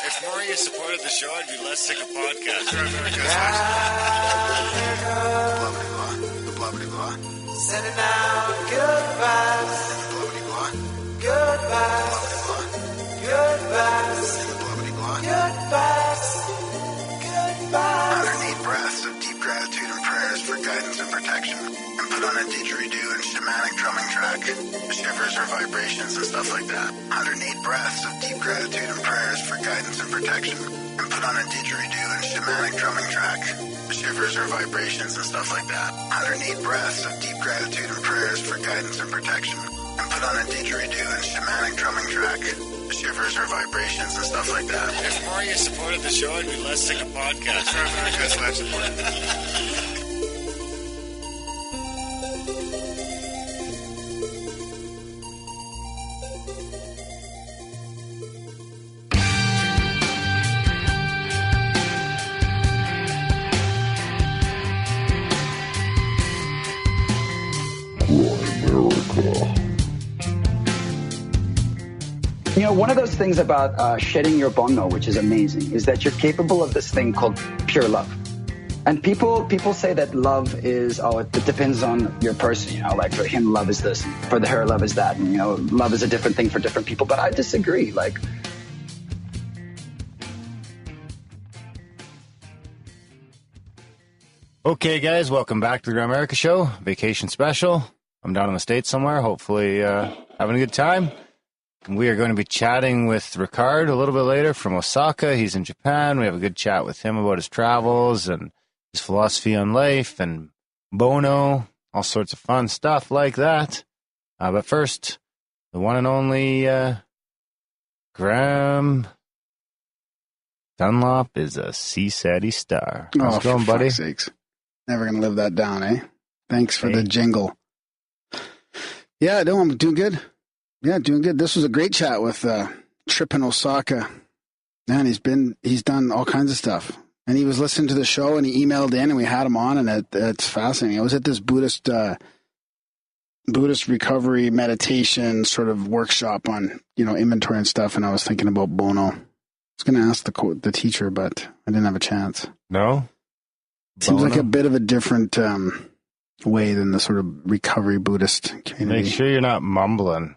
If more of you supported the show, I'd be less sick of podcasts. Sending out good vibes. Good vibes. Good vibes. Good vibes. Good vibes. Underneath breaths of deep gratitude and prayers for guidance and protection, and put on a didgeridoo and shamanic drumming track, shivers or vibrations and stuff like that. Underneath breaths of deep gratitude and prayers for guidance and protection, and put on a didgeridoo and shamanic drumming track, shivers or vibrations and stuff like that. Underneath breaths of deep gratitude and prayers for guidance and protection, and put on a didgeridoo and shamanic drumming track, shivers or vibrations and stuff like that. If more of you supported the show, I'd be less sick of podcasts. You know, one of those things about shedding your bonno, which is amazing, is that you're capable of this thing called pure love. And people say that love is, it depends on your person, you know, like for him, love is this, for her, love is that. And, you know, love is a different thing for different people. But I disagree. Like, okay, guys, welcome back to the Grimerica Show, vacation special. I'm down in the States somewhere, hopefully having a good time. We are going to be chatting with Ricard a little bit later from Osaka. He's in Japan. We have a good chat with him about his travels and his philosophy on life and Bono, all sorts of fun stuff like that. But first, the one and only Graham Dunlop is a Seasaddy star. How's it going, buddy? For fuck's sakes. Never going to live that down, eh? Thanks for the jingle. Yeah, no, I'm doing good. Yeah, doing good. This was a great chat with Trip in Osaka. Man, he's done all kinds of stuff. And he was listening to the show and he emailed in and we had him on and it's fascinating. I was at this Buddhist recovery meditation sort of workshop on, you know, inventory and stuff. And I was thinking about Bono. I was going to ask the teacher, but I didn't have a chance. No? Seems like a bit of a different way than the sort of recovery Buddhist community. Make sure you're not mumbling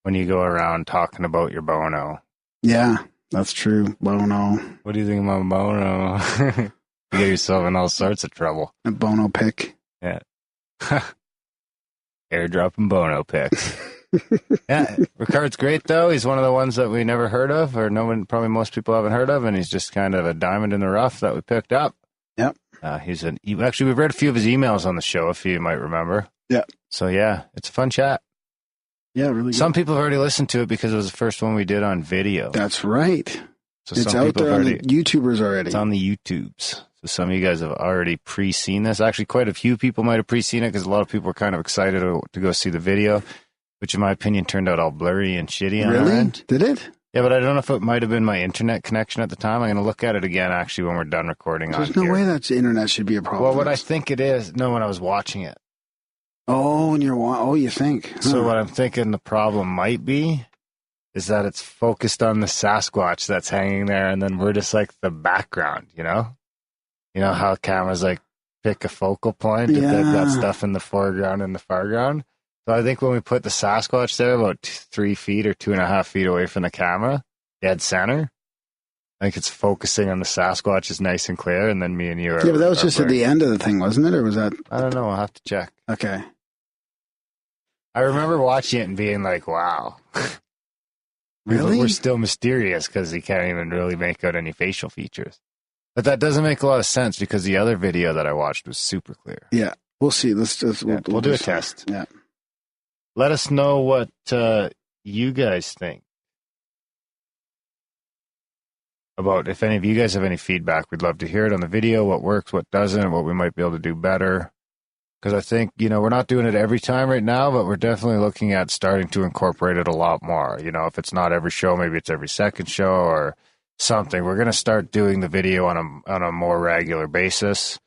when you go around talking about your Bono. Yeah, that's true. Bono. What do you think about Bono? You get yourself in all sorts of trouble. A Bono pick. Yeah. Airdropping Bono picks. Yeah, Ricard's great, though. He's one of the ones that we never heard of, or probably most people haven't heard of, and he's just kind of a diamond in the rough that we picked up. Yep. Actually, we've read a few of his emails on the show, if you might remember. Yeah. So, yeah, it's a fun chat. Yeah, really good. Some people have already listened to it because it was the first one we did on video. That's right. So it's out there on the YouTubers already. It's on the YouTubes. So some of you guys have already pre-seen this. Actually, quite a few people might have pre-seen it because a lot of people were kind of excited to go see the video, which in my opinion turned out all blurry and shitty on our end. Did it? Yeah, but I don't know if it might have been my internet connection at the time. I'm going to look at it again, actually, when we're done recording. There's no way that the internet should be a problem. Well, what I think it is, when I was watching it. Oh, you think. Huh. So what I'm thinking the problem might be is that it's focused on the Sasquatch that's hanging there, and then we're just like the background, you know? You know how cameras like pick a focal point if they've got stuff in the foreground and the foreground? So I think when we put the Sasquatch there about 3 feet or 2.5 feet away from the camera, dead center, I think it's focusing on the Sasquatch is nice and clear, and then me and you are... Yeah, but that was just at the end of the thing, wasn't it? Or was that... I don't know. I'll have to check. Okay. I remember watching it and being like, wow. Really? We're still mysterious because he can't even really make out any facial features. But that doesn't make a lot of sense because the other video that I watched was super clear. Yeah. We'll see. We'll do a test. Yeah. Let us know what you guys think about, if any of you guys have any feedback. We'd love to hear it on the video, what works, what doesn't, what we might be able to do better. Because I think, we're not doing it every time right now, but we're definitely looking at starting to incorporate it a lot more. If it's not every show, maybe it's every second show or something. We're going to start doing the video on a more regular basis,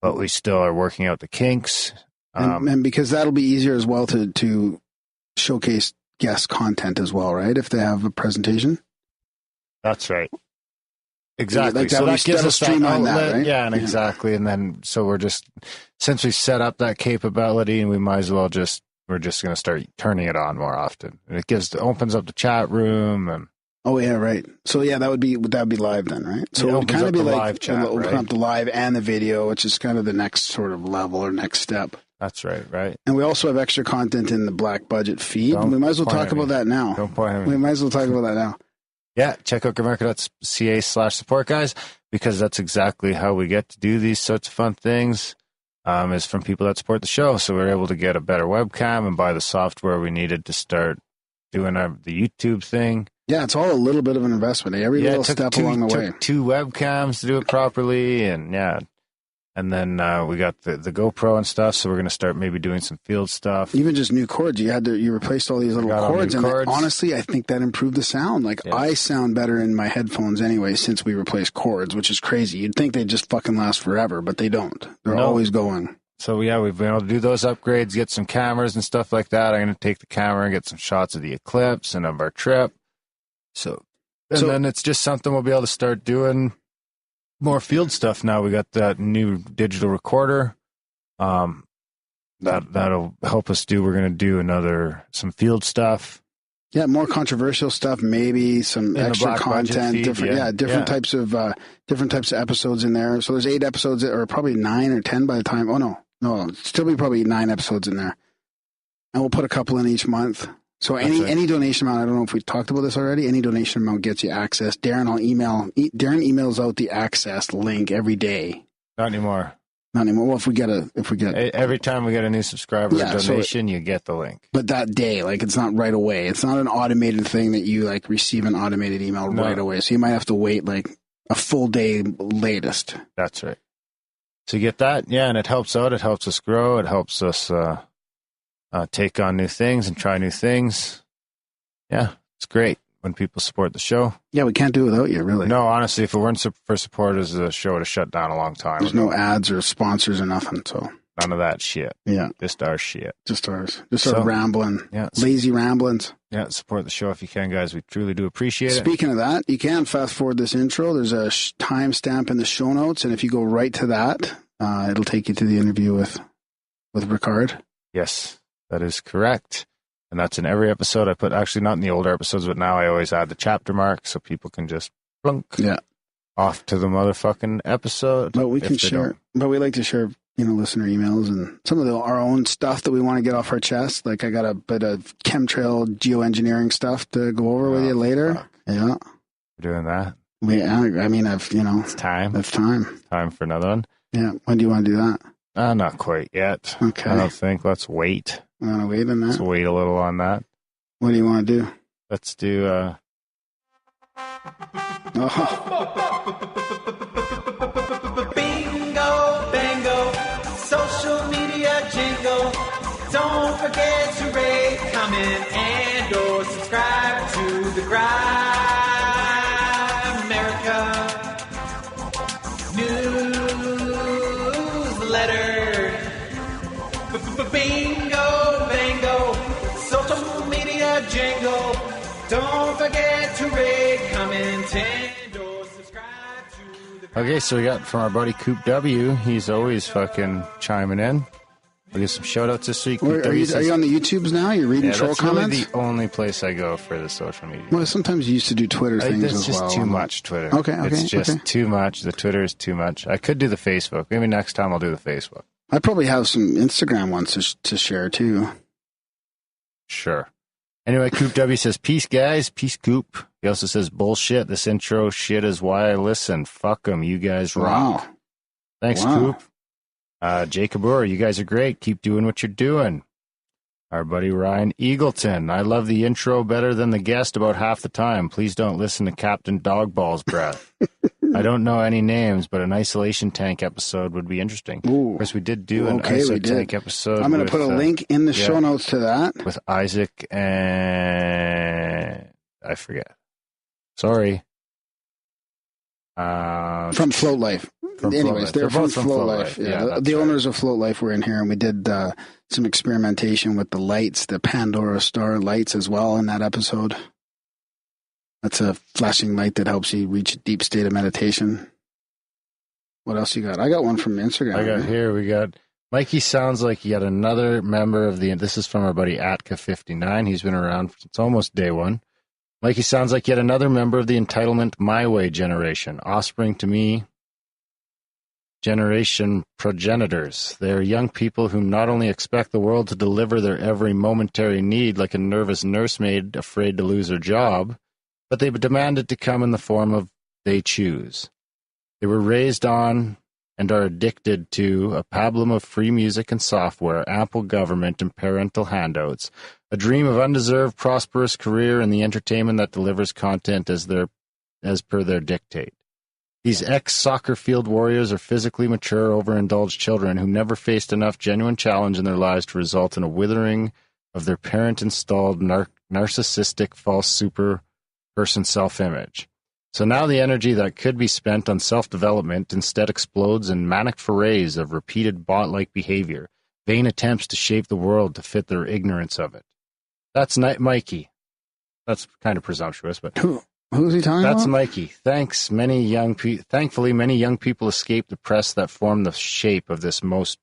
but we still are working out the kinks. And because that'll be easier as well to showcase guest content as well, right? If they have a presentation. That's right. Exactly. Like so that gives that'll us that streamline outlet. that, right? Yeah, and exactly. And then, so we're just, since we set up that capability, and we might as well we're just going to start turning it on more often. And it opens up the chat room and. Oh yeah, right. So yeah, that would be live then, right? So it would kind of be like live chat, open up the live and the video, which is kind of the next sort of level or next step. That's right. And we also have extra content in the Black Budget feed. We might as well talk about that now. Don't point at me. We might as well talk about that now. Yeah, check out Grimerica.ca/support, guys, because that's exactly how we get to do these sorts of fun things, is from people that support the show. So we're able to get a better webcam and buy the software we needed to start doing the YouTube thing. Yeah, it's all a little bit of an investment. Every little step along the way. Took 2 webcams to do it properly, and and then we got the GoPro and stuff. So we're going to start maybe doing some field stuff. Even just new cords. You replaced all these little cords, and honestly, I think that improved the sound. I sound better in my headphones anyway since we replaced cords, which is crazy. You'd think they'd just fucking last forever, but they don't. They're always going. So yeah, we've been able to do those upgrades, get some cameras and stuff like that. I'm going to take the camera and get some shots of the eclipse and of our trip. So then it's just something we'll be able to start doing more field stuff now. We got that new digital recorder. That'll help us do. We're going to do some field stuff. Yeah, more controversial stuff. Maybe some extra content. Feed, different types of episodes in there. So there's 8 episodes, or probably 9 or 10 by the time. Oh no, still be probably 9 episodes in there, and we'll put a couple in each month. So any donation amount, I don't know if we talked about this already, any donation amount gets you access. Darren emails out the access link every day. Not anymore. Well, if we get every time we get a new subscriber donation, you get the link. But that day, it's not right away. It's not an automated thing that you receive an automated email right away. So you might have to wait a full day latest. That's right. So you get that, and it helps out. It helps us grow. It helps us take on new things and try new things. Yeah, it's great when people support the show. Yeah, we can't do it without you, really. No, honestly, if it weren't for supporters, the show would have shut down a long time There's ago. No ads or sponsors or nothing, so. None of that shit. Yeah. Just our shit. Just ours. Our rambling. Yeah. Lazy ramblings. Yeah, support the show if you can, guys. We truly do appreciate it. Speaking of that, you can fast forward this intro. There's a timestamp in the show notes, and if you go right to that, it'll take you to the interview with Ricard. Yes. That is correct. And that's in every episode. I put, actually not in the older episodes, but now I always add the chapter mark so people can just plunk off to the motherfucking episode. But we can share, but we like to share, listener emails and some of our own stuff that we want to get off our chest. I got a bit of chemtrail geoengineering stuff to go over with you later. Fuck. Yeah. We're doing that. It's time. It's time. Time for another one. Yeah. When do you want to do that? Not quite yet. Okay. I don't think. Let's wait. You want to wait on that? Let's wait a little on that. What do you want to do? Let's do, Bingo, bango, social media jingle. Don't forget to rate, comment, and or subscribe to the Grimerica newsletter. Bingo, bango, social media jingle. Don't forget to rate, comment, and or subscribe to the... Okay, so we got from our buddy Coop W. He's always fucking chiming in. We'll get some shout-outs this week. Are you on the YouTubes now? You're reading troll comments? That's really the only place I go for the social media. Well, sometimes you used to do Twitter things as well. It's just too much, Twitter. Okay. It's just too much. The Twitter is too much. I could do the Facebook. Maybe next time I'll do the Facebook. I probably have some Instagram ones to share, too. Sure. Anyway, Coop W says, peace, guys. Peace, Coop. He also says, bullshit. This intro shit is why I listen. Fuck them. You guys rock. Wow. Thanks, Coop. Jacob Orr, you guys are great. Keep doing what you're doing. Our buddy Ryan Eagleton. I love the intro better than the guest about half the time. Please don't listen to Captain Dogball's breath. I don't know any names, but an isolation tank episode would be interesting. Ooh. Of course, we did do an isolation tank episode. I'm going to put a link in the show notes to that. With Isaac and... I forget. Sorry. From Float Life. Anyways, they're from Float Life. Yeah, the owners of Float Life were in here, and we did some experimentation with the lights, the Pandora Star lights as well in that episode. That's a flashing light that helps you reach a deep state of meditation. What else you got? I got one from Instagram. We got Mikey sounds like yet another member of this is from our buddy Atka59. He's been around since almost day one. Mikey sounds like yet another member of the entitlement my way generation. Offspring to me, generation progenitors. They are young people who not only expect the world to deliver their every momentary need like a nervous nursemaid afraid to lose her job, but they demand it to come in the form of they choose. They were raised on and are addicted to a pablum of free music and software, ample government and parental handouts, a dream of undeserved prosperous career in the entertainment that delivers content as per their dictate. These ex-soccer field warriors are physically mature, overindulged children who never faced enough genuine challenge in their lives to result in a withering of their parent-installed narcissistic false super-person self-image. So now the energy that could be spent on self-development instead explodes in manic forays of repeated bot-like behavior, vain attempts to shape the world to fit their ignorance of it. That's Mikey. That's kind of presumptuous, but... Who's he talking about? That's Mikey. Thankfully, many young people escape the press that formed the shape of this most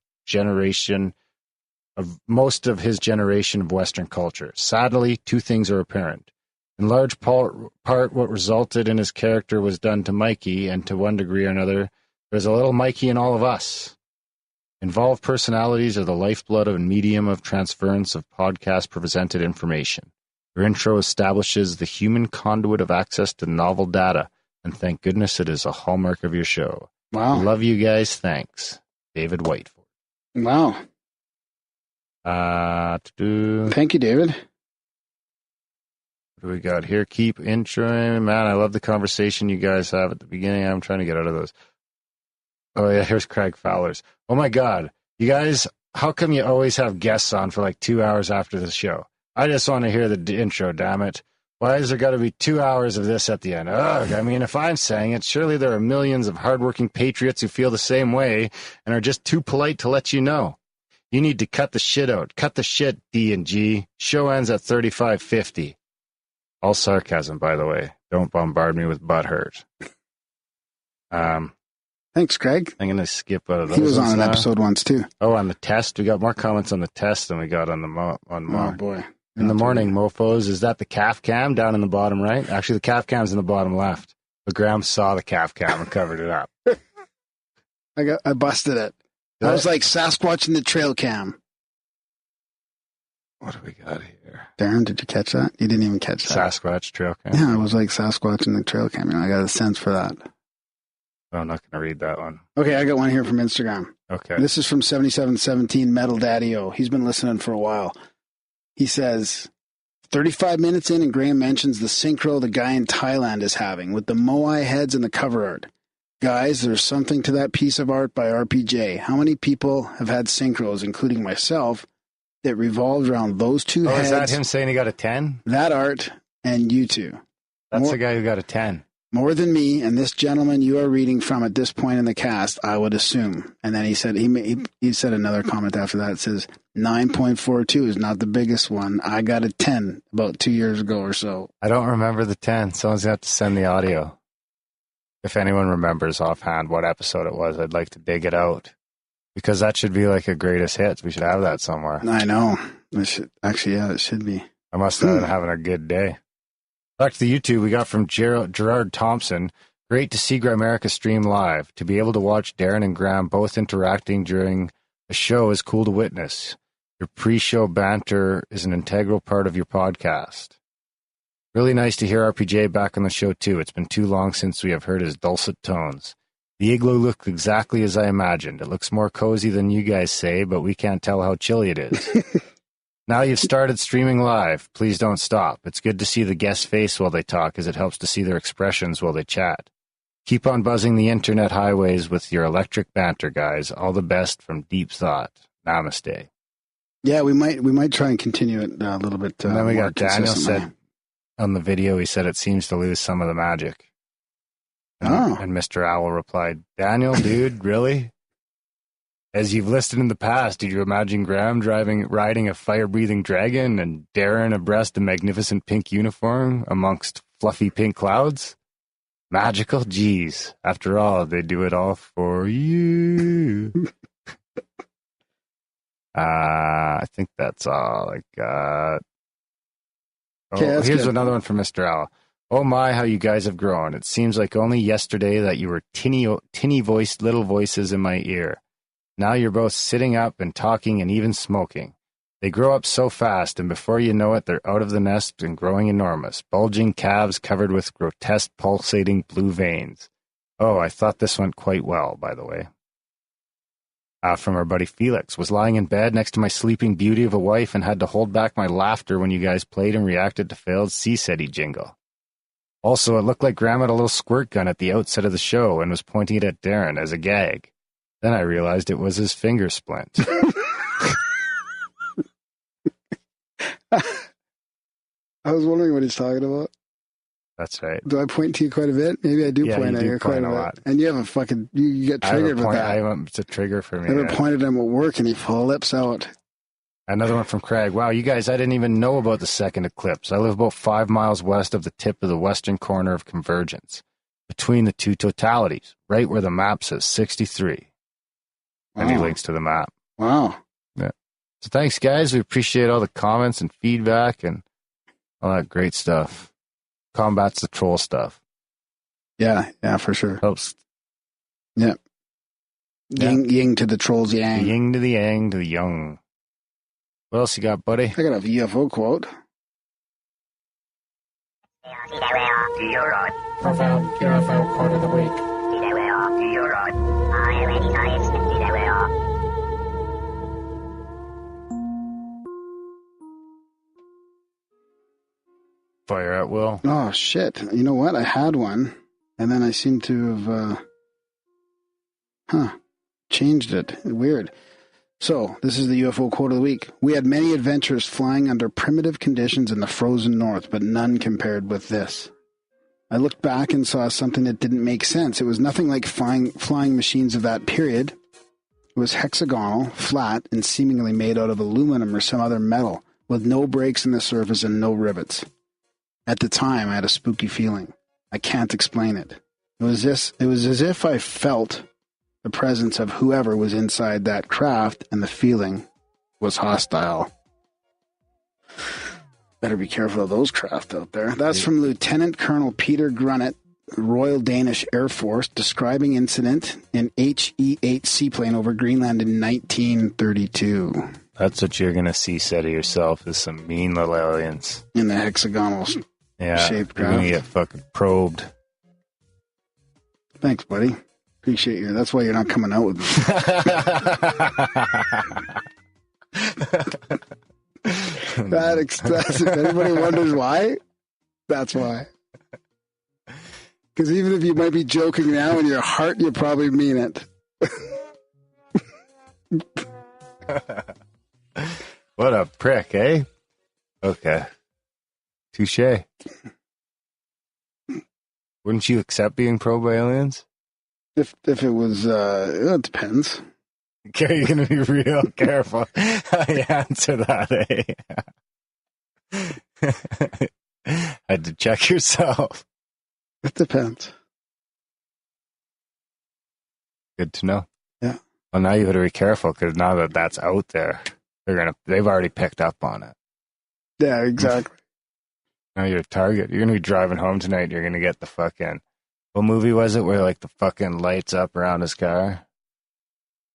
of his generation of Western culture. Sadly, two things are apparent. In large part, what resulted in his character was done to Mikey, and to one degree or another, there's a little Mikey in all of us. Involved personalities are the lifeblood and medium of transference of podcast-presented information. Your intro establishes the human conduit of access to novel data, and thank goodness it is a hallmark of your show. Wow. Love you guys. Thanks. David Whiteford. Wow. Thank you, David. What do we got here? Keep introing. Man, I love the conversation you guys have at the beginning. I'm trying to get out of those. Oh, yeah, here's Craig Fowler's. Oh, my God. You guys, how come you always have guests on for like 2 hours after the show? I just want to hear the intro, damn it. Why has there got to be 2 hours of this at the end? Ugh, I mean, if I'm saying it, surely there are millions of hardworking patriots who feel the same way and are just too polite to let you know. You need to cut the shit out. Cut the shit, D&G. Show ends at 35:50. All sarcasm, by the way. Don't bombard me with butthurt. Thanks, Craig. I'm going to skip out of those. He was on an episode once, too. Oh, on the test? We got more comments on the test than we got on the Oh, boy. In the morning, mofos. Is that the calf cam down in the bottom right? Actually, the calf cam's in the bottom left. But Graham saw the calf cam and covered it up. I busted it. I was like Sasquatch in the trail cam. What do we got here? Darren, did you catch that? You didn't even catch that. Sasquatch trail cam? Yeah, I was like Sasquatch in the trail cam. I got a sense for that. Oh, I'm not going to read that one. Okay, I got one here from Instagram. Okay. This is from 7717 Metal Daddy-O. He's been listening for a while. He says, 35 minutes in and Graham mentions the synchro the guy in Thailand is having with the Moai heads and the cover art. Guys, there's something to that piece of art by RPJ. How many people have had synchros, including myself, that revolved around those two heads? Is that him saying he got a 10? That art and you two. That's the guy who got a 10. More than me and this gentleman you are reading from at this point in the cast, I would assume. And then he said he said another comment after that. It says 9.42 is not the biggest one. I got a 10 about 2 years ago or so. I don't remember the 10. Someone's going to have to send the audio. If anyone remembers offhand what episode it was, I'd like to dig it out. Because that should be like a greatest hits. We should have that somewhere. I know. It should, actually, yeah, it should be. I must have been having a good day. Back to the YouTube we got from Gerard Thompson. Great to see Grimerica stream live. To be able to watch Darren and Graham both interacting during a show is cool to witness. Your pre-show banter is an integral part of your podcast. Really nice to hear RPJ back on the show too. It's been too long since we have heard his dulcet tones. The igloo looked exactly as I imagined. It looks more cozy than you guys say, but we can't tell how chilly it is. Now you've started streaming live. Please don't stop. It's good to see the guest's face while they talk, as it helps to see their expressions while they chat. Keep on buzzing the internet highways with your electric banter, guys. All the best from Deep Thought. Namaste. Yeah, we might try and continue it a little bit. And then we got Daniel said on the video, he said it seems to lose some of the magic. And Mr. Owl replied, Daniel, dude, really? As you've listed in the past, did you imagine Graham riding a fire-breathing dragon and Darren abreast a magnificent pink uniform amongst fluffy pink clouds? Magical? Geez. After all, they do it all for you. I think that's all I got. Oh, here's good. another one from Mr. Al. Oh my, how you guys have grown. It seems like only yesterday that you were tinny voiced little voices in my ear. Now you're both sitting up and talking and even smoking. They grow up so fast, and before you know it, they're out of the nest and growing enormous, bulging calves covered with grotesque pulsating blue veins. Oh, I thought this went quite well, by the way. From our buddy Felix. Was lying in bed next to my sleeping beauty of a wife and had to hold back my laughter when you guys played and reacted to failed C-SETI jingle. Also, it looked like Graham had a little squirt gun at the outset of the show and was pointing it at Darren as a gag. Then I realized it was his finger splint. I was wondering what he's talking about. That's right. Do I point to you quite a bit? Maybe I do point at you quite a bit. And you have a fucking, you get triggered with that. It's a trigger for me. I ever pointed at him at work and he flips out. Another one from Craig. Wow, you guys, I didn't even know about the second eclipse. I live about 5 miles west of the tip of the western corner of convergence, between the two totalities, right where the map says 63. Wow. And he links to the map. Wow. Yeah. So thanks, guys. We appreciate all the comments and feedback and all that great stuff. Combats the troll stuff. Yeah, for sure. Helps. Yeah. Ying to the trolls yang. The yin to the yang to the young. What else you got, buddy? I got a UFO quote. Profound UFO quote of the week. Fire at will. Oh, shit. You know what? I had one, and then I seem to have, changed it. Weird. So, this is the UFO quote of the week. We had many adventures flying under primitive conditions in the frozen north, but none compared with this. I looked back and saw something that didn't make sense. It was nothing like flying machines of that period. It was hexagonal, flat, and seemingly made out of aluminum or some other metal, with no breaks in the surface and no rivets. At the time, I had a spooky feeling. I can't explain it. It was as if I felt the presence of whoever was inside that craft, and the feeling was hostile. Better be careful of those craft out there. That's from Lieutenant Colonel Peter Grunnet, Royal Danish Air Force, describing incident in HE-8 seaplane over Greenland in 1932. That's what you're going to see said of yourself, is some mean little aliens. In the hexagonal shaped you're craft. going to get fucking probed. Thanks, buddy. Appreciate you. That's why you're not coming out with me. If anybody wonders why, that's why. Because even if you might be joking now in your heart, you probably mean it. What a prick, eh? Okay. Touche. Wouldn't you accept being probed by aliens? If it was, it depends. Okay, you're going to be real careful how you answer that, eh? Had to check yourself. It depends. Good to know. Yeah. Well, now you got to be careful, because now that that's out there, they've already picked up on it. Yeah, exactly. Now you're a target. You're going to be driving home tonight, and you're going to get the fucking... What movie was it where, like, the fucking lights up around his car?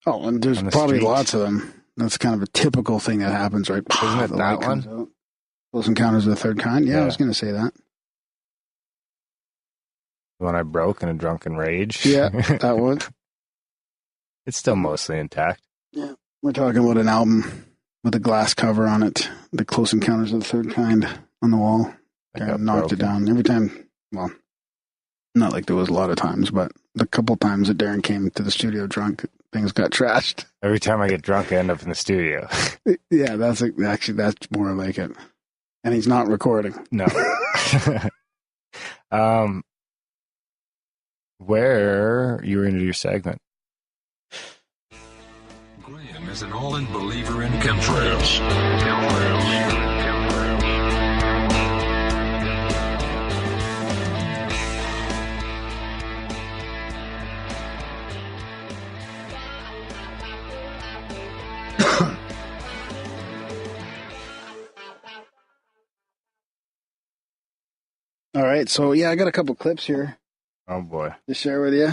Oh, and there's probably lots of them. That's kind of a typical thing that happens, right? Isn't it that one? Close Encounters of the Third Kind? Yeah, I was going to say that. The one I broke in a drunken rage? Yeah, that one. It's still mostly intact. Yeah. We're talking about an album with a glass cover on it. The Close Encounters of the Third Kind on the wall. I knocked it down. Every time, well, not like there was a lot of times, but the couple times that Darren came to the studio drunk, things got trashed. Every time I get drunk, I end up in the studio. Yeah, that's more like it. And he's not recording. No. Where you were into your segment? Graham is an all-in believer in chemtrails. All right. So, yeah, I got a couple clips here Oh boy. to share with you.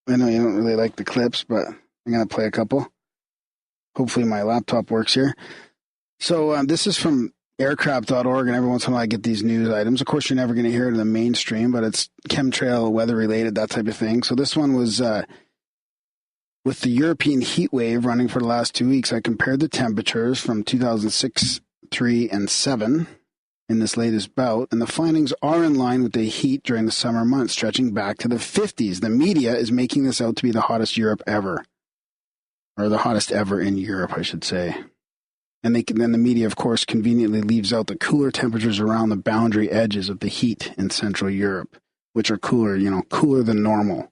I know you don't really like the clips, but I'm going to play a couple. Hopefully my laptop works here. So this is from aircraft.org, and every once in a while I get these news items. Of course, you're never going to hear it in the mainstream, but it's chemtrail, weather-related, that type of thing. So this one was with the European heat wave running for the last 2 weeks. I compared the temperatures from 2006, 3, and 7 in this latest bout, and the findings are in line with the heat during the summer months, stretching back to the 50s. The media is making this out to be the hottest Europe ever, or the hottest ever in Europe, I should say. And then the media, of course, conveniently leaves out the cooler temperatures around the boundary edges of the heat in Central Europe, which are cooler, cooler than normal.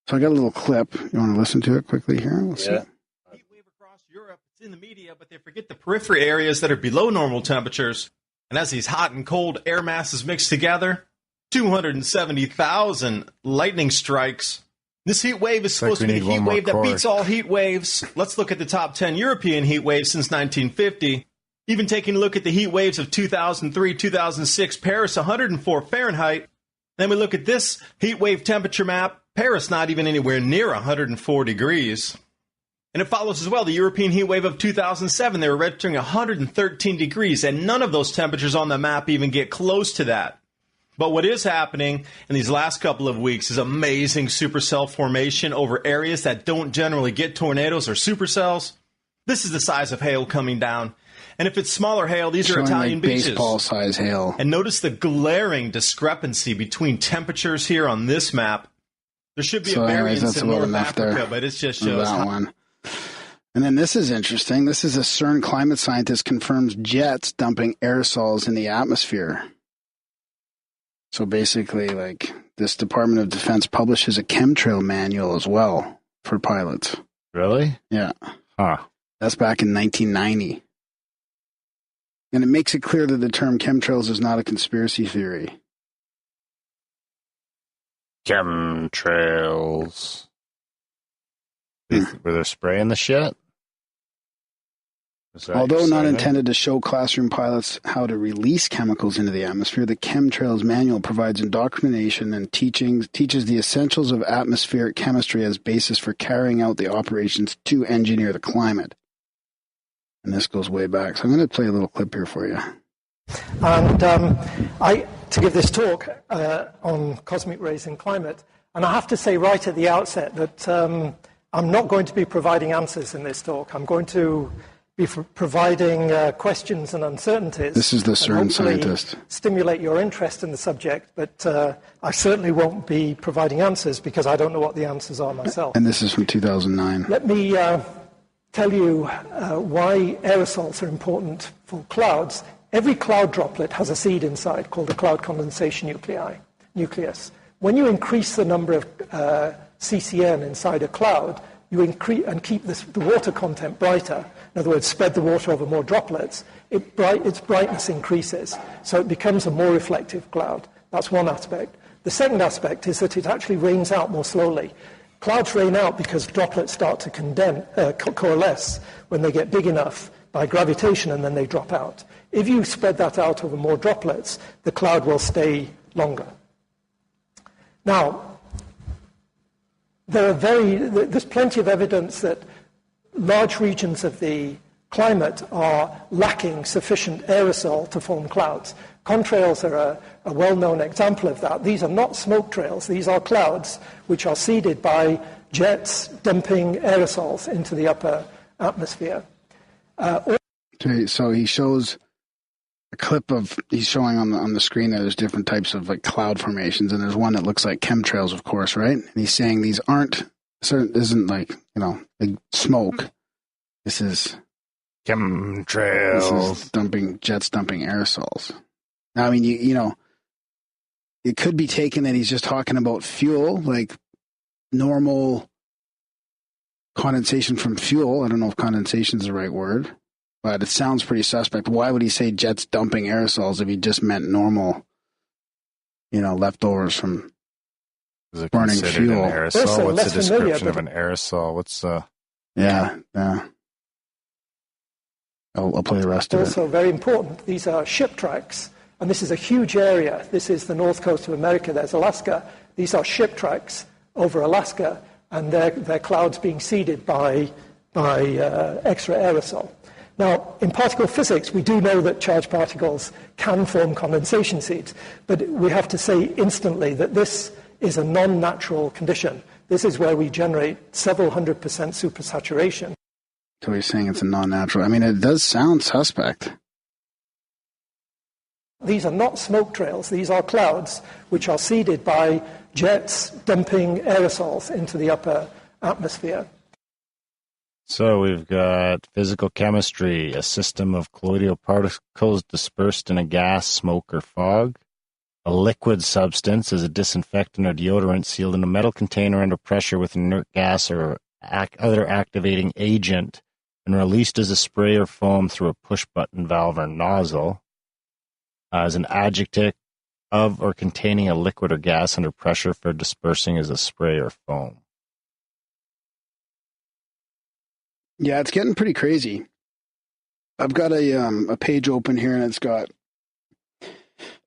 So I got a little clip. You want to listen to it quickly here? Let's see. Heat wave across Europe. It's in the media, but they forget the periphery areas that are below normal temperatures. And as these hot and cold air masses mix together, 270,000 lightning strikes. This heat wave is supposed to be the heat wave that beats all heat waves. Let's look at the top 10 European heat waves since 1950. Even taking a look at the heat waves of 2003, 2006, Paris, 104 Fahrenheit. Then we look at this heat wave temperature map. Paris not even anywhere near 104 degrees. And it follows as well the European heat wave of 2007. They were registering 113 degrees, and none of those temperatures on the map even get close to that. But what is happening in these last couple of weeks is amazing supercell formation over areas that don't generally get tornadoes or supercells. This is the size of hail coming down. And if it's smaller hail, these are Italian beaches. Baseball-size hail. And notice the glaring discrepancy between temperatures here on this map. There should be a variance in North Africa, but it just shows that one. And then this is interesting. This is a CERN climate scientist confirms jets dumping aerosols in the atmosphere. So basically, this Department of Defense publishes a chemtrail manual as well for pilots. Really? Yeah. Huh. That's back in 1990. And it makes it clear that the term chemtrails is not a conspiracy theory. Chemtrails. Were they spraying the shit? Although not intended to show classroom pilots how to release chemicals into the atmosphere, the Chemtrails Manual provides indoctrination and teaches the essentials of atmospheric chemistry as basis for carrying out the operations to engineer the climate. And this goes way back. So I'm going to play a little clip here for you. And to give this talk on cosmic rays and climate, and I have to say right at the outset that I'm not going to be providing answers in this talk. I'm going to be providing questions and uncertainties. This is the CERN scientist. Stimulate your interest in the subject, but I certainly won't be providing answers because I don't know what the answers are myself. And this is from 2009. Let me tell you why aerosols are important for clouds. Every cloud droplet has a seed inside called a cloud condensation nucleus. When you increase the number of CCN inside a cloud, you increase and keep the water content brighter. In other words, spread the water over more droplets. Its brightness increases, so it becomes a more reflective cloud. That's one aspect. The second aspect is that it actually rains out more slowly. Clouds rain out because droplets start to coalesce when they get big enough by gravitation, and then they drop out. If you spread that out over more droplets, the cloud will stay longer. Now, there's plenty of evidence that large regions of the climate are lacking sufficient aerosol to form clouds. Contrails are a well-known example of that. These are not smoke trails. These are clouds which are seeded by jets dumping aerosols into the upper atmosphere. Okay, so he shows a clip of, he's showing on the screen there's different types of cloud formations, and there's one that looks like chemtrails, of course, right? And he's saying these isn't like smoke. This is chemtrails. This is jets dumping aerosols. Now, I mean, it could be taken that he's just talking about fuel, like normal condensation from fuel. I don't know if condensation is the right word, but it sounds pretty suspect. Why would he say jets dumping aerosols if he just meant normal, leftovers from burning fuel? An aerosol? Also, what's the description of an aerosol? What's Yeah. I'll play the rest of it. Also very important, these are ship tracks. And this is a huge area. This is the north coast of America. There's Alaska. These are ship tracks over Alaska, and they're clouds being seeded by extra aerosol. Now, in particle physics, we do know that charged particles can form condensation seeds, but we have to say instantly that this is a non-natural condition. This is where we generate several 100% supersaturation. So you're saying it's a non-natural. I mean, it does sound suspect. These are not smoke trails. These are clouds which are seeded by jets dumping aerosols into the upper atmosphere. So we've got physical chemistry, a system of colloidal particles dispersed in a gas, smoke, or fog. A liquid substance is a disinfectant or deodorant sealed in a metal container under pressure with inert gas or other activating agent and released as a spray or foam through a push-button valve or nozzle. As an adjective of or containing a liquid or gas under pressure for dispersing as a spray or foam. Yeah, it's getting pretty crazy. I've got a page open here, and it's got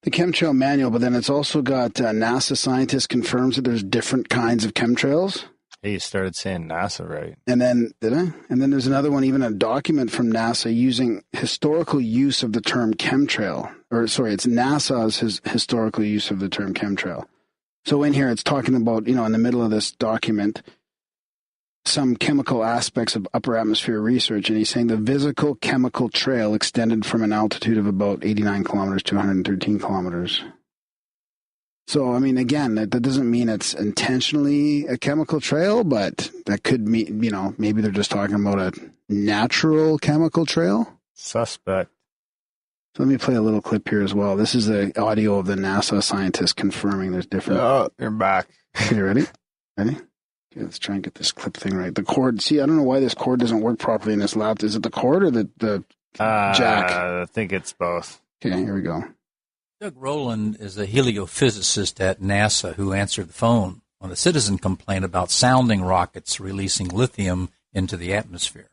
the chemtrail manual, but then it's also got NASA scientist confirms that there's different kinds of chemtrails. Hey, you started saying NASA, right? And then, did I? And then there's another one, even a document from NASA using historical use of the term chemtrail. Or, sorry, it's NASA's historical use of the term chemtrail. So in here, it's talking about, in the middle of this document, some chemical aspects of upper atmosphere research. And he's saying the physical chemical trail extended from an altitude of about 89 kilometers to 113 kilometers. So, I mean, again, that doesn't mean it's intentionally a chemical trail, but that could mean, maybe they're just talking about a natural chemical trail. Suspect. So let me play a little clip here as well. This is the audio of the NASA scientist confirming there's different... Oh, you're back. Okay, ready? Ready? Okay, let's try and get this clip thing right. The cord, see, I don't know why this cord doesn't work properly in this laptop. Is it the cord or the jack? I think it's both. Okay, here we go. Doug Rowland is a heliophysicist at NASA who answered the phone on a citizen complaint about sounding rockets releasing lithium into the atmosphere.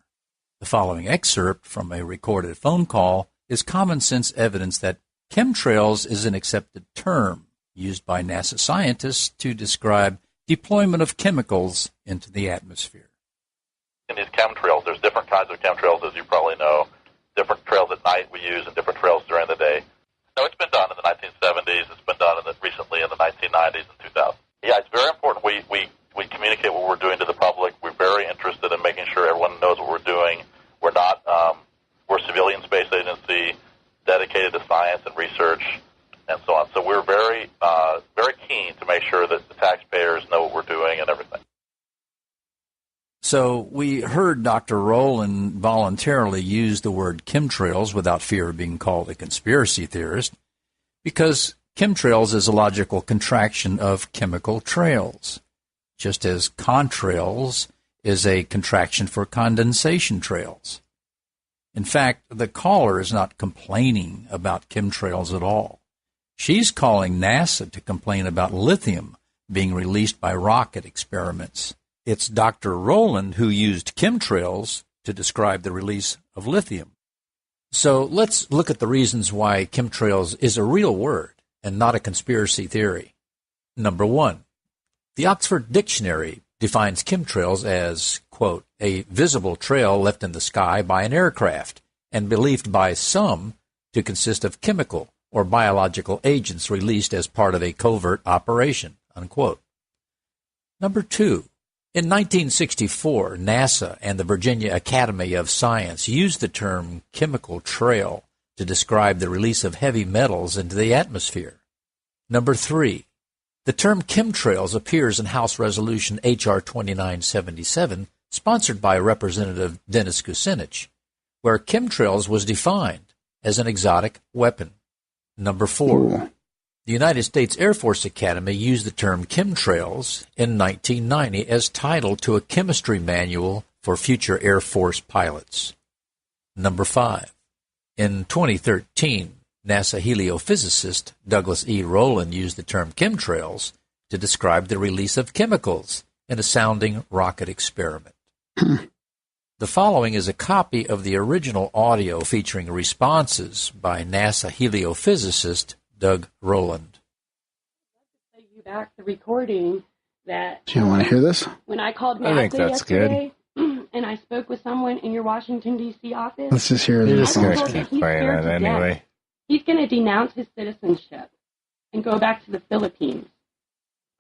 The following excerpt from a recorded phone call is common sense evidence that chemtrails is an accepted term used by NASA scientists to describe deployment of chemicals into the atmosphere. In these chemtrails, there's different kinds of chemtrails, as you probably know. Different trails at night we use and different trails during the day. No, it's been done in the 1970s. It's been done recently in the 1990s and 2000s. Yeah, it's very important we communicate what we're doing to the public. We're very interested in making sure everyone knows what we're doing. We're not we're a civilian space agency dedicated to science and research and so on. So we're very keen to make sure that the taxpayers know what we're doing and everything. So we heard Dr. Rowland voluntarily use the word chemtrails without fear of being called a conspiracy theorist, because chemtrails is a logical contraction of chemical trails, just as contrails is a contraction for condensation trails. In fact, the caller is not complaining about chemtrails at all. She's calling NASA to complain about lithium being released by rocket experiments. It's Dr. Rowland who used chemtrails to describe the release of lithium. So let's look at the reasons why chemtrails is a real word and not a conspiracy theory. Number one, the Oxford Dictionary defines chemtrails as, quote, a visible trail left in the sky by an aircraft and believed by some to consist of chemical or biological agents released as part of a covert operation, unquote. Number two, in 1964, NASA and the Virginia Academy of Science used the term chemical trail to describe the release of heavy metals into the atmosphere. Number three, the term chemtrails appears in House Resolution H.R. 2977, sponsored by Representative Dennis Kucinich, where chemtrails was defined as an exotic weapon. Number four, the United States Air Force Academy used the term chemtrails in 1990 as title to a chemistry manual for future Air Force pilots. Number five, in 2013, NASA heliophysicist Douglas E. Rowland used the term chemtrails to describe the release of chemicals in a sounding rocket experiment. The following is a copy of the original audio featuring responses by NASA heliophysicist Doug Rowland. Take you back the recording that. Do you want to hear this? When I called NASA I think that's yesterday, and I spoke with someone in your Washington D.C. office. Let's just hear this. You're just going to keep playing it anyway. He's going to denounce his citizenship and go back to the Philippines.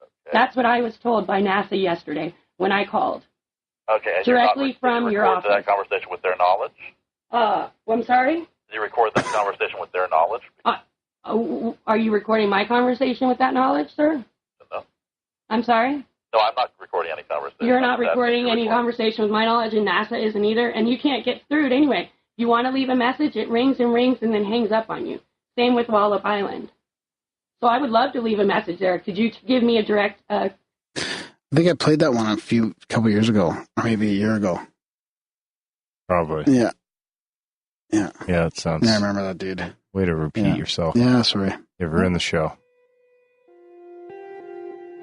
Okay. That's what I was told by NASA yesterday when I called. Okay. And directly from your office. That conversation with their knowledge? I'm sorry? Did you record that conversation with their knowledge? Are you recording my conversation with that knowledge, sir? No. I'm sorry? No, I'm not recording any conversation. You're not recording any conversation with my knowledge, and NASA isn't either, and you can't get through it anyway. You want to leave a message, it rings and rings and then hangs up on you. Same with Wallop Island. So I would love to leave a message there. Could you give me a direct... I think I played that one a couple years ago, or maybe a year ago. Probably. Yeah. Yeah. Yeah, it sounds... Yeah, I remember that, dude. Way to repeat yourself. Yeah, sorry. You've ruined the show.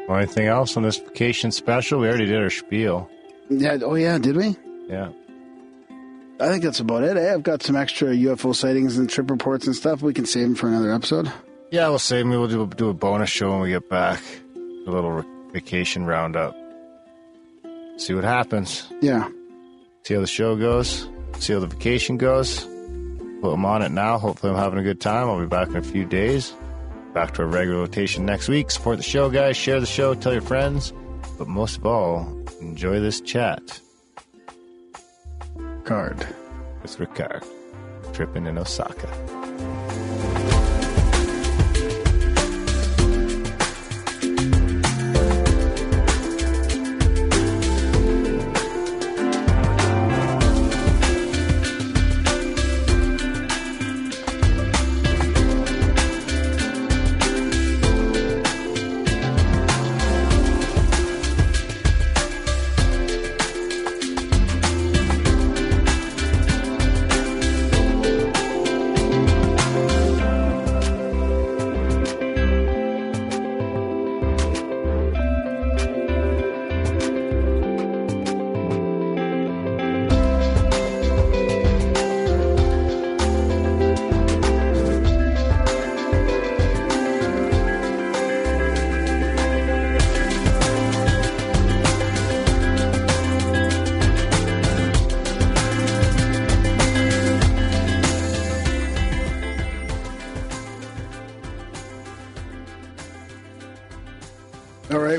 Well, anything else on this vacation special? We already did our spiel. Yeah. Oh, yeah. Did we? Yeah. I think that's about it. I've got some extra UFO sightings and trip reports and stuff. We can save them for another episode. Yeah, we'll save them. We'll do a bonus show when we get back. A little vacation roundup. See what happens. Yeah. See how the show goes. See how the vacation goes. Put them on it now. Hopefully I'm having a good time. I'll be back in a few days. Back to our regular rotation next week. Support the show, guys. Share the show. Tell your friends. But most of all, enjoy this chat. Ricard. It's Ricard. Tripping in Osaka.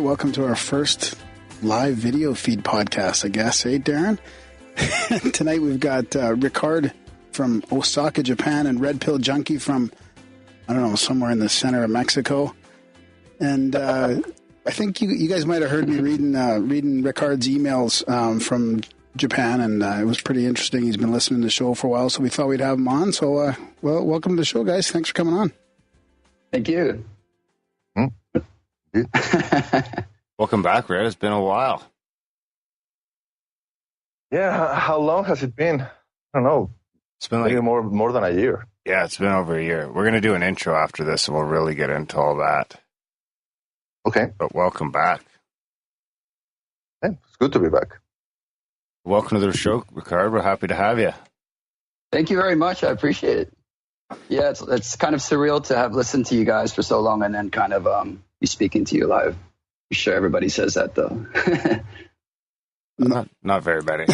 Welcome to our first live video feed podcast, I guess, Darren? Tonight we've got Ricard from Osaka, Japan, and Red Pill Junkie from, I don't know, somewhere in the center of Mexico. And I think you guys might have heard me reading Ricard's emails from Japan, and it was pretty interesting. He's been listening to the show for a while, so we thought we'd have him on. So, well, welcome to the show, guys. Thanks for coming on. Thank you. Welcome back, Red. It's been a while. Yeah, how long has it been? I don't know. It's been like more than a year. Yeah, it's been over a year. We're going to do an intro after this, and we'll really get into all that. Okay. But welcome back. Yeah, it's good to be back. Welcome to the show, Ricard. We're happy to have you. Thank you very much. I appreciate it. Yeah, it's kind of surreal to have listened to you guys for so long and then kind of be speaking to you live. I'm sure everybody says that, though. Not very many.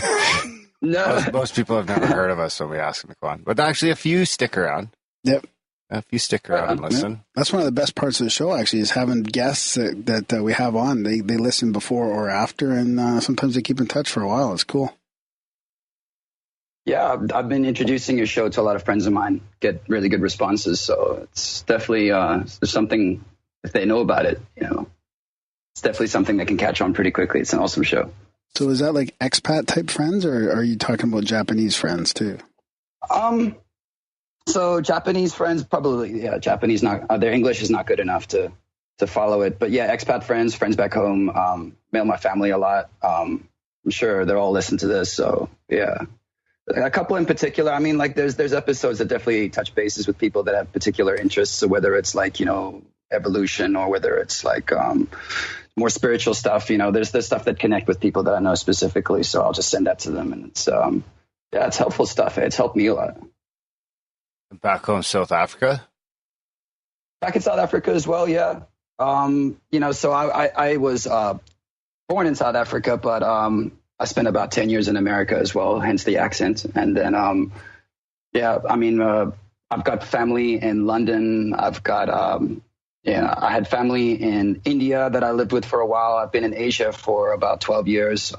No. Most people have never heard of us, so we ask them to come on. But actually, a few stick around. Yep. A few stick around and listen. Yep. That's one of the best parts of the show, actually, is having guests that we have on. They listen before or after, and sometimes they keep in touch for a while. It's cool. Yeah, I've been introducing your show to a lot of friends of mine, get really good responses. So it's definitely there's something, if they know about it, it's definitely something that can catch on pretty quickly. It's an awesome show. So is that like expat type friends, or are you talking about Japanese friends too? So Japanese friends, probably, yeah, Japanese, not their English is not good enough to follow it. But yeah, expat friends back home, mail my family a lot. I'm sure they're all listening to this. So yeah. A couple in particular. I mean, like there's episodes that definitely touch bases with people that have particular interests. So whether it's like, evolution, or whether it's like more spiritual stuff. There's stuff that connect with people that I know specifically, so I'll just send that to them, and it's helpful stuff. It's helped me a lot. Back home, South Africa. Back in South Africa as well, yeah. So I was born in South Africa, but I spent about 10 years in America as well, hence the accent. And then, I've got family in London. I've got, I had family in India that I lived with for a while. I've been in Asia for about 12 years.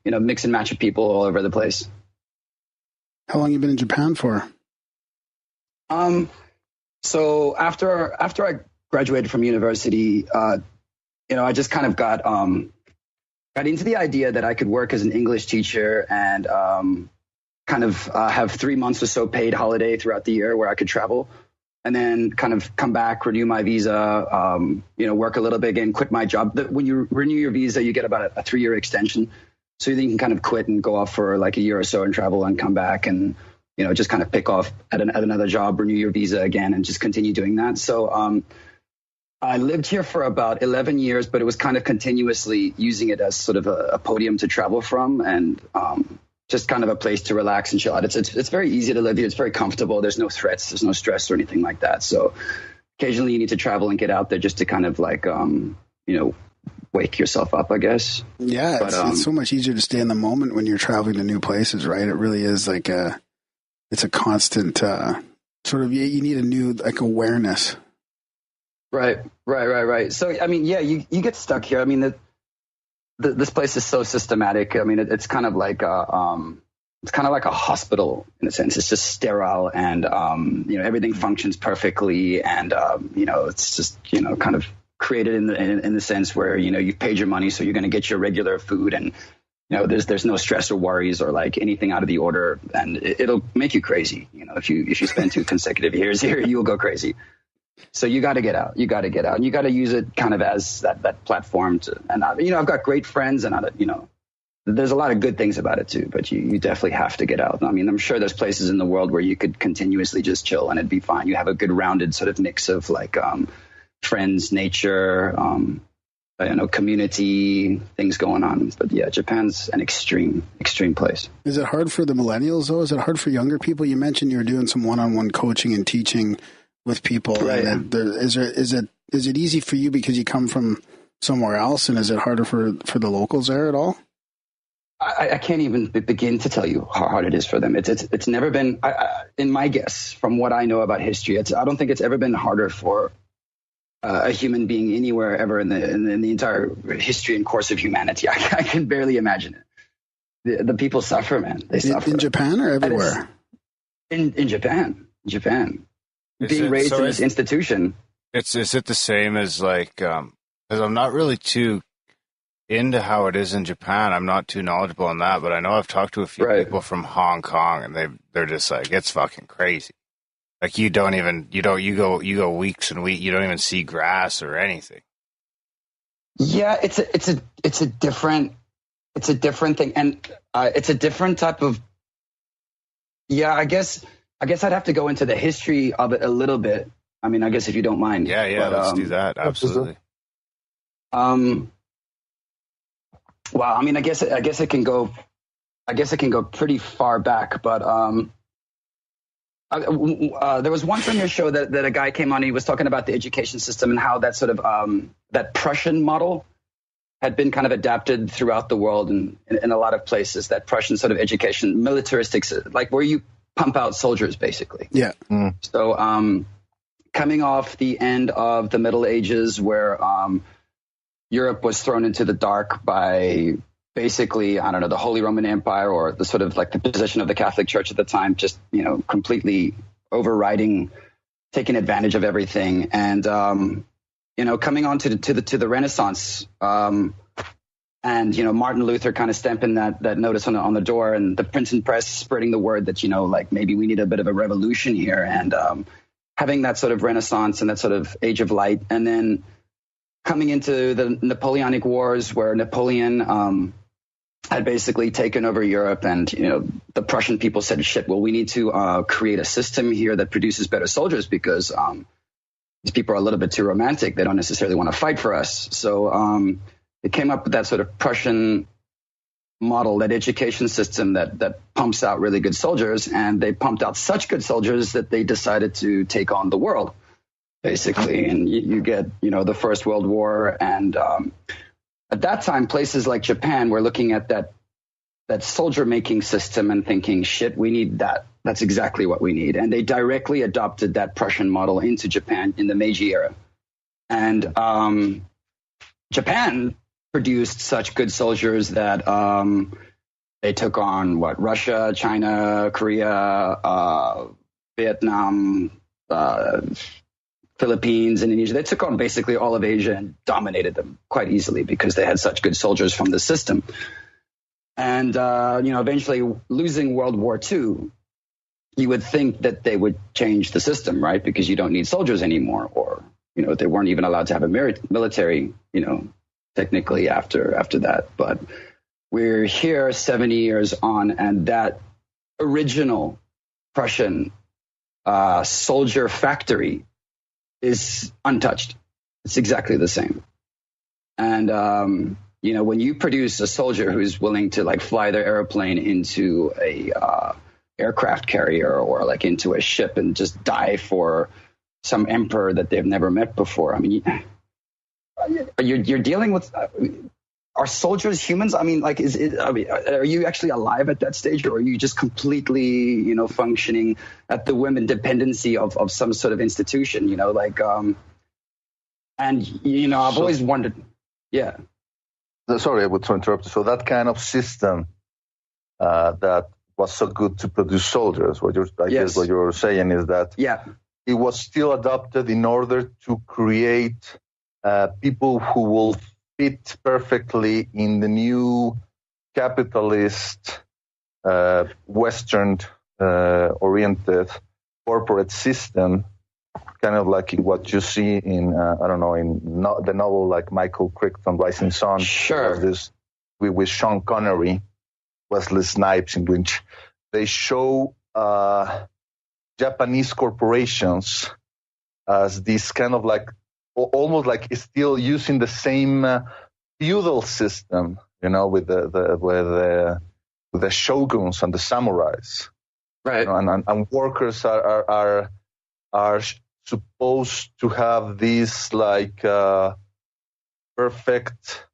Mix and match of people all over the place. How long you been in Japan for? So after I graduated from university, I just kind of got into the idea that I could work as an English teacher and have 3 months or so paid holiday throughout the year where I could travel, and then kind of come back, renew my visa, work a little bit again, quit my job. When you renew your visa, you get about a 3-year extension. So then you can kind of quit and go off for like a year or so and travel and come back and, just kind of pick off at another job, renew your visa again, and just continue doing that. So I lived here for about 11 years, but it was kind of continuously using it as sort of a podium to travel from, and just kind of a place to relax and chill out. It's very easy to live here. It's very comfortable. There's no threats. There's no stress or anything like that. So occasionally you need to travel and get out there just to kind of like, wake yourself up, I guess. Yeah, it's so much easier to stay in the moment when you're traveling to new places, right? It really is like it's a constant sort of, you need a new like awareness. Right. So, you get stuck here. This place is so systematic. It's kind of like a hospital in a sense. It's just sterile, and everything functions perfectly, and it's just kind of created in the sense where you've paid your money, so you're going to get your regular food, and there's no stress or worries or like anything out of the order, and it'll make you crazy. If you spend 2 consecutive years here, you'll go crazy. So you got to get out. You got to use it kind of as that platform to. And I've got great friends, and there's a lot of good things about it too. But you definitely have to get out. I'm sure there's places in the world where you could continuously just chill and it'd be fine. You have a good rounded sort of mix of like friends, nature, community, things going on. But yeah, Japan's an extreme place. Is it hard for the millennials though? Is it hard for younger people? You mentioned you were doing some one-on-one coaching and teaching with people. Right. Is it easy for you because you come from somewhere else, and is it harder for the locals there at all? I can't even begin to tell you how hard it is for them. It's never been, in my guess, from what I know about history, I don't think it's ever been harder for a human being anywhere ever in the entire history and course of humanity. I can barely imagine it. The people suffer, man. They suffer. In Japan or everywhere? In Japan. Being raised in this institution. Is it the same as like, because I'm not really too into how it is in Japan. I'm not too knowledgeable on that, but I know I've talked to a few people from Hong Kong, and they're just like, it's fucking crazy. Like you go weeks and weeks, you don't even see grass or anything. Yeah, it's a different thing, and it's a different type of. Yeah, I guess I'd have to go into the history of it a little bit. I guess if you don't mind. Yeah, let's do that. Absolutely. Well, I guess it can go pretty far back, but there was once on your show that a guy came on and he was talking about the education system and how that sort of that Prussian model had been kind of adapted throughout the world and in a lot of places. That Prussian sort of education, militaristic, like where you pump out soldiers, basically. Yeah. Mm. So coming off the end of the Middle Ages, where Europe was thrown into the dark by basically, the Holy Roman Empire, or the sort of like the position of the Catholic Church at the time, just, completely overriding, taking advantage of everything. And, coming on to the Renaissance, and, Martin Luther kind of stamping that notice on the door, and the printing press spreading the word that, like maybe we need a bit of a revolution here, and having that sort of Renaissance and that sort of Age of Light. And then coming into the Napoleonic Wars, where Napoleon had basically taken over Europe, and the Prussian people said, "Shit, well, we need to create a system here that produces better soldiers, because these people are a little bit too romantic. They don't necessarily want to fight for us. So they came up with that sort of Prussian model, that education system that pumps out really good soldiers. And they pumped out such good soldiers that they decided to take on the world, basically. And you get, the First World War. And at that time, places like Japan were looking at that soldier-making system and thinking, shit, we need that. That's exactly what we need. And they directly adopted that Prussian model into Japan in the Meiji era. And Japan produced such good soldiers that they took on Russia, China, Korea, Vietnam, Philippines, Indonesia. They took on basically all of Asia and dominated them quite easily because they had such good soldiers from the system. And eventually losing World War II, you would think that they would change the system, right? Because you don't need soldiers anymore, or they weren't even allowed to have a military, technically after that. But we're here 70 years on, and that original Prussian soldier factory is untouched. It's exactly the same. And when you produce a soldier who's willing to fly their airplane into a aircraft carrier or into a ship and just die for some emperor that they've never met before, I mean, you're dealing with. Are soldiers humans? I mean, are you actually alive at that stage, or are you just completely, functioning at the whim and dependency of some sort of institution? I've always wondered. Yeah. Sorry, I would interrupt. So that kind of system that was so good to produce soldiers. I guess what you're saying is that it was still adopted in order to create people who will fit perfectly in the new capitalist, Western oriented corporate system, kind of like what you see in the novel like Michael Crichton, Rising Sun. Sure. This with Sean Connery, Wesley Snipes, in which they show Japanese corporations as this kind of almost still using the same feudal system, with the shoguns and the samurais, right? And workers are supposed to have this perfect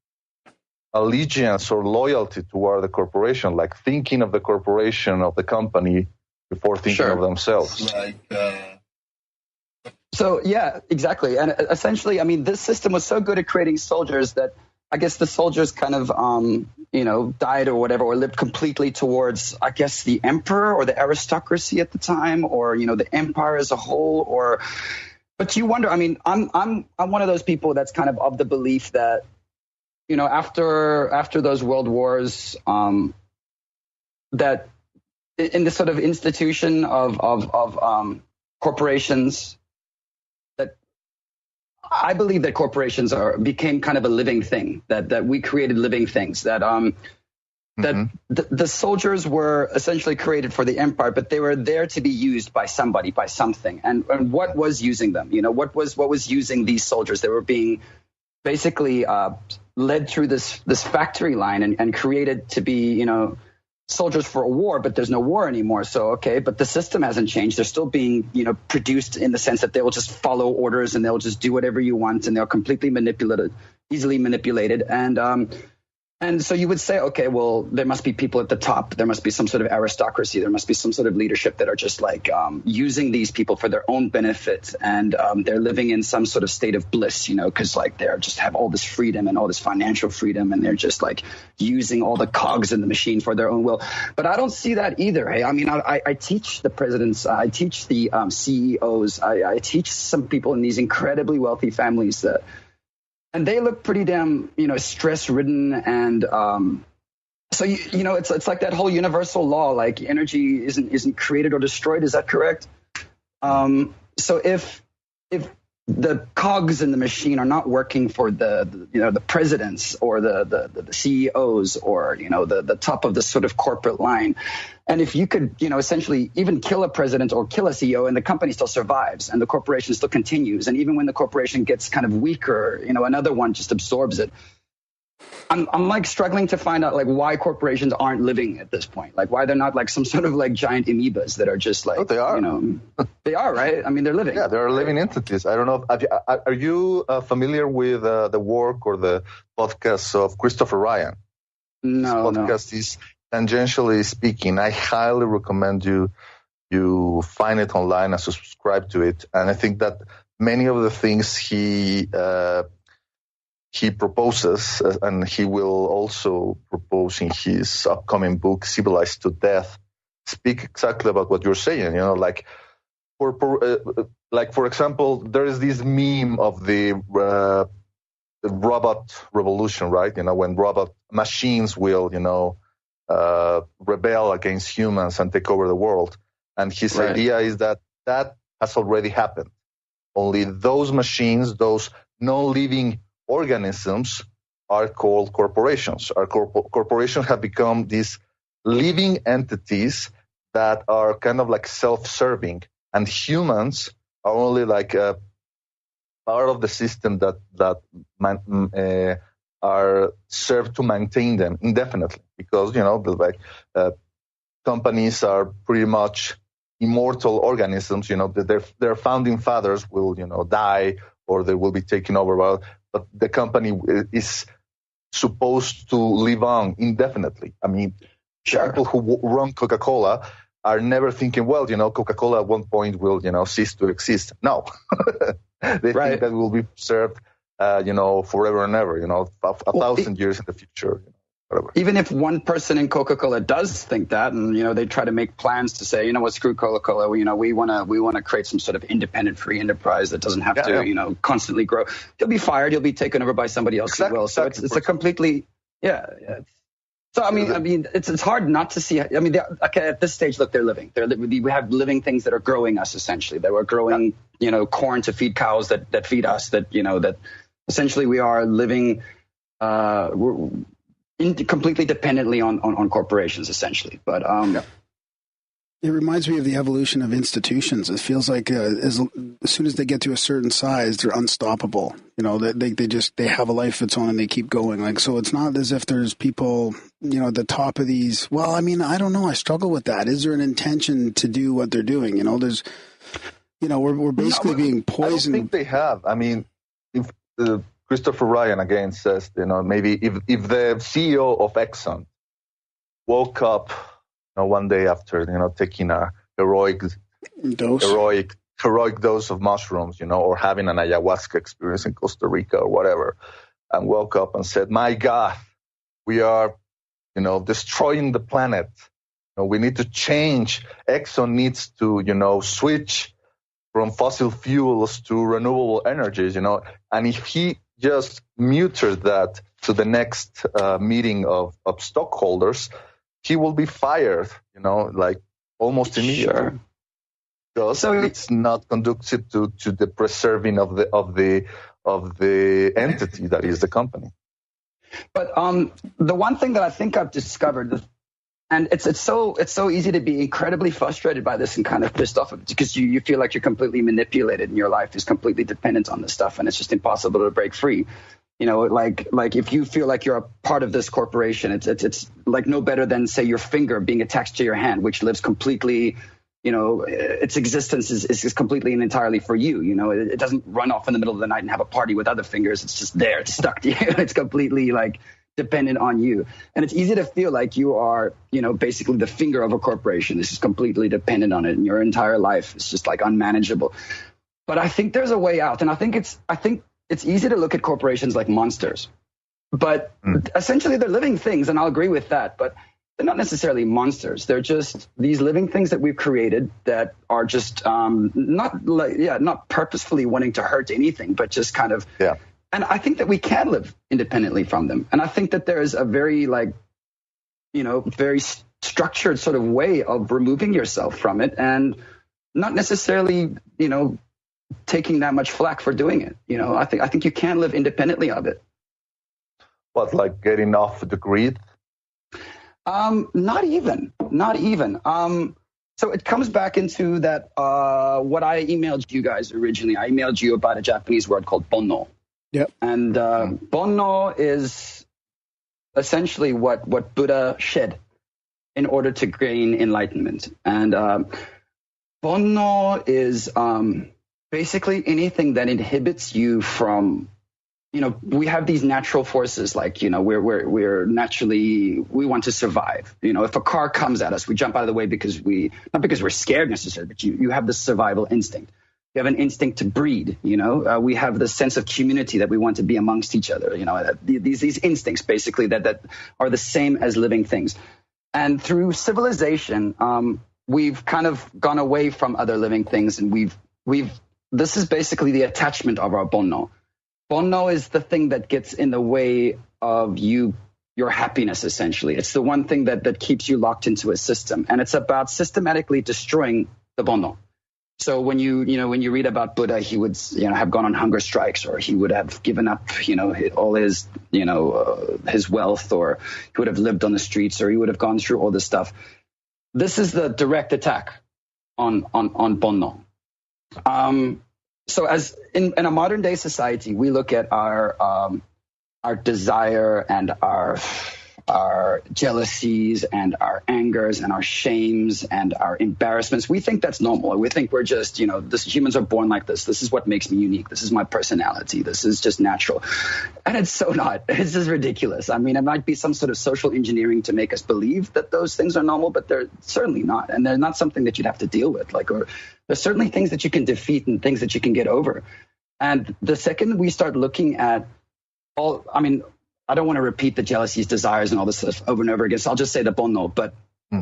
allegiance or loyalty toward the corporation, thinking of the corporation, of the company before thinking of themselves. So, yeah, exactly. And essentially, I mean, this system was so good at creating soldiers that I guess the soldiers kind of, died or whatever, or lived completely towards, I guess, the emperor or the aristocracy at the time, or, the empire as a whole. But you wonder, I mean, I'm one of those people that's kind of the belief that, after those world wars, that in this sort of institution of corporations, I believe that corporations became kind of a living thing, that we created living things, that the soldiers were essentially created for the empire, but they were there to be used by somebody, by something. And what was using them? What was using these soldiers? They were being basically led through this factory line and created to be, soldiers for a war, but there's no war anymore. So, okay, but the system hasn't changed. They're still being, produced in the sense that they will just follow orders and they'll just do whatever you want, and they're completely easily manipulated. And so you would say, okay, well, there must be people at the top. There must be some sort of aristocracy. There must be some sort of leadership that are just using these people for their own benefit. And they're living in some sort of state of bliss, because they're just have all this freedom and all this financial freedom. And they're just using all the cogs in the machine for their own will. But I don't see that either. Hey, I mean, I teach the presidents. I teach the CEOs. I teach some people in these incredibly wealthy families and they look pretty damn, stress-ridden, and so it's like that whole universal law, energy isn't created or destroyed. Is that correct? So if the cogs in the machine are not working for the presidents or the CEOs or the top of the sort of corporate line, And if you could, essentially even kill a president or kill a CEO and the company still survives and the corporation still continues. And even when the corporation gets kind of weaker, another one just absorbs it. I'm like struggling to find out like why corporations aren't living at this point, like why they're not like some sort of like giant amoebas that are just like, they are. They are, right? I mean, they're living. Yeah, they're living entities. I don't know. Are you familiar with the work or the podcast of Christopher Ryan? No, His podcast is Tangentially Speaking. I highly recommend you find it online and subscribe to it. And I think that many of the things he proposes, and he will also propose in his upcoming book, Civilized to Death, speak exactly about what you're saying. Like for example, there is this meme of the robot revolution, right? When robot machines will, rebel against humans and take over the world. And his idea is that has already happened. Only those machines, those non-living organisms, are called corporations. Our corporations have become these living entities that are kind of like self-serving, and humans are only like a part of the system that are served to maintain them indefinitely, because companies are pretty much immortal organisms. Their founding fathers will die, or they will be taken over, but the company is supposed to live on indefinitely. I mean, people who run Coca-Cola are never thinking, well, Coca-Cola at one point will, cease to exist. No, they think that will be served, forever and ever, a thousand years in the future. Whatever. Even if one person in Coca-Cola does think that, and they try to make plans to say, screw Coca-Cola, we want to create some sort of independent free enterprise that doesn't have to constantly grow. He'll be fired. He'll be taken over by somebody else as well. So it's a completely So I mean, it's hard not to see. I mean, at this stage, look, they're living. We have living things that are growing us essentially. That we're growing, corn to feed cows that feed us. That essentially we are living. Completely dependently on corporations, essentially. But it reminds me of the evolution of institutions. It feels like as soon as they get to a certain size, they're unstoppable. They have a life of its own and they keep going. Like, so it's not as if there's people, at the top of these. Well, I mean, I don't know. I struggle with that. Is there an intention to do what they're doing? There's, we're basically being poisoned. I don't think they have. I mean, if Christopher Ryan again says, maybe if the CEO of Exxon woke up, one day after, taking a heroic dose of mushrooms, or having an ayahuasca experience in Costa Rica or whatever, and woke up and said, "My God, we are, destroying the planet. We need to change. Exxon needs to, switch from fossil fuels to renewable energies, And if he just muted that to the next meeting of stockholders, he will be fired, like almost immediately. Because it's not conducive to the preserving of the entity that is the company. But the one thing that I think I've discovered, and it's so easy to be incredibly frustrated by this and kind of pissed off because you feel like you're completely manipulated and your life is completely dependent on this stuff and it's just impossible to break free. Like if you feel like you're a part of this corporation, it's like no better than, say, your finger being attached to your hand, which lives completely, its existence is completely and entirely for you. It doesn't run off in the middle of the night and have a party with other fingers. It's just there. It's stuck to you. It's completely like dependent on you. And it's easy to feel like you are, basically the finger of a corporation. This is completely dependent on it, and your entire life is just like unmanageable. But I think there's a way out, and I think it's easy to look at corporations like monsters. But essentially they're living things, and I'll agree with that, but they're not necessarily monsters. They're just these living things that we've created that are just not purposefully wanting to hurt anything, but just kind of And I think that we can live independently from them. And I think that there is a very very structured sort of way of removing yourself from it and not necessarily, taking that much flack for doing it. I think you can live independently of it. What, like getting off the grid? Not even. So it comes back into that, what I emailed you guys originally. I emailed you about a Japanese word called bonno. Yep. And bonno is essentially what Buddha shed in order to gain enlightenment. And bonno is basically anything that inhibits you from, we have these natural forces, like, we're naturally, we want to survive. If a car comes at us, we jump out of the way not because we're scared necessarily, but you have this survival instinct. You have an instinct to breed, we have this sense of community that we want to be amongst each other, these instincts basically that are the same as living things. And through civilization, we've kind of gone away from other living things, and this is basically the attachment of our bonno. Bonno is the thing that gets in the way of your happiness, essentially. It's the one thing that keeps you locked into a system, and it's about systematically destroying the bonno. So when you read about Buddha, he would have gone on hunger strikes, or he would have given up all his his wealth, or he would have lived on the streets, or he would have gone through all this stuff. This is the direct attack on bonno. So as in a modern day society, we look at our desire and our jealousies and our angers and our shames and our embarrassments. We think that's normal. We think we're just, humans are born like this. This is what makes me unique. This is my personality. This is just natural. And it's so not. It's just ridiculous. I mean, it might be some sort of social engineering to make us believe that those things are normal, but they're certainly not. And they're not something that you'd have to deal with. Or there's certainly things that you can defeat and things that you can get over. And the second we start looking at I don't want to repeat the jealousies, desires, and all this stuff over and over again, so I'll just say the bonno. But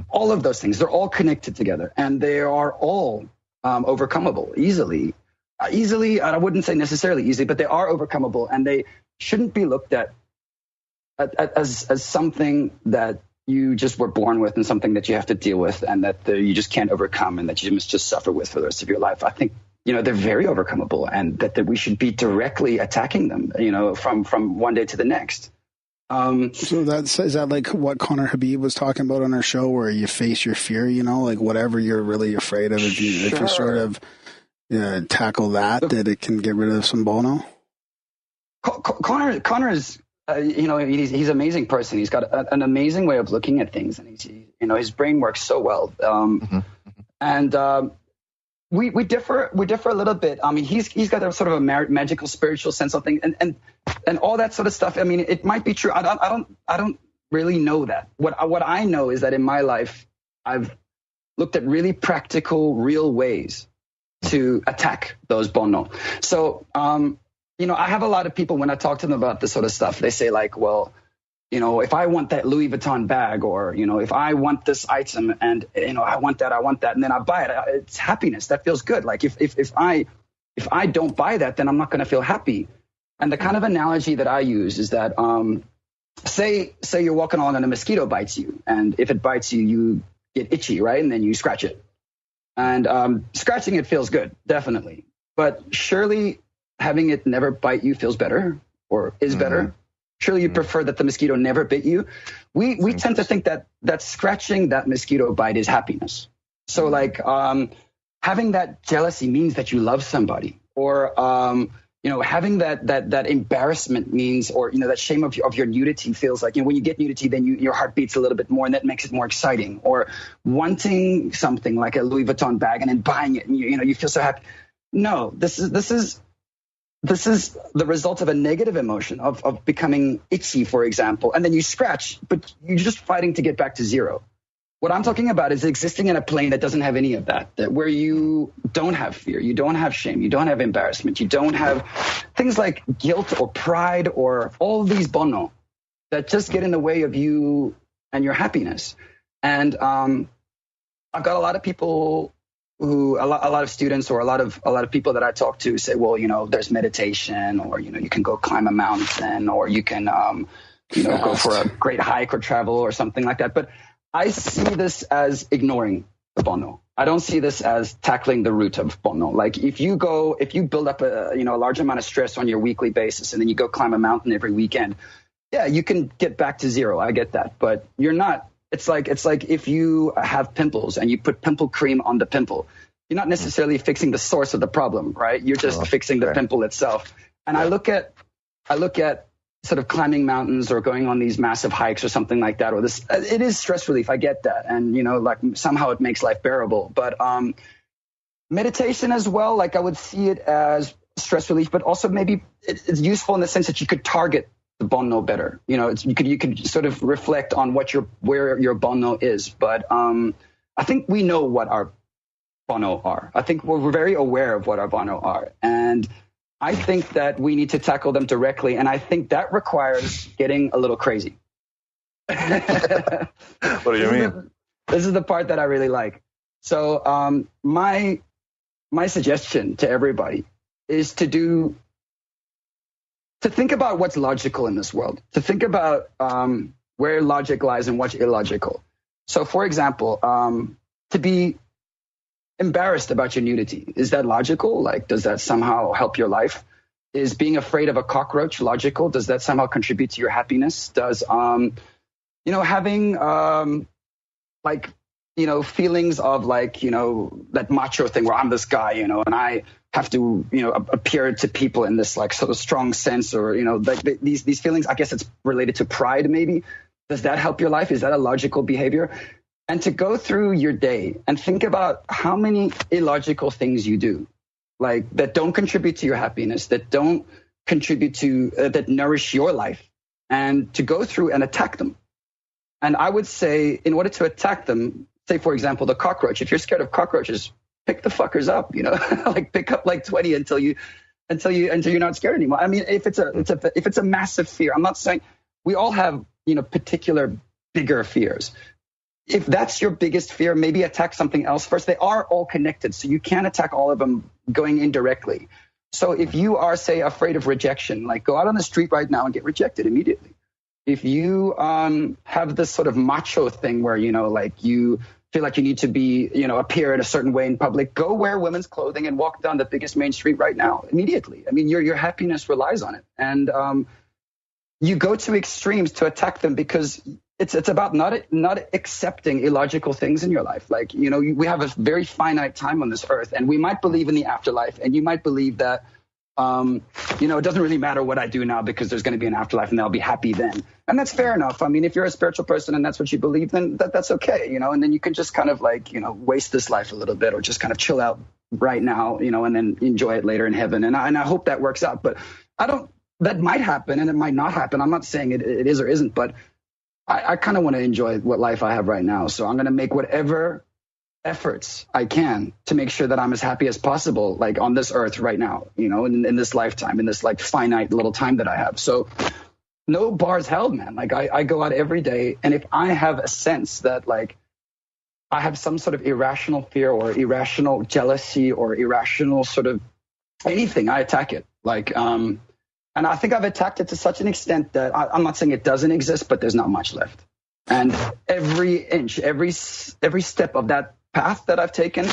all of those things, they're all connected together, and they are all overcomable easily. I wouldn't say necessarily easily, but they are overcomable, and they shouldn't be looked at as something that you just were born with and something that you have to deal with and that you just can't overcome and that you must just suffer with for the rest of your life. I think they're very overcomable, and that we should be directly attacking them, from one day to the next. So is that like what Conor Habib was talking about on our show, where you face your fear, like whatever you're really afraid of, if you sort of tackle that it can get rid of some bonno? Conor is, he's an amazing person. He's got an amazing way of looking at things, and his brain works so well. And we differ a little bit. I mean, he's got a sort of a magical, spiritual sense of things, and all that sort of stuff. I mean, it might be true. I don't really know that. What I know is that in my life, I've looked at really practical, real ways to attack those bonno. So, I have a lot of people when I talk to them about this sort of stuff. They say like, well, if I want that Louis Vuitton bag, or, if I want this item and, I want that, and then I buy it, it's happiness. That feels good. Like if I don't buy that, then I'm not going to feel happy. And the kind of analogy that I use is that, say you're walking along and a mosquito bites you, and if it bites you, you get itchy, right? And then you scratch it. And scratching it feels good, definitely. But surely having it never bite you feels better, or is better. Surely you prefer that the mosquito never bit you. We tend to think that scratching that mosquito bite is happiness. So like having that jealousy means that you love somebody, or having that embarrassment means, or that shame of your nudity feels like, when you get nudity, then your heart beats a little bit more, and that makes it more exciting. Or wanting something like a Louis Vuitton bag and then buying it, and you feel so happy. No, this is the result of a negative emotion of becoming itchy, for example, and then you scratch, but you're just fighting to get back to zero. What I'm talking about is existing in a plane that doesn't have any of that, where you don't have fear, you don't have shame, you don't have embarrassment, you don't have things like guilt or pride or all these bonno that just get in the way of you and your happiness. And I've got a lot of people who a lot of students or a lot of people that I talk to say, well, there's meditation, or you can go climb a mountain, or you can go for a great hike or travel or something like that. But I see this as ignoring the bonno. I don't see this as tackling the root of bonno. Like if you build up a large amount of stress on your weekly basis, and then you go climb a mountain every weekend, yeah, you can get back to zero. I get that, but you're not It's like if you have pimples and you put pimple cream on the pimple, you're not necessarily fixing the source of the problem, right? You're just fixing the pimple itself. And I look at sort of climbing mountains or going on these massive hikes or something like that, or this, it is stress relief. I get that. And, like somehow it makes life bearable. But meditation as well, like I would see it as stress relief, but also maybe it's useful in the sense that you could target the bonno better. You could sort of reflect on where your bonno is. But I think we know what our bonno are. I think we're very aware of what our bonno are. And I think that we need to tackle them directly. And I think that requires getting a little crazy. What do you mean? This is the part that I really like. So my suggestion to everybody is to think about what's logical in this world, to think about where logic lies and what's illogical. So, for example, to be embarrassed about your nudity, is that logical? Like, does that somehow help your life? Is being afraid of a cockroach logical? Does that somehow contribute to your happiness? Does having feelings of that macho thing where I'm this guy, and I have to, appear to people in this like sort of strong sense, or, these feelings, I guess it's related to pride maybe. Does that help your life? Is that a logical behavior? And to go through your day and think about how many illogical things you do, like that don't contribute to your happiness, that don't contribute to, that nourish your life, and to go through and attack them. And I would say, in order to attack them, say, for example, the cockroach, if you're scared of cockroaches, pick the fuckers up, like pick up like 20 until you're not scared anymore. I mean, if it's a massive fear, I'm not saying we all have, particular bigger fears. If that's your biggest fear, maybe attack something else first. They are all connected, so you can't attack all of them going indirectly. So if you are, say, afraid of rejection, like go out on the street right now and get rejected immediately. If you have this sort of macho thing where, you feel like you need to be, appear in a certain way in public, go wear women's clothing and walk down the biggest main street right now, immediately. I mean, your happiness relies on it. And you go to extremes to attack them because it's about not accepting illogical things in your life. Like, we have a very finite time on this earth, and we might believe in the afterlife, and you might believe that, it doesn't really matter what I do now because there's going to be an afterlife and I'll be happy then. And that's fair enough. I mean, if you're a spiritual person and that's what you believe, then that's okay, and then you can just kind of waste this life a little bit, or just kind of chill out right now, and then enjoy it later in heaven. And I hope that works out, but that might happen and it might not happen. I'm not saying it is or isn't, but I kind of want to enjoy what life I have right now. So I'm going to make whatever efforts I can to make sure that I'm as happy as possible, like on this earth right now, in this lifetime, in this like finite little time that I have. So no bars held, man. Like I go out every day, and if I have a sense that like I have some sort of irrational fear or irrational jealousy or irrational sort of anything, I attack it. Like, and I think I've attacked it to such an extent that I'm not saying it doesn't exist, but there's not much left. And every inch, every step of that path that I've taken,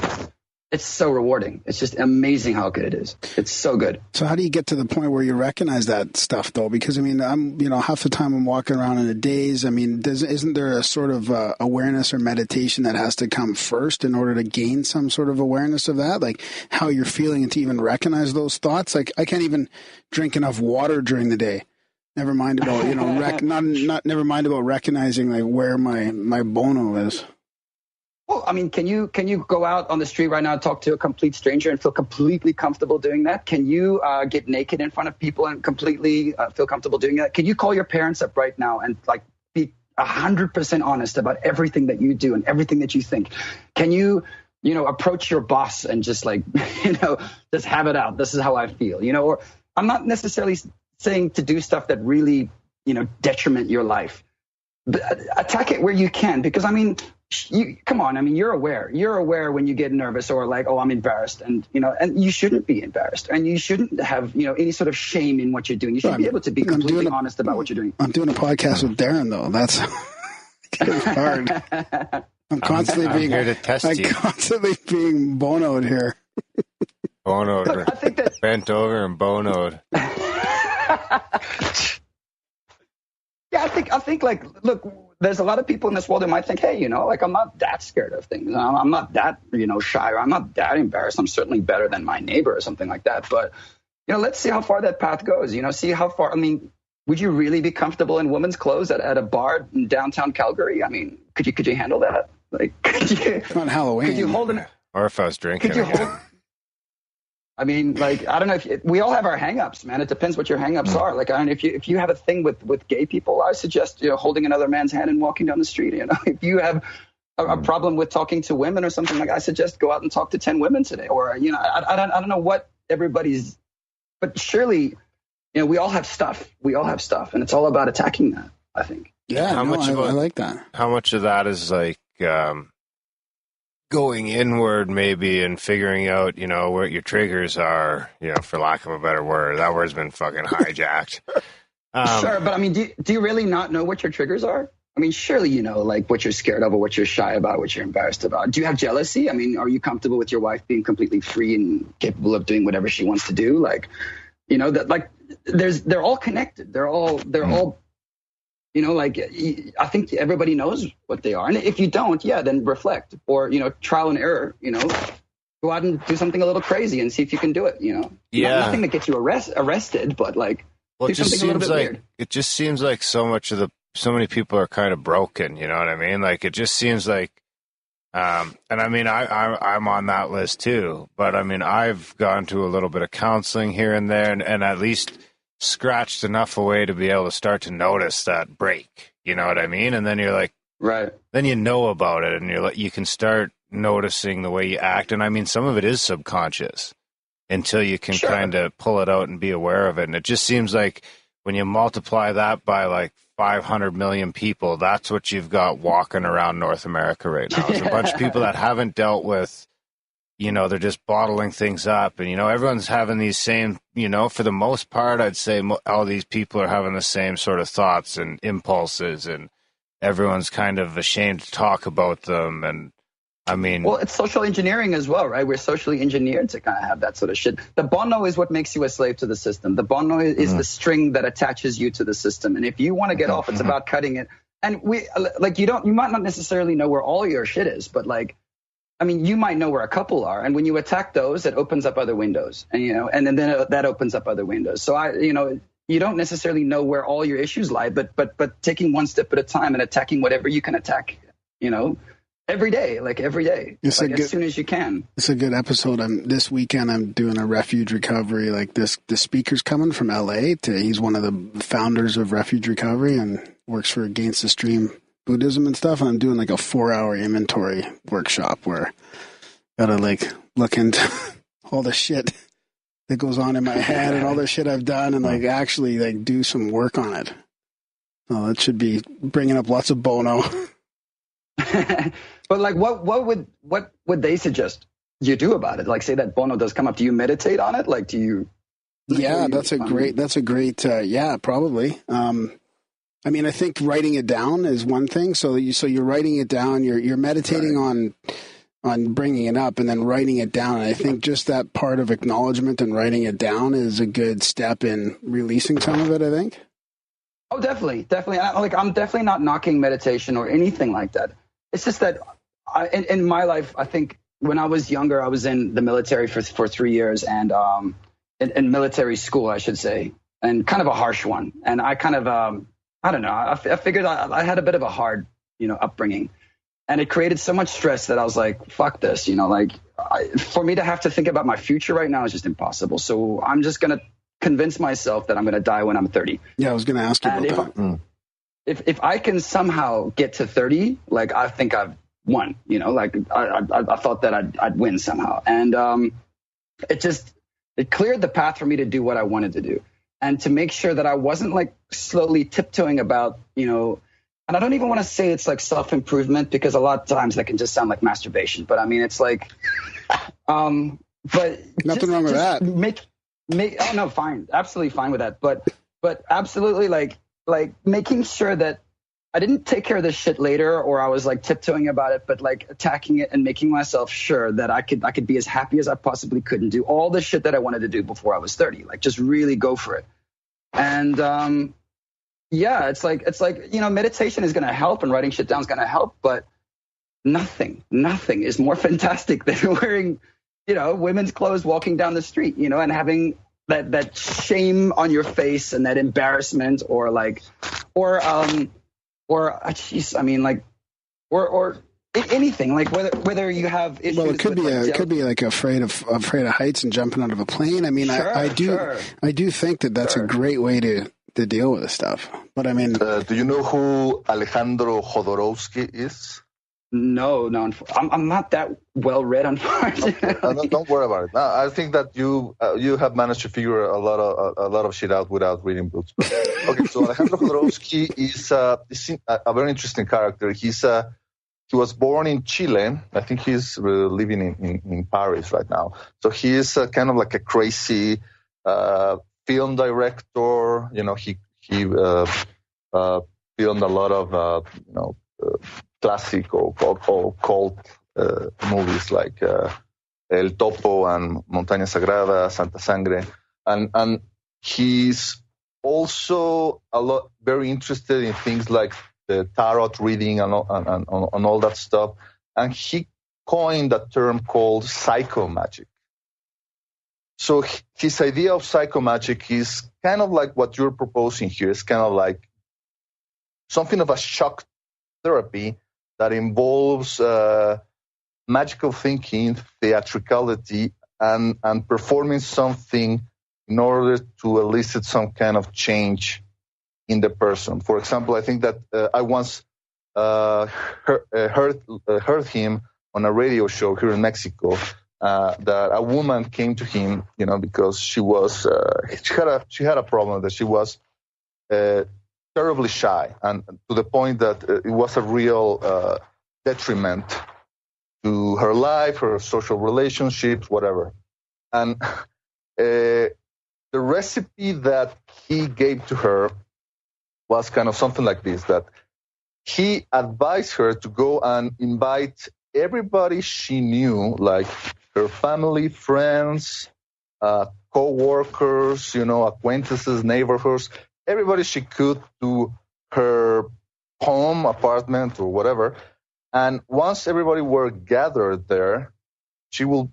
it's so rewarding. It's just amazing how good it is. It's so good. So how do you get to the point where you recognize that stuff, though? Because, I mean, I'm, half the time I'm walking around in a daze. I mean, isn't there a sort of awareness or meditation that has to come first in order to gain some sort of awareness of that? Like how you're feeling and to even recognize those thoughts? Like I can't even drink enough water during the day. Never mind about, never mind about recognizing like where my bono is. Well, I mean, can you go out on the street right now and talk to a complete stranger and feel completely comfortable doing that? Can you get naked in front of people and completely feel comfortable doing that? Can you call your parents up right now and like be 100% honest about everything that you do and everything that you think? Can you, approach your boss and just like, just have it out? This is how I feel, or I'm not necessarily saying to do stuff that really, detriment your life. But attack it where you can, because I mean, come on. I mean, you're aware when you get nervous or like, oh, I'm embarrassed, and and you shouldn't be embarrassed, and you shouldn't have any sort of shame in what you're doing. You should be able to be completely honest about what you're doing. I'm doing a podcast with Darren, though. That's hard. I'm constantly being here to test you. Constantly being bonoed here. Bonoed. I think that bent over and bonoed. Yeah, Yeah, I think like, look, there's a lot of people in this world who might think, hey, you know, like I'm not that scared of things. I'm not that, you know, shy, or I'm not that embarrassed. I'm certainly better than my neighbor or something like that. But, you know, let's see how far that path goes, you know, see how far. I mean, would you really be comfortable in women's clothes at a bar in downtown Calgary? I mean, could you handle that? Like, could you, on Halloween. Could you hold an, or if I was drinking. Could you hold, I mean, like, I don't know if we all have our hang-ups, man. It depends what your hang-ups are. Like, I don't know, if you have a thing with gay people, I suggest, you know, holding another man's hand and walking down the street. You know, if you have a problem with talking to women or something, like, I suggest go out and talk to 10 women today. Or, you know, I don't know what everybody's, but surely, you know, we all have stuff. We all have stuff, and it's all about attacking that, I think. Yeah, I like that. How much of that is like going inward maybe and figuring out, you know, what your triggers are, you know, for lack of a better word. That word's been fucking hijacked. Sure, but I mean, do you really not know what your triggers are? I mean, surely you know, like, what you're scared of or what you're shy about, what you're embarrassed about. Do you have jealousy? I mean, are you comfortable with your wife being completely free and capable of doing whatever she wants to do? Like, you know, that, like, they're all connected. They're all, you know, like, I think everybody knows what they are. And if you don't, yeah, then reflect, or, you know, trial and error, you know, go out and do something a little crazy and see if you can do it, you know. Yeah. Nothing that gets you arrested, but, like, well, do something a little bit weird. It just seems like so many people are kind of broken, you know what I mean? Like, it just seems like, and I mean, I'm on that list too, but I mean, I've gone to a little bit of counseling here and there, and at least scratched enough away to be able to start to notice that break, you know what I mean? And then you're like, right. Then you know about it, and you're like, you can start noticing the way you act. And I mean, some of it is subconscious until you can kind of pull it out and be aware of it. And it just seems like when you multiply that by like 500 million people, that's what you've got walking around North America right now. It's a bunch of people that haven't dealt with, you know, they're just bottling things up. And, you know, everyone's having these same, you know, for the most part, I'd say all these people are having the same sort of thoughts and impulses, and everyone's kind of ashamed to talk about them. And I mean, well, it's social engineering as well, right? We're socially engineered to kind of have that sort of shit. The Bonno is what makes you a slave to the system. The Bonno is the string that attaches you to the system. And if you want to get off, it's about cutting it. And you might not necessarily know where all your shit is, but like, I mean, you might know where a couple are, and when you attack those, it opens up other windows, and, you know, and then that opens up other windows. So you know, you don't necessarily know where all your issues lie, but taking one step at a time and attacking whatever you can attack, you know, every day, as soon as you can. It's a good episode. This weekend I'm doing a refuge recovery. Like the speaker's coming from LA. He's one of the founders of Refuge Recovery and works for Against the Stream Buddhism and stuff, and I'm doing like a 4-hour inventory workshop where I gotta like look into all the shit that goes on in my head and all the shit I've done, and like actually like do some work on it. So that should be bringing up lots of Bonno. But like, what would they suggest you do about it? Like, say that Bonno does come up, do you meditate on it? Like, do you? Yeah, that's a great. Yeah, probably. I mean, I think writing it down is one thing. So you're writing it down. You're meditating on bringing it up and then writing it down. And I think just that part of acknowledgement and writing it down is a good step in releasing some of it, I think. Oh, definitely. I'm definitely not knocking meditation or anything like that. It's just that in my life, I think when I was younger, I was in the military for 3 years, and in military school, I should say, and kind of a harsh one. And I kind of, I don't know. I figured I had a bit of a hard, you know, upbringing, and it created so much stress that I was like, fuck this, you know, like for me to have to think about my future right now is just impossible. So I'm just going to convince myself that I'm going to die when I'm 30. Yeah, I was going to ask you about that. If I can somehow get to 30, like, I think I've won, you know, like I thought that I'd win somehow. And it cleared the path for me to do what I wanted to do. And to make sure that I wasn't like slowly tiptoeing about, you know, and I don't even want to say it's like self-improvement, because a lot of times that can just sound like masturbation. But I mean, it's like, but nothing wrong with that. Oh no, fine, absolutely fine with that. But absolutely like making sure that I didn't take care of this shit later, or I was like tiptoeing about it, but like attacking it and making myself sure that I could be as happy as I possibly could and do all the shit that I wanted to do before I was 30. Like, just really go for it. And Yeah, it's like meditation is going to help and writing shit down is going to help, but nothing is more fantastic than wearing, women's clothes, walking down the street, and having that shame on your face and that embarrassment or anything, like whether you have issues. Well, it could be like afraid of heights and jumping out of a plane. I mean, sure, I do think that's a great way to deal with this stuff. But I mean, do you know who Alejandro Jodorowsky is? No, I'm not that well read, unfortunately. Okay, don't worry about it. I think that you have managed to figure a lot of shit out without reading books. Okay, so Alejandro Jodorowsky is a very interesting character. He was born in Chile. I think he's living in Paris right now. So he is kind of like a crazy film director. He filmed a lot of classic or cult movies like El Topo and Montaña Sagrada, Santa Sangre, and he's also very interested in things like the tarot reading and all that stuff, and he coined a term called psychomagic. So his idea of psychomagic is kind of like what you're proposing here. It's kind of like something of a shock therapy that involves magical thinking, theatricality, and performing something in order to elicit some kind of change in the person. For example, I think that I once heard him on a radio show here in Mexico, that a woman came to him, because she had a problem, that she was terribly shy, and to the point that it was a real detriment to her life, her social relationships, whatever. And the recipe that he gave to her was kind of something like this, that he advised her to go and invite everybody she knew, like her family, friends, co-workers, acquaintances, neighborhoods, everybody she could, to her home, apartment, or whatever. And once everybody were gathered there, she will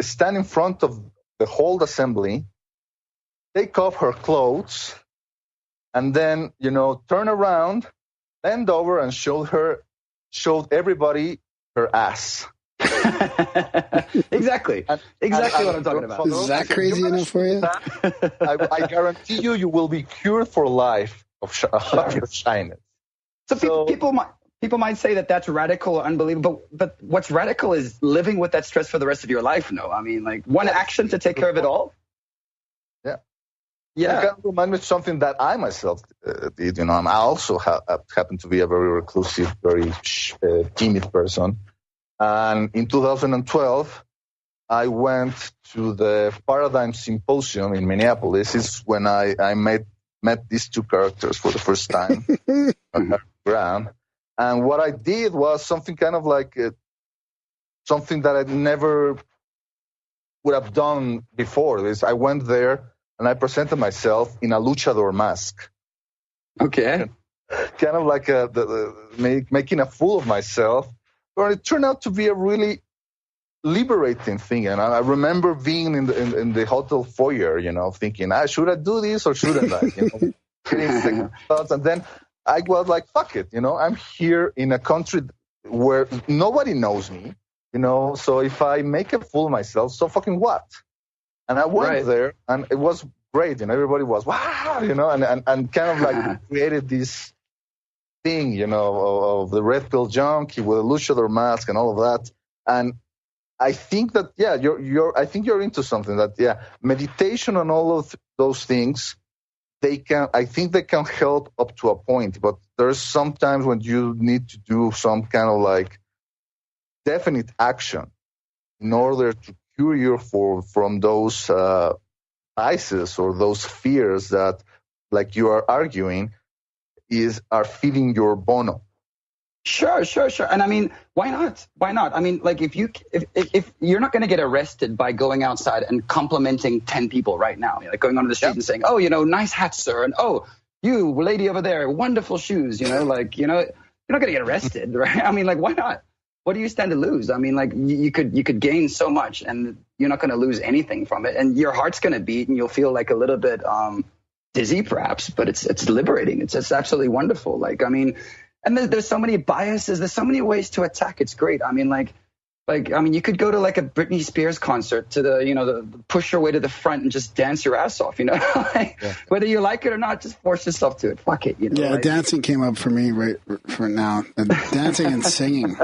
stand in front of the whole assembly, take off her clothes, and then, turn around, bend over, and showed everybody her ass. Exactly what I'm talking about. Is that crazy enough for you? I guarantee you will be cured for life of your shyness. So people might say that that's radical or unbelievable, but what's radical is living with that stress for the rest of your life. No, I mean, like one action to take care of it all. Yeah. It kind of reminds me of something that I myself did. I also happen to be a very reclusive, very timid person. And in 2012, I went to the Paradigm Symposium in Minneapolis. It's when I met these two characters for the first time on ground. And what I did was something kind of like something that I never would have done before. I went there and I presented myself in a luchador mask. Okay. Kind of like making a fool of myself. But it turned out to be a really liberating thing. And I remember being in the hotel foyer, thinking, should I do this or shouldn't I? Getting second thoughts. And then I was like, fuck it. I'm here in a country where nobody knows me, so if I make a fool of myself, so fucking what? And I went there, and it was great. Everybody was, wow, and kind of like created this thing, of the red pill junkie with a luchador mask and all of that. And I think that, I think you're into something that, meditation and all of those things, I think they can help up to a point, but there's sometimes when you need to do some kind of like definite action in order to cure you from those biases or those fears that, like you are arguing, are feeding your bono. Sure. And I mean, why not? I mean, like if you're not going to get arrested by going outside and complimenting 10 people right now, like going onto the street and saying, oh, nice hat, sir. And, oh, you lady over there, wonderful shoes, like, you're not going to get arrested, right? I mean, like, why not? What do you stand to lose? I mean, like, you could gain so much, and you're not going to lose anything from it. And your heart's going to beat, and you'll feel like a little bit dizzy, perhaps, but it's liberating. It's absolutely wonderful. Like, I mean, and there's so many biases. There's so many ways to attack. It's great. I mean, you could go to like a Britney Spears concert to the push your way to the front and just dance your ass off, whether you like it or not, just force yourself to it. Fuck it. Yeah, dancing came up for me right for now. Dancing and singing.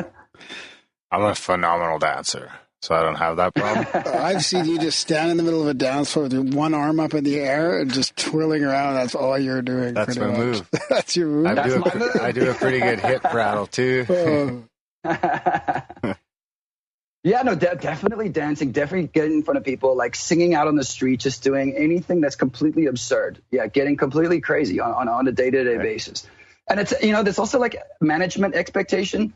I'm a phenomenal dancer, so I don't have that problem. I've seen you just stand in the middle of a dance floor with one arm up in the air and just twirling around. That's all you're doing. That's my move. That's your move. I do a pretty good hip rattle too. Yeah, no, definitely dancing, definitely getting in front of people, like singing out on the street, just doing anything that's completely absurd. Yeah, getting completely crazy on a day-to-day basis. And it's, there's also like management expectation,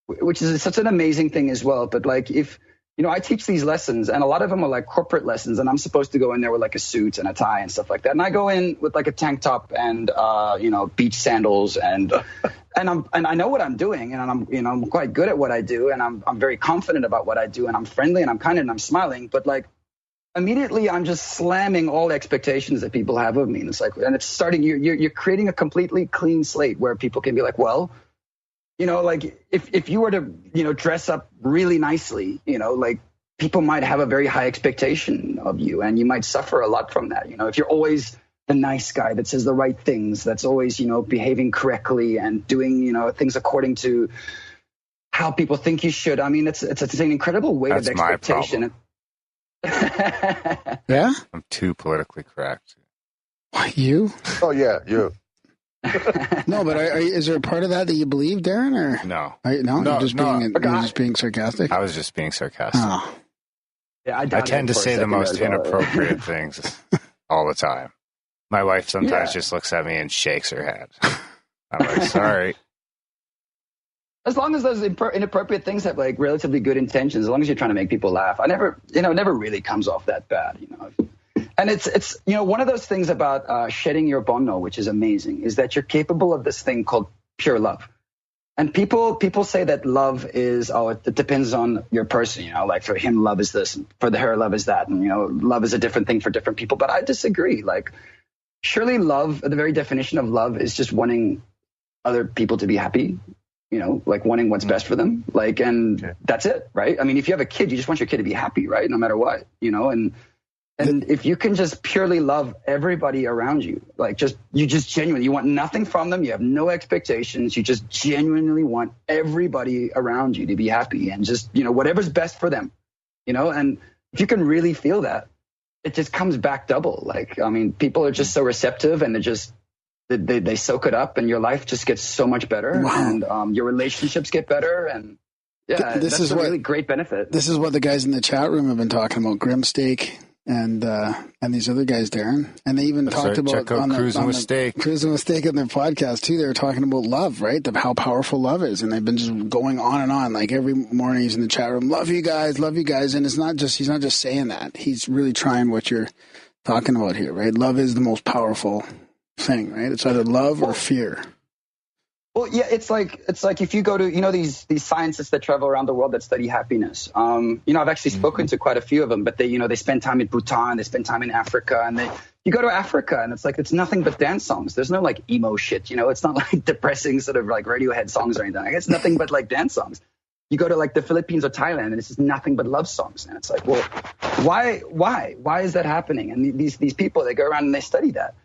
which is such an amazing thing as well. But like if, I teach these lessons, and a lot of them are like corporate lessons, and I'm supposed to go in there with like a suit and a tie and stuff like that. And I go in with like a tank top and, beach sandals and I know what I'm doing, and I'm quite good at what I do, and I'm very confident about what I do, and I'm friendly and I'm kind and I'm smiling, but like immediately I'm just slamming all expectations that people have of me. And it's like, and it's starting, you're creating a completely clean slate where people can be like, well, like if you were to, dress up really nicely, like people might have a very high expectation of you, and you might suffer a lot from that. If you're always the nice guy that says the right things, that's always, behaving correctly and doing, things according to how people think you should. I mean, it's an incredible weight of expectation. Yeah? I'm too politically correct. What, you? Oh, yeah, you. No, but is there a part of that you believe, Darren? Or no? You're just being sarcastic. I was just being sarcastic. Oh. Yeah, I tend to say the most inappropriate things all the time. My wife sometimes just looks at me and shakes her head. I'm like, sorry. As long as those inappropriate things have like relatively good intentions, as long as you're trying to make people laugh, it never really comes off that bad, And it's one of those things about shedding your bonno, which is amazing, is that you're capable of this thing called pure love. And people say that love is, it depends on your person, like for him, love is this, and for her, love is that. And, love is a different thing for different people. But I disagree. Like, surely love, the very definition of love is just wanting other people to be happy, like wanting what's best for them. Like, and that's it, right? I mean, if you have a kid, you just want your kid to be happy, right? No matter what, and if you can just purely love everybody around you, like you just genuinely, you want nothing from them. You have no expectations. You just genuinely want everybody around you to be happy and just, whatever's best for them, and if you can really feel that, it just comes back double. Like, I mean, people are just so receptive, and they soak it up, and your life just gets so much better. Wow. And your relationships get better. And this is a really great benefit. This is what the guys in the chat room have been talking about, Grimsteak and these other guys, Darren. And they even talked about Cruising with Steak on their podcast too. They were talking about love, right? How powerful love is. And they've been just going on and on. Like every morning he's in the chat room, love you guys. And he's not just saying that. He's really trying what you're talking about here, right? Love is the most powerful thing, right? It's either love or fear. Well, yeah, it's like if you go to, these scientists that travel around the world that study happiness. I've actually spoken to quite a few of them, but they spend time in Bhutan, they spend time in Africa, and you go to Africa and it's nothing but dance songs. There's no like emo shit, it's not like depressing sort of like Radiohead songs or anything. It's nothing but like dance songs. You go to like the Philippines or Thailand and it's just nothing but love songs. And it's like, well, why is that happening? And these people, they go around and they study that,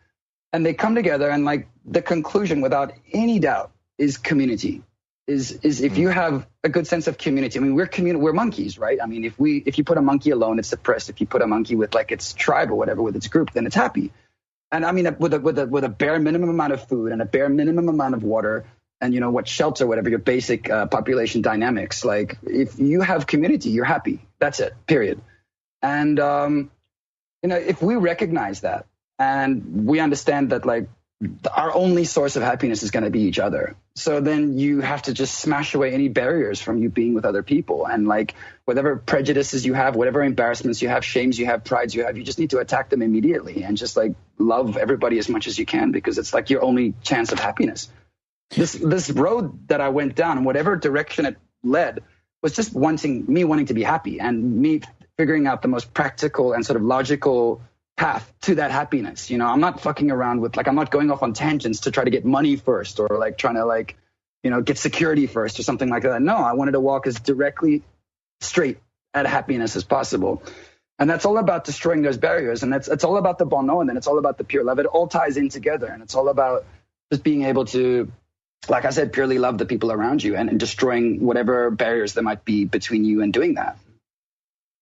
and they come together, and like the conclusion without any doubt is community. Is if you have a good sense of community. I mean, we're monkeys, right? I mean, if you put a monkey alone, it's depressed. If you put a monkey with like its tribe or whatever, with its group, then it's happy. And I mean, with a bare minimum amount of food and a bare minimum amount of water, and shelter, whatever your basic population dynamics. Like if you have community, you're happy. That's it. Period. And if we recognize that, and we understand that, like, our only source of happiness is going to be each other. So then you have to just smash away any barriers from you being with other people. And like whatever prejudices you have, whatever embarrassments you have, shames you have, prides you have, you just need to attack them immediately and just like love everybody as much as you can, because it's like your only chance of happiness. This road that I went down, whatever direction it led, was just wanting to be happy and me figuring out the most practical and sort of logical path to that happiness. You know, I'm not fucking around with, like, I'm not going off on tangents to try to get money first or like trying to like, you know, get security first or something like that. No, I wanted to walk as directly straight at happiness as possible. And that's all about destroying those barriers. And it's all about the Bonno, and then it's all about the pure love. It all ties in together. And it's all about just being able to, like I said, purely love the people around you and destroying whatever barriers there might be between you and doing that.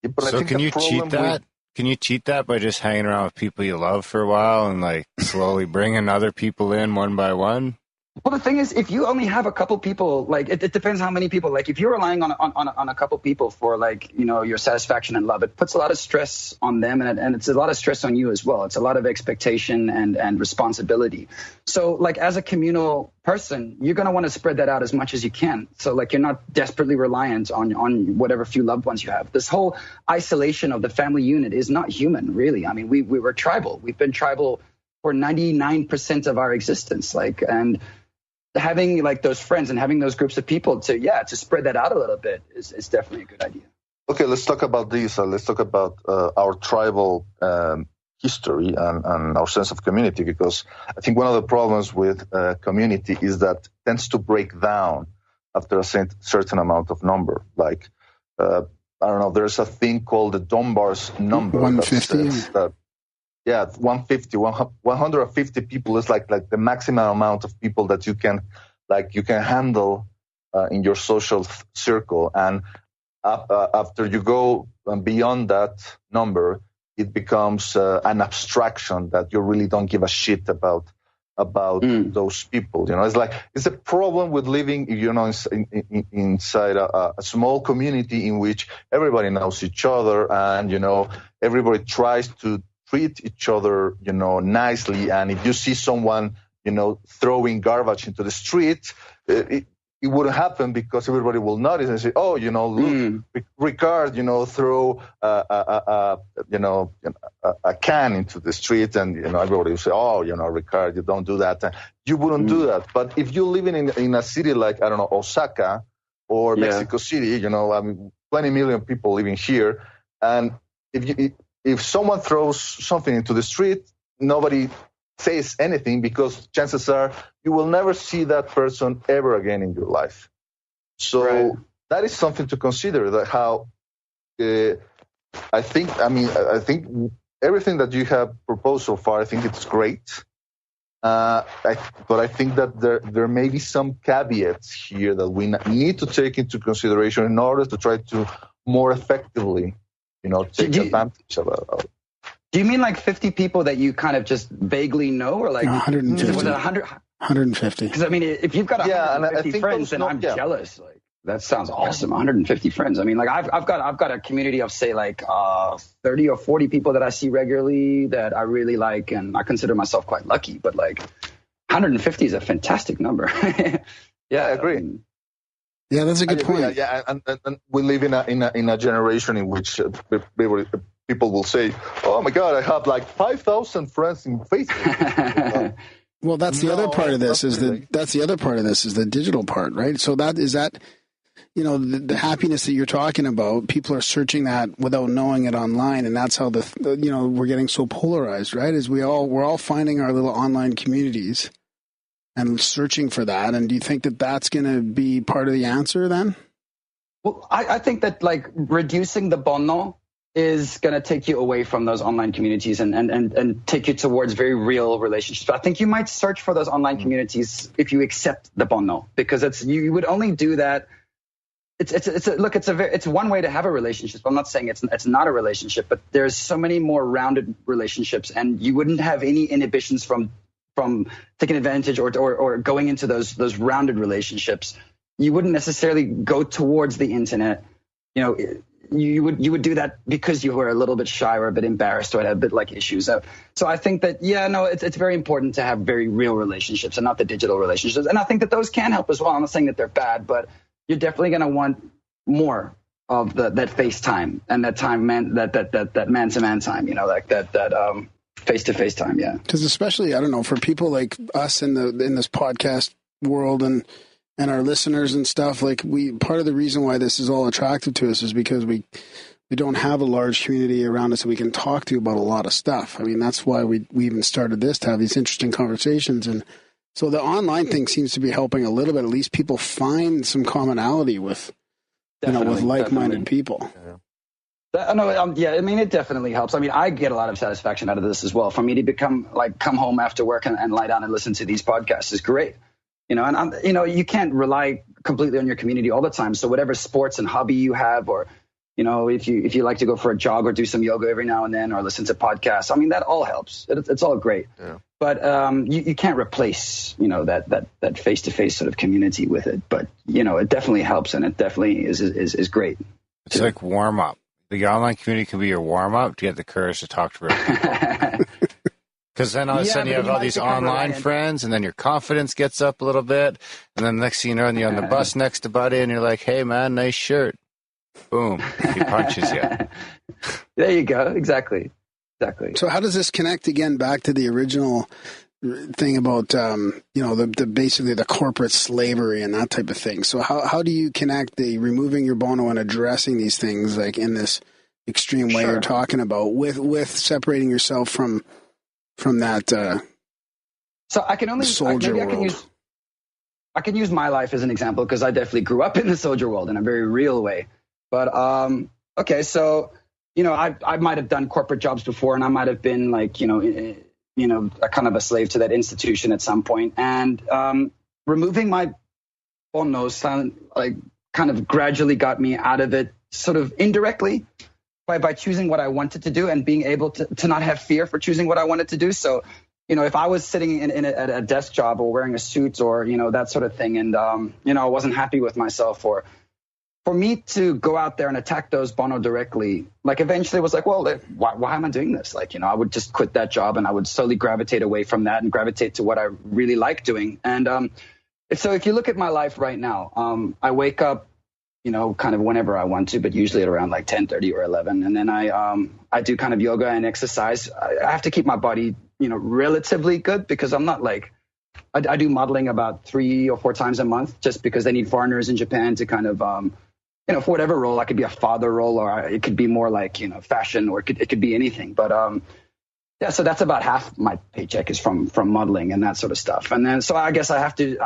Yeah, but so can you cheat that? Can you cheat that by just hanging around with people you love for a while and like slowly bringing other people in one by one? Well, the thing is, if you only have a couple people, like it depends how many people. Like if you're relying on a couple people for like, you know, your satisfaction and love, it puts a lot of stress on them, and it's a lot of stress on you as well. It's a lot of expectation and responsibility. So like as a communal person, you're going to want to spread that out as much as you can. So like you're not desperately reliant on whatever few loved ones you have. This whole isolation of the family unit is not human, really. I mean, we were tribal. We've been tribal for 99% of our existence. Like, and having like those friends and having those groups of people to spread that out a little bit is definitely a good idea. Okay, let's talk about this. Let's talk about our tribal history and our sense of community, because I think one of the problems with community is that it tends to break down after a certain amount of number. Like, I don't know, there's a thing called the Dunbar's number. 150? Yeah, 150 people is like the maximum amount of people that you can handle in your social circle. And after you go beyond that number, it becomes an abstraction that you really don't give a shit about those people. You know, it's a problem with living, you know, inside a small community in which everybody knows each other, and you know, everybody tries to treat each other, you know, nicely. And if you see someone, you know, throwing garbage into the street, it wouldn't happen because everybody will notice and say, oh, you know, look, Ricard, you know, throw a can into the street, and you know, everybody will say, oh, you know, Ricard, you don't do that. You wouldn't do that. But if you're living in a city like, I don't know, Osaka or Mexico City, you know, I mean, 20 million people living here, and if someone throws something into the street, nobody says anything, because chances are you will never see that person ever again in your life. So that is something to consider, that how I think everything that you have proposed so far, I think it's great. But I think that there may be some caveats here that we need to take into consideration in order to try to more effectively, you know, take advantage of it. Do you mean like 50 people that you kind of just vaguely know, or like 150? Was it 100? 150. Because I mean, if you've got 150 friends, then I'm jealous. Like that sounds awesome. 150 friends. I mean, like I've got a community of say like 30 or 40 people that I see regularly that I really like, and I consider myself quite lucky. But like 150 is a fantastic number. Yeah, I agree. Yeah, that's a good point. Yeah, and we live in a generation in which people will say, "Oh my God, I have like 5,000 friends in Facebook." Well, that's the other part of this is the digital part, right? So you know, the happiness that you're talking about, people are searching that without knowing it online, and that's how you know, we're getting so polarized, right? Is we're all finding our little online communities and searching for that. And do you think that that's going to be part of the answer then? Well, I think that like reducing the Bonno is going to take you away from those online communities and take you towards very real relationships. I think you might search for those online communities if you accept the Bonno, because you would only do that. It's one way to have a relationship. I'm not saying it's not a relationship, but there's so many more rounded relationships, and you wouldn't have any inhibitions from taking advantage or going into those rounded relationships. You wouldn't necessarily go towards the internet. You know, you would do that because you were a little bit shy or a bit embarrassed or had a bit like issues. So I think that, it's very important to have very real relationships and not the digital relationships. And I think that those can help as well. I'm not saying that they're bad, but you're definitely going to want more of that FaceTime and that time, that man-to-man time, that face-to-face time. Yeah. Because especially, I don't know, for people like us in this podcast world and our listeners and stuff, like part of the reason why this is all attractive to us is because we don't have a large community around us that we can talk to about a lot of stuff. I mean, that's why we even started this, to have these interesting conversations. And so the online thing seems to be helping a little bit. At least people find some commonality with, with like-minded people. I mean, it definitely helps. I mean, I get a lot of satisfaction out of this as well. For me to come home after work and lie down and listen to these podcasts is great. And you can't rely completely on your community all the time. So whatever sports and hobby you have, or, if you like to go for a jog or do some yoga every now and then, or listen to podcasts, I mean, that all helps. It's all great. Yeah. But you can't replace, that face-to-face sort of community with it. But, it definitely helps, and it definitely is great. It's like warm-up. The online community can be your warm-up to get the courage to talk to real people. Because then all of a sudden you have all these online friends, and then your confidence gets up a little bit, and then the next thing you know, you're on the bus next to buddy, and you're like, "Hey man, nice shirt." Boom, he punches you. There you go. Exactly. So how does this connect again back to the original thing about the basically the corporate slavery and that type of thing? So how do you connect the removing your bono and addressing these things like in this extreme way you're talking about with separating yourself from that so I can only soldier world? I can use my life as an example because I definitely grew up in the soldier world in a very real way. But okay, so I might have done corporate jobs before, and I might have been like a kind of a slave to that institution at some point. And removing my bonos kind of gradually got me out of it, sort of indirectly. By choosing what I wanted to do and being able to not have fear for choosing what I wanted to do. So, if I was sitting at a desk job or wearing a suit or, that sort of thing, and, I wasn't happy with myself, or for me to go out there and attack those bono directly, like eventually it was like, well, why am I doing this? Like, I would just quit that job and I would slowly gravitate away from that and gravitate to what I really like doing. And so if you look at my life right now, I wake up, kind of whenever I want to, but usually at around like 10:30 or 11. And then I do kind of yoga and exercise. I have to keep my body, relatively good because I'm not like, I do modeling about 3 or 4 times a month just because they need foreigners in Japan to kind of, for whatever role. I could be a father role, or it could be more like, fashion, or it could be anything. But so that's about half my paycheck is from modeling and that sort of stuff. And then, so I guess I have to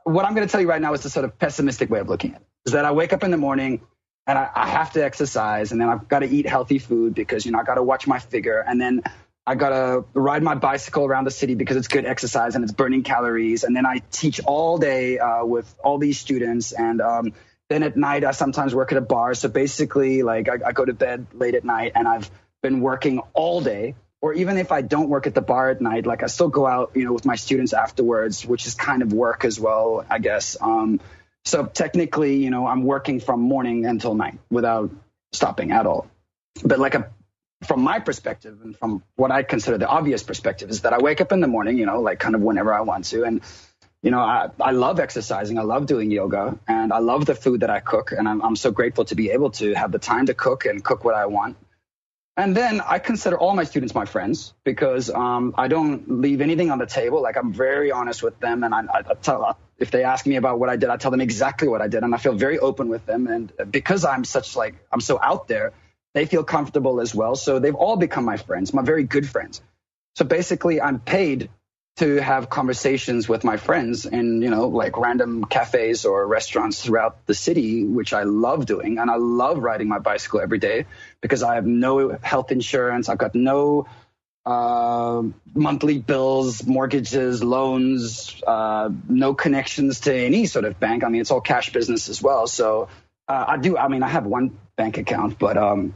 what I'm going to tell you right now is the sort of pessimistic way of looking at it, is that I wake up in the morning and I have to exercise, and then I've got to eat healthy food because, I got to watch my figure. And then I got to ride my bicycle around the city because it's good exercise and it's burning calories. And then I teach all day with all these students. And then at night, I sometimes work at a bar. So basically, like I go to bed late at night and I've been working all day. Or even if I don't work at the bar at night, like I still go out, with my students afterwards, which is kind of work as well, I guess. So technically, I'm working from morning until night without stopping at all. But from my perspective and from what I consider the obvious perspective is that I wake up in the morning, like kind of whenever I want to. And, I love exercising. I love doing yoga, and I love the food that I cook. And I'm so grateful to be able to have the time to cook and cook what I want. And then I consider all my students my friends because I don't leave anything on the table. Like, I'm very honest with them. And I tell, if they ask me about what I did, I tell them exactly what I did. And I feel very open with them. And because I'm so out there, they feel comfortable as well. So they've all become my friends, my very good friends. So basically, I'm paid to have conversations with my friends in, like random cafes or restaurants throughout the city, which I love doing. And I love riding my bicycle every day because I have no health insurance. I've got no monthly bills, mortgages, loans, no connections to any sort of bank. I mean, it's all cash business as well. So I have one bank account, but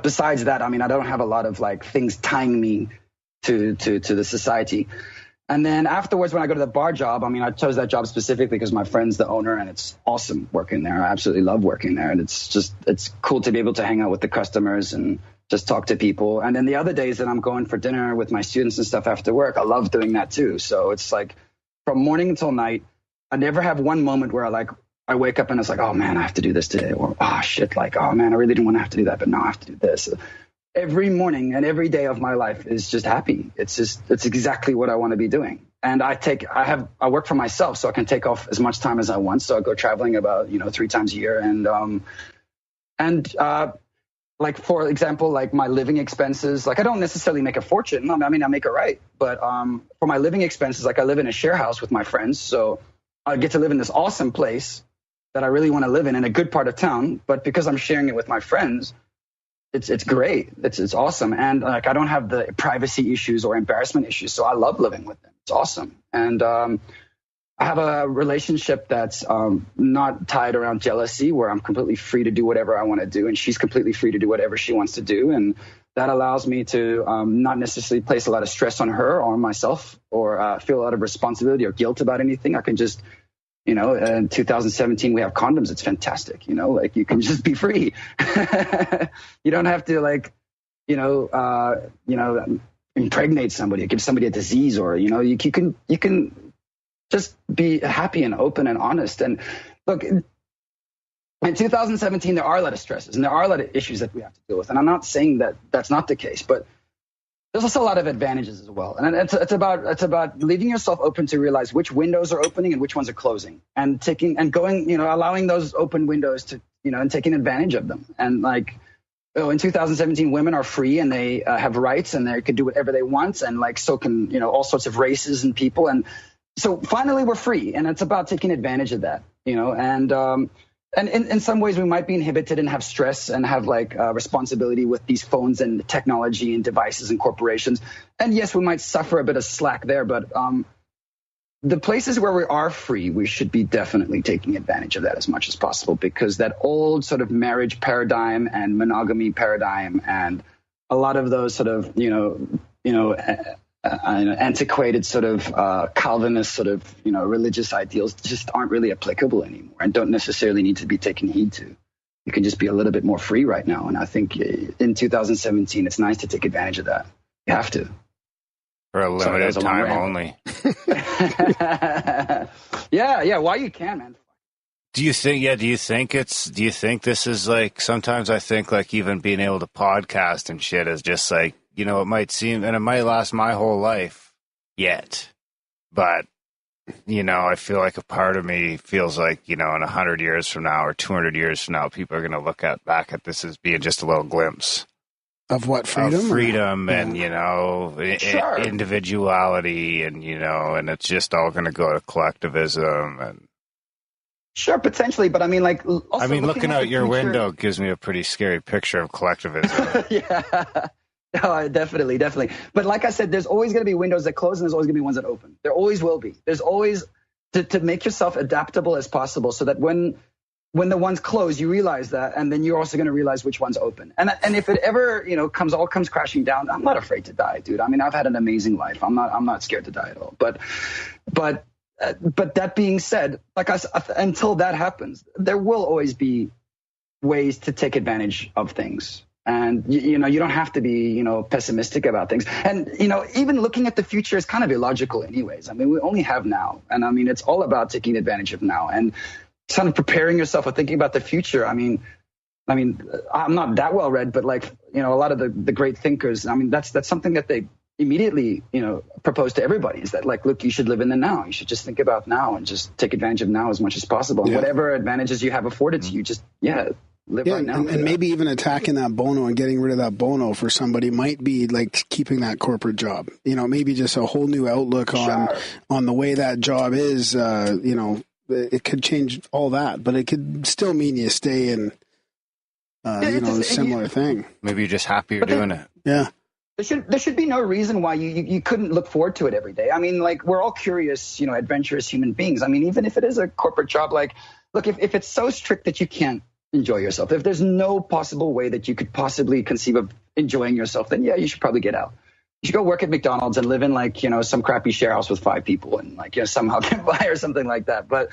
besides that, I mean, I don't have a lot of like things tying me to the society. And then afterwards, when I go to the bar job, I mean, I chose that job specifically because my friend's the owner, and it's awesome working there. I absolutely love working there. And it's cool to be able to hang out with the customers and just talk to people. And then the other days that I'm going for dinner with my students and stuff after work, I love doing that too. So it's like from morning until night, I never have one moment where I wake up and it's like, oh man, I have to do this today. Or, oh shit, like, oh man, I really didn't want to have to do that, but now I have to do this. Every morning and every day of my life is just happy. It's exactly what I want to be doing. And I work for myself, so I can take off as much time as I want. So I go traveling about, 3 times a year. And like, for example, like my living expenses, like I don't necessarily make a fortune. I mean, I make it right. But for my living expenses, like I live in a share house with my friends. So I get to live in this awesome place that I really want to live in a good part of town. But because I'm sharing it with my friends, it's great. It's awesome. And like, I don't have the privacy issues or embarrassment issues. So I love living with them. It's awesome. And I have a relationship that's not tied around jealousy, where I'm completely free to do whatever I want to do. And she's completely free to do whatever she wants to do. And that allows me to not necessarily place a lot of stress on her or on myself, or feel a lot of responsibility or guilt about anything. I can just, in 2017, we have condoms. It's fantastic. Like you can just be free. You don't have to impregnate somebody or give somebody a disease, or, you can just be happy and open and honest. And look, in 2017, there are a lot of stresses and there are a lot of issues that we have to deal with. And I'm not saying that that's not the case, but there's also a lot of advantages as well. And it's about leaving yourself open to realize which windows are opening and which ones are closing, and allowing those open windows to, and taking advantage of them. And like, in 2017, women are free and they have rights and they can do whatever they want. And like, so can, all sorts of races and people. And so finally we're free, and it's about taking advantage of that, and in some ways we might be inhibited and have stress and have responsibility with these phones and technology and devices and corporations. And yes, we might suffer a bit of slack there, but the places where we are free, we should be definitely taking advantage of that as much as possible, because that old sort of marriage paradigm and monogamy paradigm and a lot of those sort of, antiquated sort of Calvinist sort of, religious ideals just aren't really applicable anymore and don't necessarily need to be taken heed to. You can just be a little bit more free right now. And I think in 2017, it's nice to take advantage of that. You have to. For a limited time only. Yeah, while you can, man. Do you think this is like, sometimes I think like even being able to podcast and shit is just like, it might seem, and it might last my whole life yet, but, I feel like a part of me feels like, in 100 years from now or 200 years from now, people are going to look back at this as being just a little glimpse. Of what? Freedom? Of freedom and, individuality and, and it's just all going to go to collectivism and. Sure, potentially, but I mean, like, also looking out your window gives me a pretty scary picture of collectivism. Yeah. Oh, definitely. But like I said, there's always going to be windows that close and there's always going to be ones that open. There always will be. There's always to make yourself adaptable as possible, so that when the ones close, you realize that, and then you're also going to realize which ones open. And if it ever, comes crashing down, I'm not afraid to die, dude. I mean, I've had an amazing life. I'm not scared to die at all. But that being said, until that happens, there will always be ways to take advantage of things. And, you don't have to be, pessimistic about things. And, even looking at the future is kind of illogical anyways. I mean, we only have now. And I mean, it's all about taking advantage of now and kind of preparing yourself or thinking about the future. I mean, I'm not that well read, but a lot of the great thinkers, I mean, that's something that they immediately, propose to everybody, is that look, you should live in the now. You should just think about now and just take advantage of now as much as possible. And whatever advantages you have afforded to you, just, live right now. And maybe even attacking that bono and getting rid of that bono for somebody might be like keeping that corporate job. Maybe just a whole new outlook on the way that job is. It could change all that, but it could still mean you stay in, a similar thing. Maybe you're just happier doing it. Yeah. There should be no reason why you couldn't look forward to it every day. I mean, we're all curious, adventurous human beings. I mean, even if it is a corporate job, look, if it's so strict that you can't enjoy yourself, if there's no possible way that you could possibly conceive of enjoying yourself, then you should probably get out. you should go work at McDonald's and live in like, some crappy share house with 5 people and like, somehow get by or something like that. But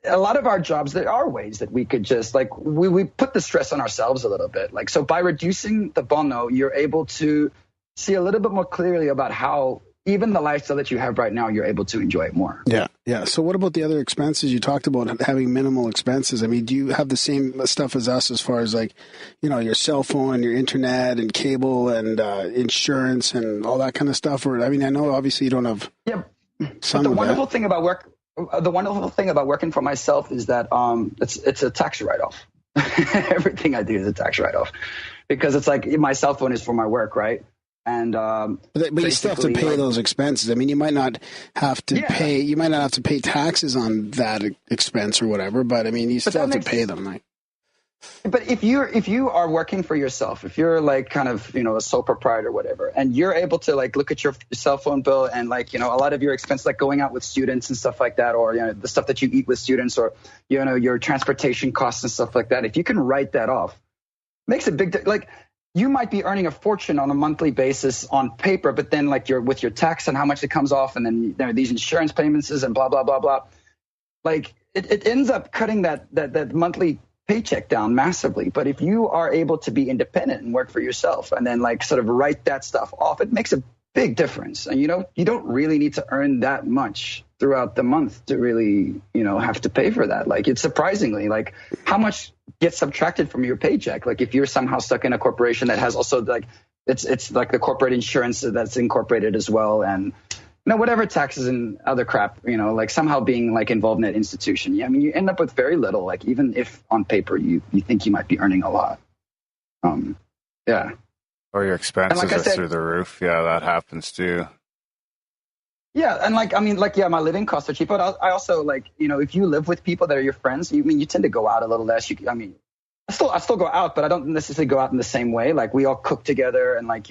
a lot of our jobs, there are ways that we could just like, we put the stress on ourselves a little bit. Like, so by reducing the bonno, you're able to see a little bit more clearly about how even the lifestyle that you have right now, you're able to enjoy it more. Yeah. Yeah. So what about the other expenses? You talked about having minimal expenses. I mean, do you have the same stuff as us as far as like, your cell phone and your internet and cable and insurance and all that kind of stuff? Or, I mean, I know obviously you don't have some but the of wonderful that. thing about working for myself is that it's a tax write-off. Everything I do is a tax write-off because it's like my cell phone is for my work, right? And but you still have to pay those expenses. I mean, you might not have to pay. You might not have to pay taxes on that expense or whatever. But I mean, you still have to pay them. Like, but if you are working for yourself, if you're like kind of a sole proprietor or whatever, and you're able to like look at your cell phone bill and like a lot of your expenses, like going out with students and stuff like that, or the stuff that you eat with students, or your transportation costs and stuff like that. If you can write that off, makes a big like. You might be earning a fortune on a monthly basis on paper, but then like with your tax and how much it comes off, and then there are these insurance payments and blah blah blah blah. Like it ends up cutting that monthly paycheck down massively. But if you are able to be independent and work for yourself, and then like sort of write that stuff off, it makes a big difference. And you don't really need to earn that much throughout the month to really have to pay for that. Like it's surprisingly like how much gets subtracted from your paycheck. Like if you're somehow stuck in a corporation that has also like it's like the corporate insurance that's incorporated as well, and whatever taxes and other crap, like somehow being like involved in that institution. I mean, you end up with very little. Like even if on paper you think you might be earning a lot. Yeah. Or your expenses are through the roof. Yeah, that happens too. Yeah, and my living costs are cheap, but I also like, if you live with people that are your friends, you tend to go out a little less. I still go out, but I don't necessarily go out in the same way. Like we all cook together, and like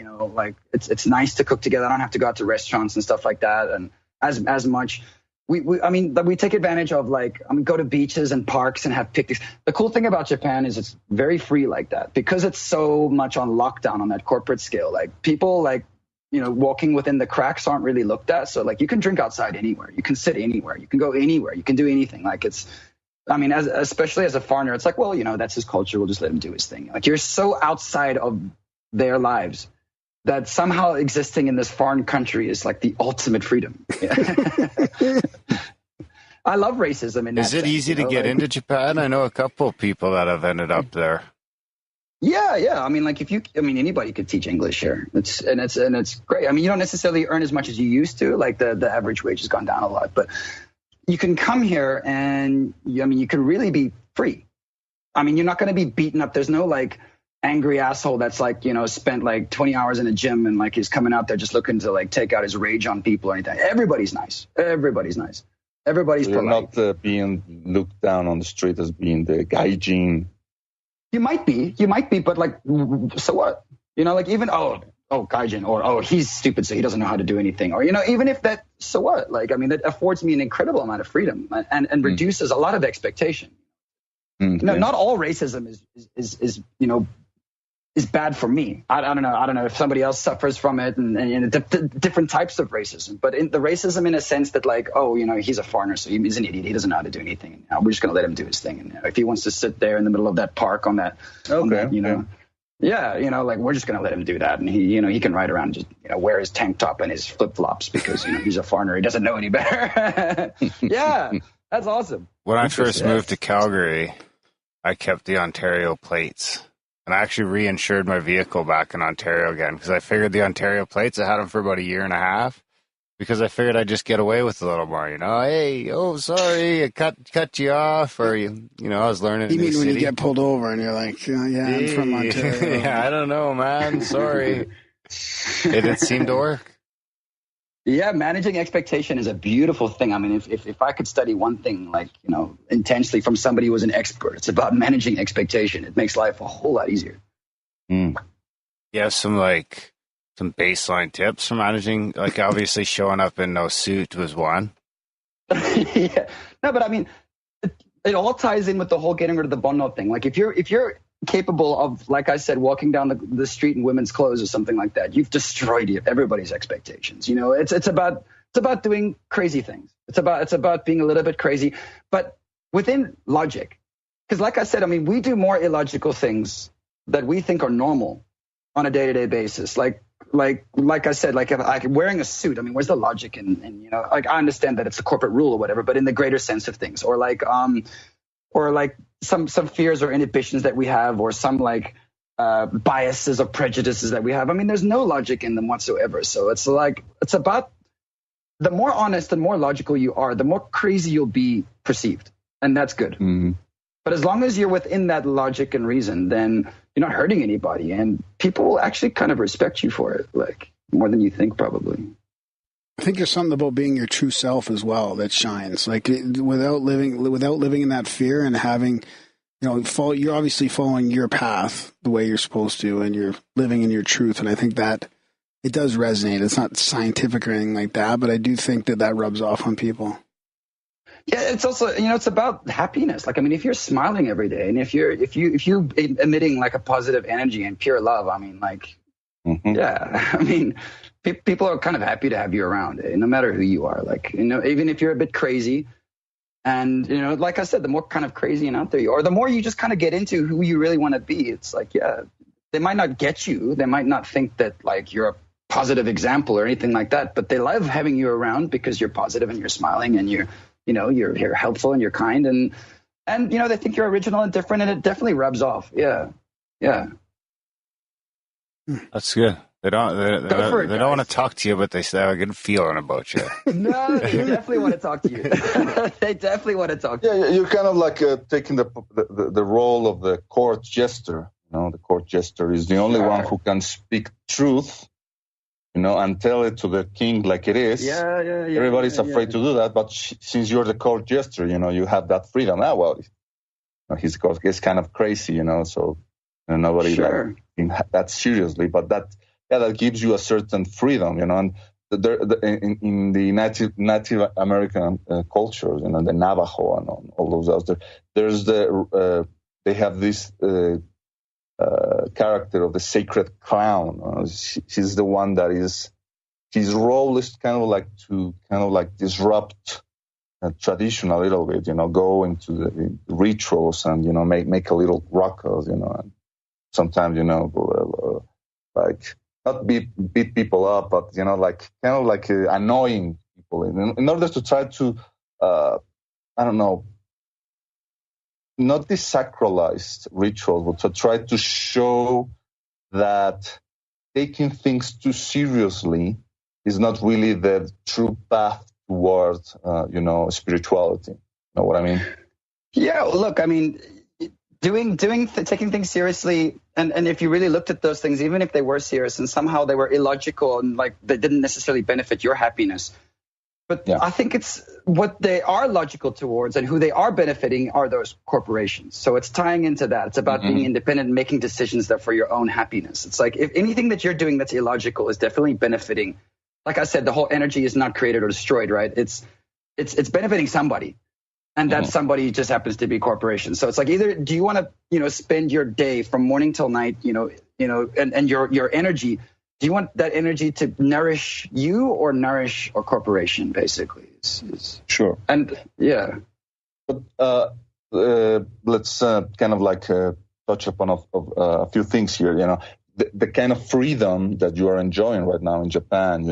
it's nice to cook together. I don't have to go out to restaurants and stuff like that, and as much. We take advantage of go to beaches and parks and have picnics. The cool thing about Japan is it's very free like that because it's so much on lockdown on that corporate scale. Like people walking within the cracks aren't really looked at. So like you can drink outside anywhere, you can sit anywhere, you can go anywhere, you can do anything. Like especially as a foreigner, it's like, well, that's his culture. We'll just let him do his thing. Like you're so outside of their lives that somehow existing in this foreign country is like the ultimate freedom. I love racism. Is it easy to get into Japan? I know a couple of people that have ended up there. Yeah. I mean, like anybody could teach English here. It's great. I mean, you don't necessarily earn as much as you used to. Like the average wage has gone down a lot, but you can come here and you can really be free. I mean, you're not going to be beaten up. There's no like angry asshole that's like, spent like 20 hours in a gym and like he's coming out there just looking to like take out his rage on people or anything. Everybody's nice. Everybody's polite. You're not being looked down on the street as being the gaijin. You might be, but like, so what? Like even, gaijin, or, he's stupid, so he doesn't know how to do anything. Or, even if that, so what? Like, that affords me an incredible amount of freedom and reduces a lot of expectation. Not all racism is bad for me. I don't know if somebody else suffers from it and different types of racism. But the racism in a sense that like, he's a foreigner, so he's an idiot. He doesn't know how to do anything. And we're just going to let him do his thing. And if he wants to sit there in the middle of that park on that, like we're just going to let him do that. And he can ride around, just, wear his tank top and his flip flops because, he's a foreigner. He doesn't know any better. Yeah, that's awesome. When I first moved to Calgary, I kept the Ontario plates. And I actually reinsured my vehicle back in Ontario again because I figured the Ontario plates, I had them for about a year and a half because I figured I'd just get away with a little more, Hey, sorry, I cut you off, or, I was learning. You mean when you get pulled over and you're like, I'm from Ontario. Yeah, I don't know, man. Sorry. It seemed to work. Yeah, managing expectation is a beautiful thing. I mean, if I could study one thing, like, intensely from somebody who was an expert, it's about managing expectation. It makes life a whole lot easier. Yeah, some baseline tips for managing, like obviously showing up in no suit was one. Yeah. No, but it all ties in with the whole getting rid of the bonno thing. Like if you're capable of, like I said, walking down the street in women's clothes or something like that, you've destroyed everybody's expectations. It's about doing crazy things. It's about being a little bit crazy, but within logic. Because like I said, I mean, we do more illogical things that we think are normal on a day-to-day basis. Like I said, like wearing a suit. I mean, where's the logic in like, I understand that it's a corporate rule or whatever, but in the greater sense of things, or like some fears or inhibitions that we have, or some like biases or prejudices that we have. I mean, there's no logic in them whatsoever. So it's about the more honest and more logical you are, the more crazy you'll be perceived, and that's good. Mm-hmm. But as long as you're within that logic and reason, then you're not hurting anybody, and people will actually kind of respect you for it, like more than you think, probably. I think there's something about being your true self as well that shines. Like without living in that fear and having, you're obviously following your path the way you're supposed to, and you're living in your truth. And I think that it does resonate. It's not scientific or anything like that, but I do think that rubs off on people. Yeah, it's also, it's about happiness. Like, I mean, if you're smiling every day, and if you're emitting like a positive energy and pure love, I mean, like, yeah, I mean, people are kind of happy to have you around, no matter who you are. Like, even if you're a bit crazy, and, like I said, the more kind of crazy and out there you are, the more you just kind of get into who you really want to be. It's like, yeah, they might not get you. They might not think that like you're a positive example or anything like that, but they love having you around because you're positive and you're smiling and you're helpful and you're kind, and they think you're original and different, and it definitely rubs off. Yeah. That's good. They don't want to talk to you, but they say, I have a good feeling about you. No, they definitely want to talk to you. They definitely want to talk to you. Yeah, you're kind of like taking the role of the court jester. The court jester is the only one who can speak truth, and tell it to the king like it is. Yeah. Everybody's afraid to do that, but since you're the court jester, you have that freedom. His court is kind of crazy, so nobody that seriously, but that gives you a certain freedom, and in the Native American cultures, the Navajo and all those others, there's they have this character of the sacred clown. She's the one that is, his role is kind of like disrupt tradition a little bit, go into the rituals and, make a little ruckus, and sometimes, like not beat people up, but, annoying people in order to try to, not desacralized rituals, but to try to show that taking things too seriously is not really the true path towards, spirituality. You know what I mean? Yeah, look, I mean, taking things seriously, and if you really looked at those things, even if they were serious and somehow they were illogical and like they didn't necessarily benefit your happiness, but I think it's what they are logical towards and who they are benefiting are those corporations. So it's tying into that. It's about being independent and making decisions that for your own happiness. It's like if anything that you're doing that's illogical is definitely benefiting. Like I said, the whole energy is not created or destroyed, right? It's benefiting somebody. And that somebody just happens to be corporations. So it's like either do you want to, spend your day from morning till night, and your energy, do you want that energy to nourish you or nourish a corporation, basically? Sure. And yeah. But let's kind of like touch upon a few things here. The kind of freedom that you are enjoying right now in Japan,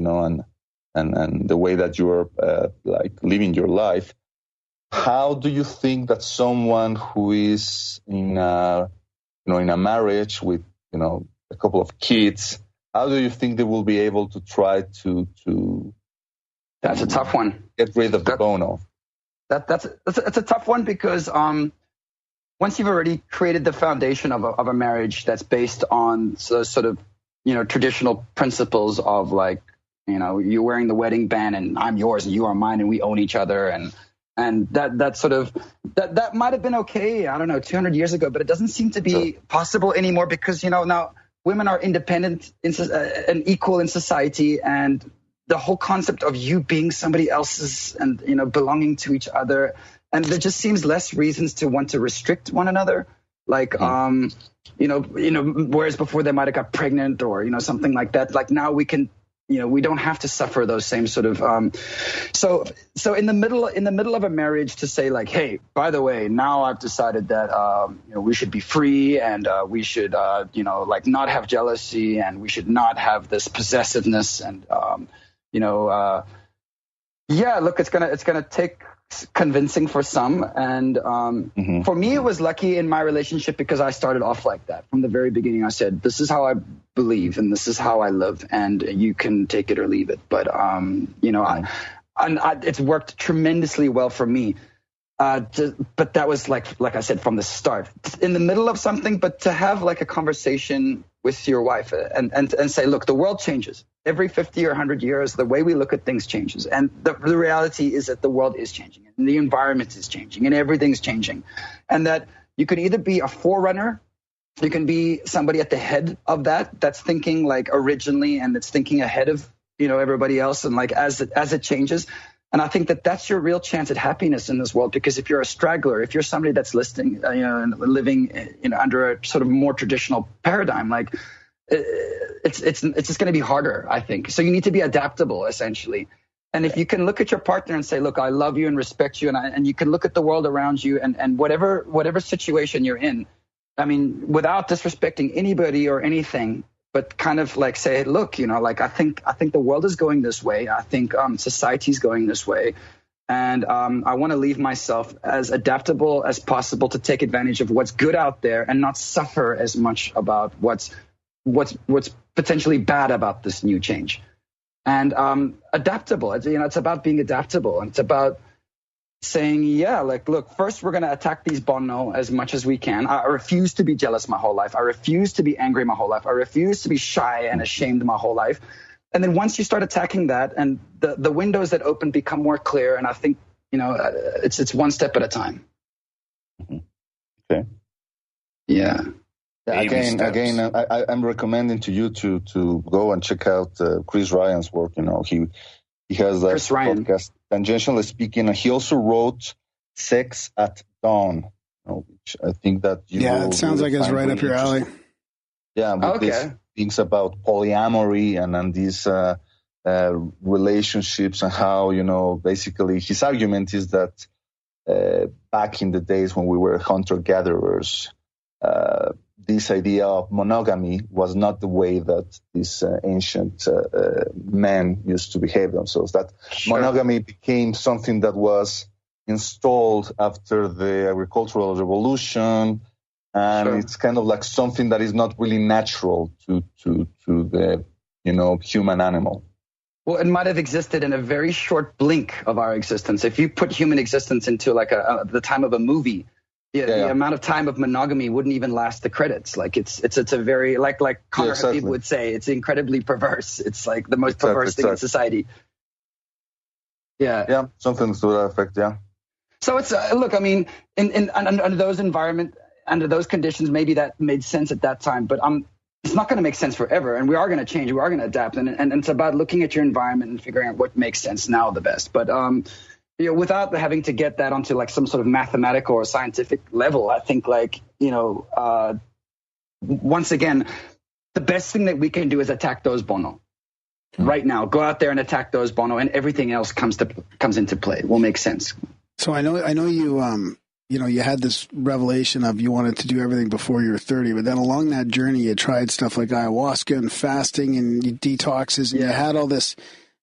and the way that you are like living your life. How do you think that someone who is in a marriage with a couple of kids, how do you think they will be able to try to That's a tough one. Get rid of the bono. That's a tough one because once you've already created the foundation of a marriage that's based on sort of traditional principles of like you're wearing the wedding band and I'm yours and you are mine and we own each other and that sort of that might have been okay, I don't know, 200 years ago, but it doesn't seem to be possible anymore because now women are independent and equal in society, and the whole concept of you being somebody else's and belonging to each other, and there just seems less reasons to want to restrict one another. Like, whereas before they might have got pregnant or, something like that. Like now we can, we don't have to suffer those same sort of, so in the middle of a marriage to say like, hey, by the way, now I've decided that, we should be free and, we should, like not have jealousy and we should not have this possessiveness and, yeah, look, it's gonna take convincing for some, and for me, it was lucky in my relationship because I started off like that from the very beginning. I said, "This is how I believe, and this is how I live, and you can take it or leave it." But it's worked tremendously well for me. But that was like I said from the start, in the middle of something. But to have like a conversation with your wife and say, look, the world changes. Every 50 or 100 years, the way we look at things changes. And the reality is that the world is changing and the environment is changing and everything's changing. And that you can either be a forerunner, you can be somebody at the head of that's thinking like originally and it's thinking ahead of, everybody else. And like as it changes. And I think that that's your real chance at happiness in this world, because if you're a straggler, if you're somebody that's listening, living, under a sort of more traditional paradigm, like it's just going to be harder, I think. So you need to be adaptable, essentially. And if you can look at your partner and say, look, I love you and respect you, and you can look at the world around you and whatever situation you're in, I mean, without disrespecting anybody or anything, but kind of like say, look, like I think the world is going this way. I think society's going this way. And I want to leave myself as adaptable as possible to take advantage of what's good out there and not suffer as much about what's potentially bad about this new change. And adaptable, it's about being adaptable. And it's about saying, yeah, like, look, first we're going to attack these Bonno as much as we can. I refuse to be jealous my whole life. I refuse to be angry my whole life. I refuse to be shy and ashamed my whole life. And then once you start attacking that and the windows that open become more clear, and I think, it's one step at a time. Okay. Yeah. Again, I'm recommending to you to go and check out Chris Ryan's work. He has a podcast, Tangentially Speaking, and he also wrote Sex at Dawn, which I think that it sounds like it's right up your alley. Yeah, with these things about polyamory and these relationships and how, basically his argument is that back in the days when we were hunter-gatherers, this idea of monogamy was not the way that these ancient men used to behave themselves. That monogamy became something that was installed after the agricultural revolution, and it's kind of like something that is not really natural to the human animal. Well, it might have existed in a very short blink of our existence. If you put human existence into like the time of a movie. The amount of time of monogamy wouldn't even last the credits. Like it's a very like Connor Habib would say, it's incredibly perverse. It's like the most perverse thing in society. Yeah, something to that effect. Yeah. So it's look, I mean, in under those environment, under those conditions, maybe that made sense at that time, but it's not going to make sense forever, and we are going to change. We are going to adapt, and it's about looking at your environment and figuring out what makes sense now the best. But without having to get that onto like some sort of mathematical or scientific level, I think once again, the best thing that we can do is attack those Bonno right now. Go out there and attack those Bonno, and everything else comes into play. It will make sense. So I know you you had this revelation of you wanted to do everything before you were 30, but then along that journey you tried stuff like ayahuasca and fasting and detoxes, and you had all this.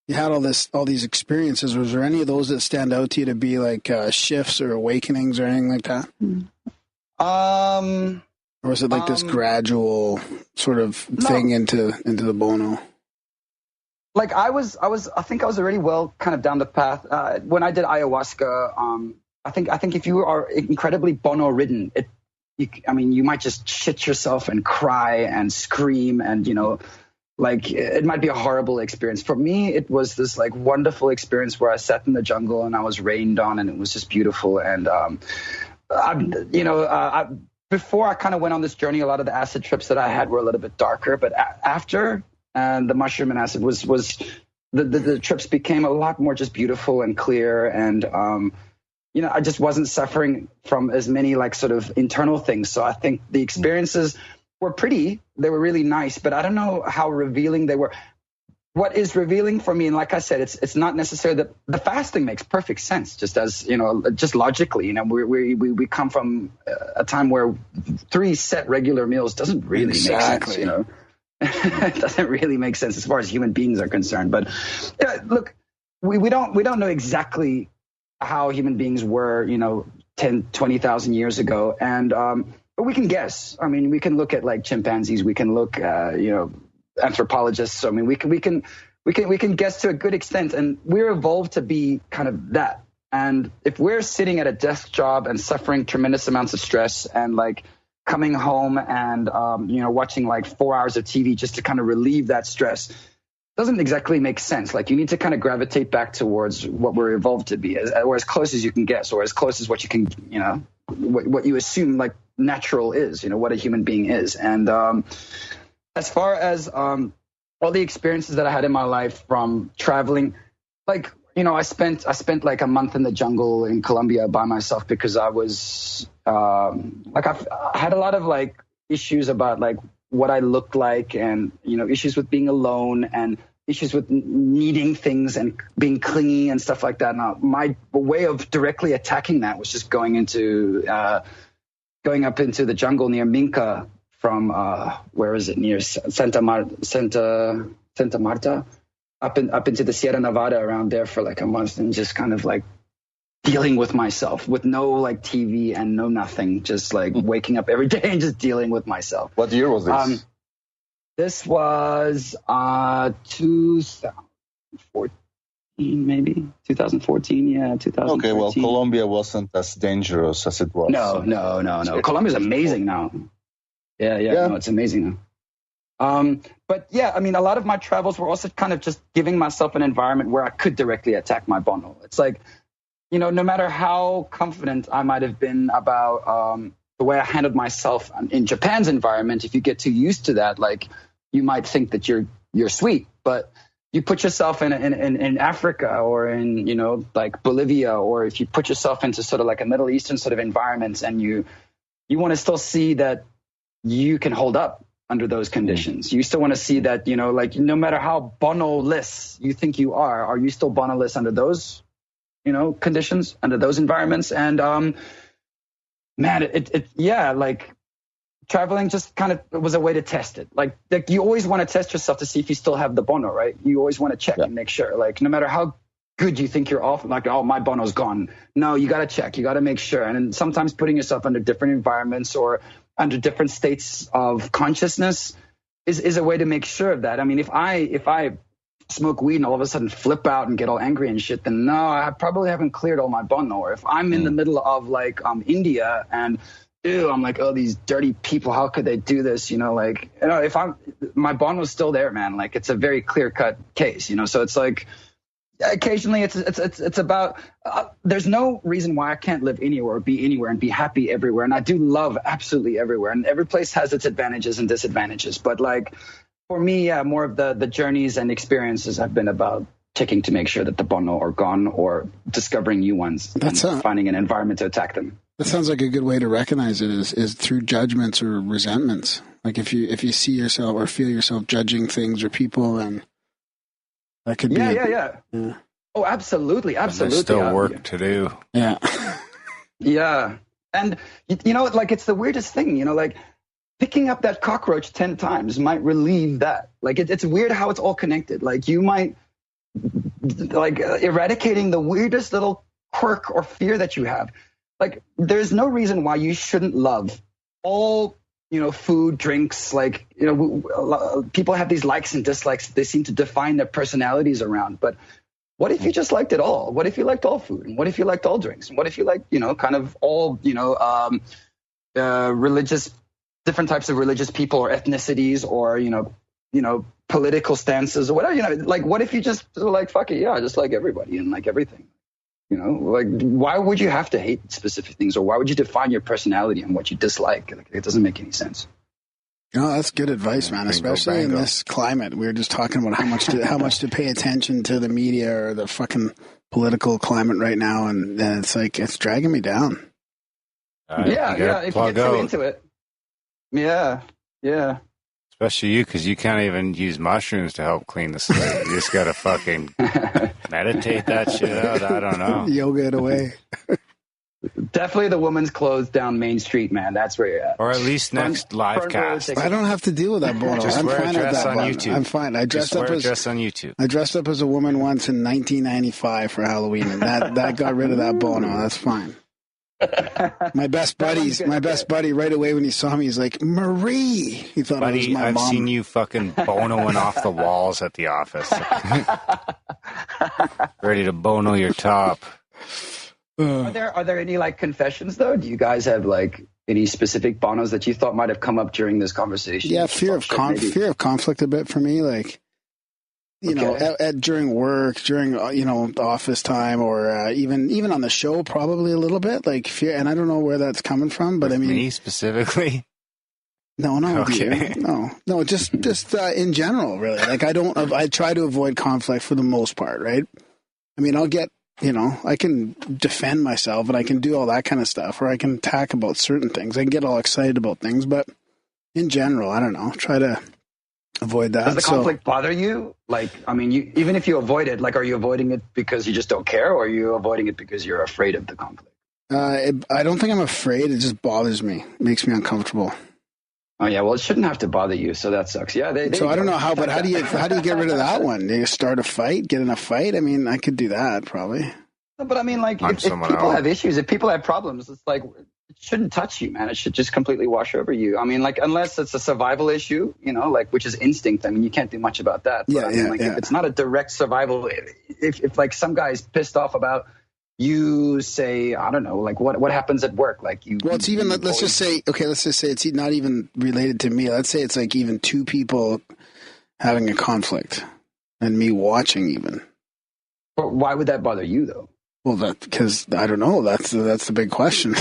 You had all these experiences. Was there any of those that stand out to you to be like shifts or awakenings or anything like that? Or was it like this gradual sort of thing into the Bonno? Like I think I was already well kind of down the path when I did ayahuasca. I think if you are incredibly Bonno ridden, you might just shit yourself and cry and scream and like it might be a horrible experience. For me, it was this like wonderful experience where I sat in the jungle and I was rained on, and it was just beautiful. And before I kind of went on this journey, a lot of the acid trips that I had were a little bit darker. But after the mushroom and acid was the trips became a lot more just beautiful and clear. And I just wasn't suffering from as many like sort of internal things. So I think the experiences were they were really nice, but I don't know how revealing they were. What is revealing for me, and like I said, it's not necessarily that the fasting makes perfect sense, just as, just logically, we come from a time where 3 set regular meals doesn't really make sense, It doesn't really make sense as far as human beings are concerned. But look, we don't know exactly how human beings were, 10, 20,000 years ago. And, but we can guess. I mean, we can look at like chimpanzees, we can look, anthropologists. I mean, we can guess to a good extent, and we're evolved to be kind of that. And if we're sitting at a desk job and suffering tremendous amounts of stress and like coming home and, watching like 4 hours of TV just to kind of relieve that stress, doesn't exactly make sense. Like you need to kind of gravitate back towards what we're evolved to be, or as close as you can guess, or as close as what you can, what you assume like natural is, what a human being is. And, as far as all the experiences that I had in my life from traveling, like, I spent like a month in the jungle in Colombia by myself because I was I had a lot of like issues about like what I looked like, and issues with being alone, and issues with needing things and being clingy and stuff like that. Now, my way of directly attacking that was just going up into the jungle near Minca. From where is it, near Santa Marta, up into the Sierra Nevada, around there for like a month, and just kind of like dealing with myself with no like TV and no nothing, just like waking up every day and just dealing with myself. What year was this? This was 2014, maybe 2014. Yeah, 2014. Okay, well, Colombia wasn't as dangerous as it was. No. Colombia's amazing now. Yeah. No, it's amazing now. But yeah, I mean, a lot of my travels were also kind of just giving myself an environment where I could directly attack my Bonno. It's like, no matter how confident I might have been about the way I handled myself in Japan's environment, if you get too used to that, like you might think that you're sweet, but you put yourself in Africa or in, like Bolivia, or if you put yourself into sort of like a Middle Eastern sort of environments, and you want to still see that you can hold up under those conditions. You still want to see that, like no matter how Bonno-less you think you are you still Bonno-less under those, conditions, under those environments? And man, like traveling just kind of was a way to test it. Like you always want to test yourself to see if you still have the Bonno, right? You always want to check and make sure, like no matter how good you think you're off, like, oh, my Bonno's gone. No, you got to check. You got to make sure. And sometimes putting yourself under different environments or under different states of consciousness is a way to make sure of that. I mean, if I smoke weed and all of a sudden flip out and get all angry and shit, then no, I probably haven't cleared all my Bonno. Or if I'm in the middle of like India and I'm like, oh, these dirty people, how could they do this? If my Bonno's still there, man, like it's a very clear cut case, so it's like, occasionally it's about there's no reason why I can't live anywhere or be anywhere and be happy everywhere, and I do love absolutely everywhere, and every place has its advantages and disadvantages, but like for me, more of the journeys and experiences have been about checking to make sure that the Bonno are gone or discovering new ones and finding an environment to attack them. That sounds like a good way to recognize it is through judgments or resentments. Like if you see yourself or feel yourself judging things or people, and that could be. Yeah. Oh, absolutely. There's still work to do. Yeah. Yeah. And, like it's the weirdest thing, like picking up that cockroach 10 times might relieve that. Like it's weird how it's all connected. Like you might, like eradicating the weirdest little quirk or fear that you have. Like there's no reason why you shouldn't love all food, drinks, like, people have these likes and dislikes that they seem to define their personalities around. But what if you just liked it all? What if you liked all food? And what if you liked all drinks? And what if you liked, kind of all, religious, different types of religious people or ethnicities or, political stances or whatever, like, what if you just were like, fuck it, yeah, I just like everybody and like everything. Like, why would you have to hate specific things, or why would you define your personality on what you dislike? Like, it doesn't make any sense. That's good advice, man. Especially in this climate, we were just talking about how much to pay attention to the media or the fucking political climate right now, and it's like it's dragging me down. If you get too into it. Yeah. Especially you, because you can't even use mushrooms to help clean the slate. You just got to fucking meditate that shit out. I don't know. Yoga it away. Definitely the woman's clothes down Main Street, man. That's where you're at. Or at least next live cast. I don't have to deal with that, Bono. Just I'm wear fine a dress with that on one. YouTube. I'm fine. I dressed on YouTube. I dressed up as a woman once in 1995 for Halloween, and that got rid of that Bono. That's fine. My best buddy, right away when he saw me, he's like, Marie. He thought it was my I've mom. seen you fucking bonoing off the walls at the office. Ready to bono your top. Are there any like confessions though? Do you guys have like any specific bonos that you thought might have come up during this conversation? Yeah, fear of conflict a bit for me, like know, during work, during office time, or even on the show, probably a little bit like fear. And I don't know where that's coming from, but I mean, me specifically. No, okay. No, just in general, really. Like I try to avoid conflict for the most part, right? I mean, I'll get. I can defend myself and I can do all that kind of stuff, or I can talk about certain things. I can get all excited about things, but in general, I don't know. Try to avoid that. Does the conflict bother you? Like, I mean, even if you avoid it, like, are you avoiding it because you just don't care, or are you avoiding it because you're afraid of the conflict? I don't think I'm afraid. It just bothers me. It makes me uncomfortable. Oh yeah, well, it shouldn't have to bother you, so that sucks. Yeah, so I don't know how, but how do you get rid of that one? Do you start a fight, get in a fight? I mean, I could do that probably. But I mean, like, if people have issues, if people have problems, it's like it shouldn't touch you, man. It should just completely wash over you. I mean, like, unless it's a survival issue, like, which is instinct. I mean, you can't do much about that. But, if it's not a direct survival, if like some guy's pissed off about. You say, I don't know, like what happens at work? Like you. Well, it's even. Let's just say it's not even related to me. Let's say it's like even two people having a conflict, and me watching even. But why would that bother you, though? Well, because I don't know. That's the big question.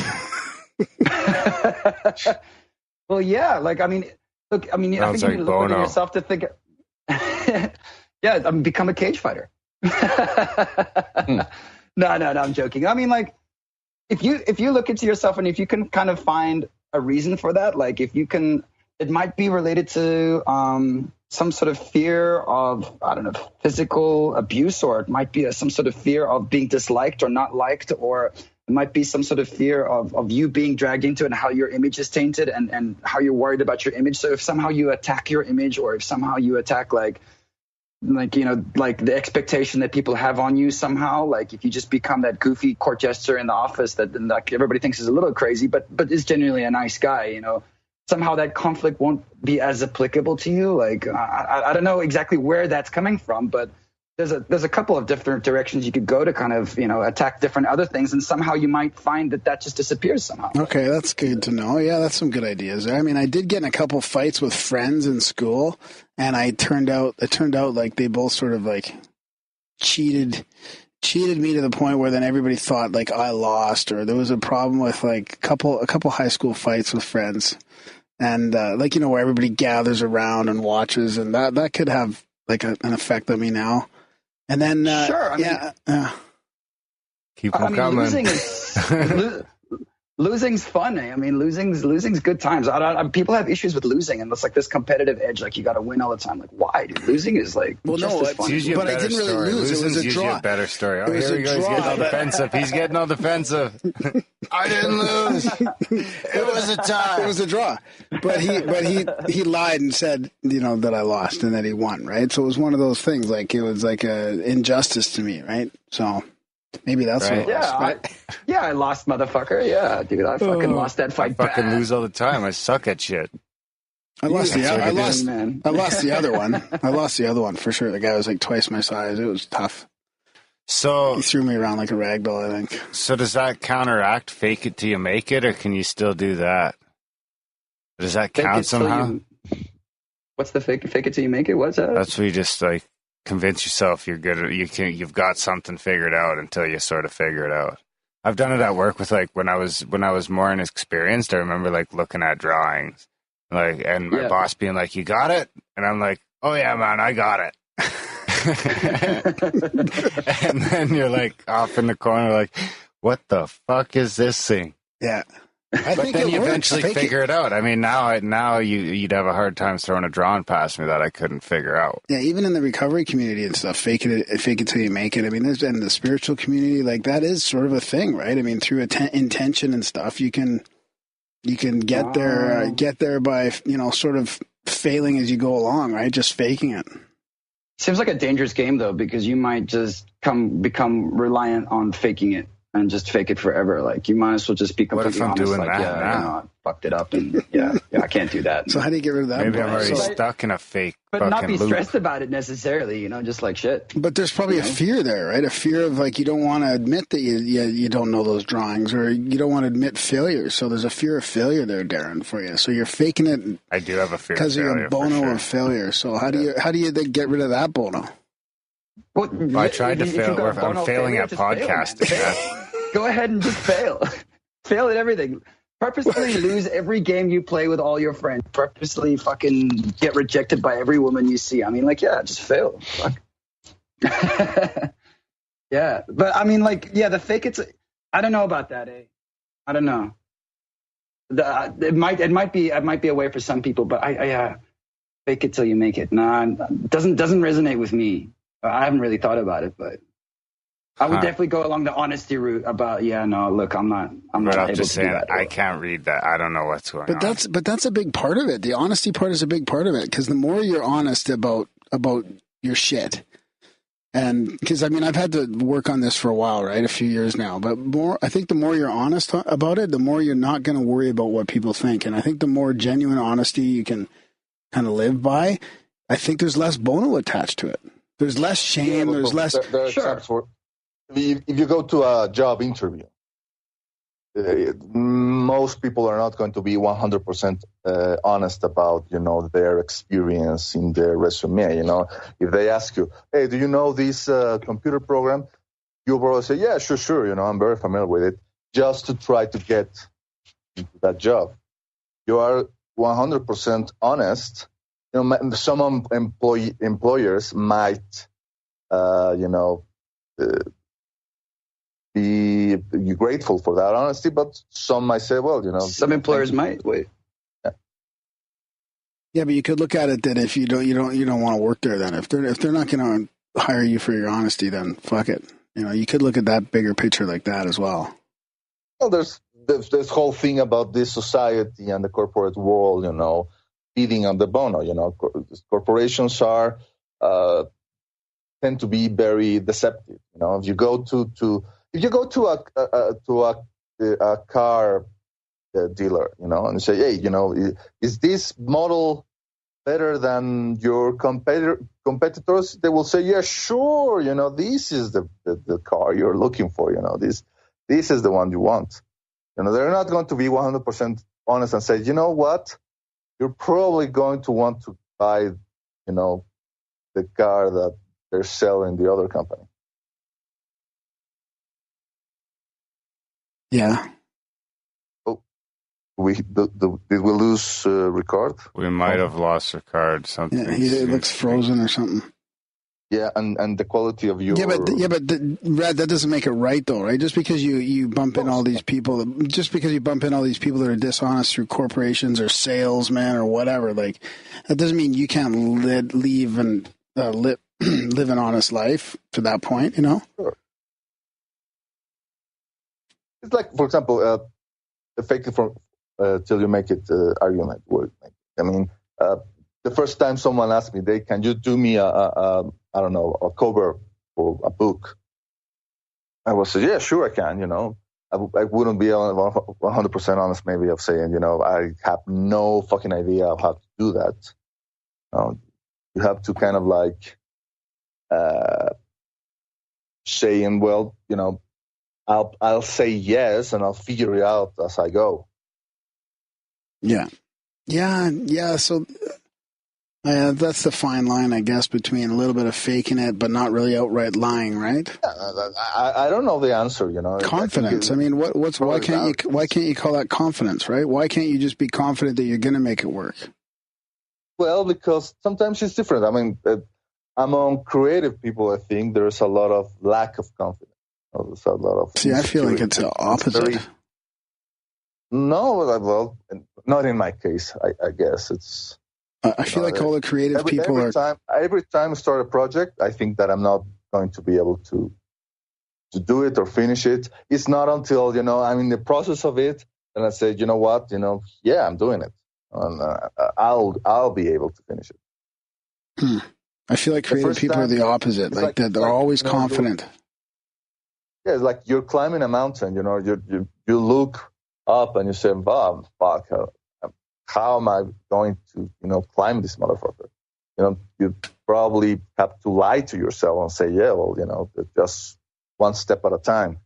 Well, yeah. Like I mean, look. I mean, I think you need to look within yourself to think. Yeah, I mean, become a cage fighter. No, I'm joking. I mean, like, if you look into yourself and if you can kind of find a reason for that, like if you can, it might be related to some sort of fear of, I don't know, physical abuse, or it might be some sort of fear of being disliked or not liked, or it might be some sort of fear of you being dragged into it and how your image is tainted and how you're worried about your image. So if somehow you attack your image, or if somehow you attack like the expectation that people have on you somehow, like if you just become that goofy court jester in the office that like everybody thinks is a little crazy, but is genuinely a nice guy, somehow that conflict won't be as applicable to you. Like, I don't know exactly where that's coming from, but there's a couple of different directions you could go to kind of, attack different other things. And somehow you might find that just disappears somehow. Okay. That's good to know. Yeah. That's some good ideas. I mean, I did get in a couple fights with friends in school, and it turned out like they both sort of like cheated me to the point where then everybody thought like I lost, or there was a problem with like a couple high school fights with friends. And where everybody gathers around and watches, and that could have like an effect on me now. And then, sure. Keep them coming. Losing's fun. I mean, losing's good times. People have issues with losing, and it's like this competitive edge. Like you got to win all the time. Like why, dude? Losing is like but I didn't really lose. It was a draw. A better story. Oh, here he goes. He's getting all defensive. I didn't lose. It was a tie. It was a draw. But he lied and said that I lost and that he won. Right. So it was one of those things. Like it was like a injustice to me. Right. So. Maybe that's right. What it was. I lost, motherfucker. Yeah, dude, I fucking lost that fight. I fucking lose all the time. I suck at shit. I lost the other one. I lost the other one for sure. The guy was like twice my size. It was tough. So he threw me around like a rag doll, I think. So does that counteract fake it till you make it, or can you still do that? Does that count somehow? What's the fake it till you make it? What's that? That's where you just like convince yourself you're good at you've got something figured out until you sort of figure it out. I've done it at work with like when I was more inexperienced. I remember like looking at drawings, like and my boss being like, "You got it," and I'm like, "Oh yeah, man, I got it." And then you're like off in the corner, like, what the fuck is this thing? Yeah. But then you eventually figure it out. I mean, now you'd have a hard time throwing a drawing past me that I couldn't figure out. Yeah, even in the recovery community and stuff, fake it till you make it. I mean, there's in the spiritual community, like that is sort of a thing, right? I mean, through intention and stuff, you can get there by, you know, sort of failing as you go along, right? Just faking it. Seems like a dangerous game though, because you might just become reliant on faking it. And just fake it forever. Like, you might as well just be completely honest. Doing like, that I fucked it up, and I can't do that. So how do you get rid of that? Maybe I'm already stuck in a fake. But not be stressed about it necessarily. You know, just like shit. But there's probably a fear there, right? A fear of like you don't want to admit that you don't know those drawings, or you don't want to admit failure. So there's a fear of failure there, Darren, for you. So you're faking it. I do have a fear because of your Bono of failure. So how do you then get rid of that Bono? Well, I tried to fail. I'm failing at podcasting. Go ahead and just fail. Fail at everything. Purposely lose every game you play with all your friends. Purposely fucking get rejected by every woman you see. I mean, like, yeah, just fail. Fuck. Yeah. But I mean, like, yeah, the fake it's I don't know about that, eh? I don't know. It might be a way for some people, but I fake it till you make it. Nah, doesn't resonate with me. I haven't really thought about it, but I would definitely go along the honesty route about, look, I'm not able to do that. I can't read that. I don't know what's going on. But that's a big part of it. The honesty part is a big part of it, because the more you're honest about your shit, and because, I mean, I've had to work on this for a while, right? A few years now. But I think the more you're honest about it, the more you're not going to worry about what people think. And I think the more genuine honesty you can kind of live by, I think there's less Bono attached to it. There's less shame. Yeah, there's less. Sure. If you go to a job interview, most people are not going to be 100% honest about, you know, their experience in their resume. You know, if they ask you, hey, do you know this computer program? You'll probably say, yeah, sure. You know, I'm very familiar with it, just to try to get into that job. You are 100% honest. You know, some employers might, be grateful for that honesty, but some might say, well, you know, some employers might wait. Yeah, but you could look at it that if you don't want to work there, then if they're not going to hire you for your honesty, then fuck it. You know, you could look at that bigger picture like that as well. Well, there's this whole thing about this society and the corporate world, you know, feeding on the Bono. You know, corporations tend to be very deceptive. You know, if you go to a car dealer, you know, and say, hey, you know, is this model better than your competitors? They will say, yeah, sure. You know, this is the car you're looking for. You know, this is the one you want. You know, they're not going to be 100% honest and say, you know what, you're probably going to want to buy, you know, the car that they're selling the other company. Yeah. Oh, did we lose Ricard? We might have lost Ricard. Something. Yeah, it looks frozen or something. Yeah, and the quality of your Rad, that doesn't make it right though, right? Just because you bump in all these people, that are dishonest through corporations or salesmen or whatever, like that doesn't mean you can't live an honest life to that point, you know? Sure. It's like, for example, fake it till you make it argument. I mean, the first time someone asked me, can you do me a cover for a book? I will say, yeah, sure I can, you know. I wouldn't be 100% honest maybe of saying, you know, I have no fucking idea of how to do that. You have to kind of like saying, well, you know, I'll say yes and I'll figure it out as I go. Yeah. So that's the fine line, I guess, between a little bit of faking it but not really outright lying, right? I don't know the answer, you know. Confidence. I mean, why can't you call that confidence, right? Why can't you just be confident that you're going to make it work? Well, because sometimes it's different. I mean, among creative people, I think there's a lot of lack of confidence. There's a lot of I feel like it's the opposite. No, well, not in my case. I guess it's. I feel like all the creative people every time I start a project, I think that I'm not going to be able to do it or finish it. It's not until I'm in the process of it, and I say, you know what, yeah, I'm doing it, and I'll be able to finish it. I feel like creative people are the opposite. Like they're always confident. Yeah, it's like you're climbing a mountain. You look up and you say, "Bob, fuck, how am I going to climb this motherfucker?" You probably have to lie to yourself and say, "Yeah, well, just one step at a time."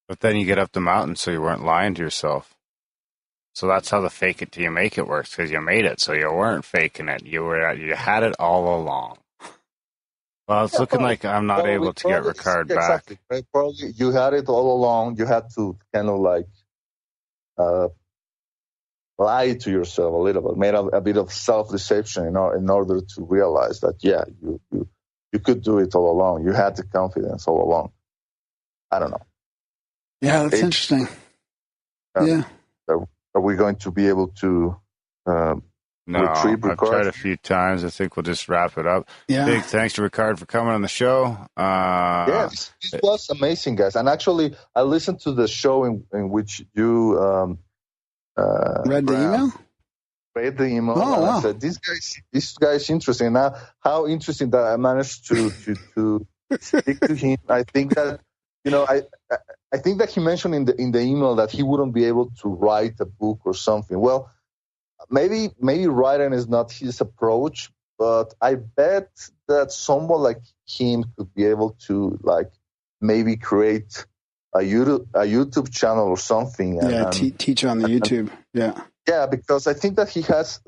But then you get up the mountain, so you weren't lying to yourself. So that's how the fake it till you make it works, because you made it, so you weren't faking it. You had it all along. Well, it's looking like I'm not able to get Ricard back. Exactly. Right? Probably you had it all along. You had to kind of like lie to yourself a little bit, made a bit of self-deception in order to realize that, yeah, you could do it all along. You had the confidence all along. I don't know. Yeah, that's interesting. Yeah. Are we going to be able to retrieve Ricard? I've tried a few times. I think we'll just wrap it up. Yeah. Big thanks to Ricard for coming on the show. Yes, this was amazing, guys. And actually, I listened to the show in which you read the email? Read the email. Oh, wow. I said, this guy is interesting. Now, how interesting that I managed to speak to him. I think that, I think that he mentioned in the email that he wouldn't be able to write a book or something. Well, maybe writing is not his approach, but I bet that someone like him could be able to maybe create a YouTube channel or something. Yeah, teach on the YouTube. Yeah. Yeah, because I think that he has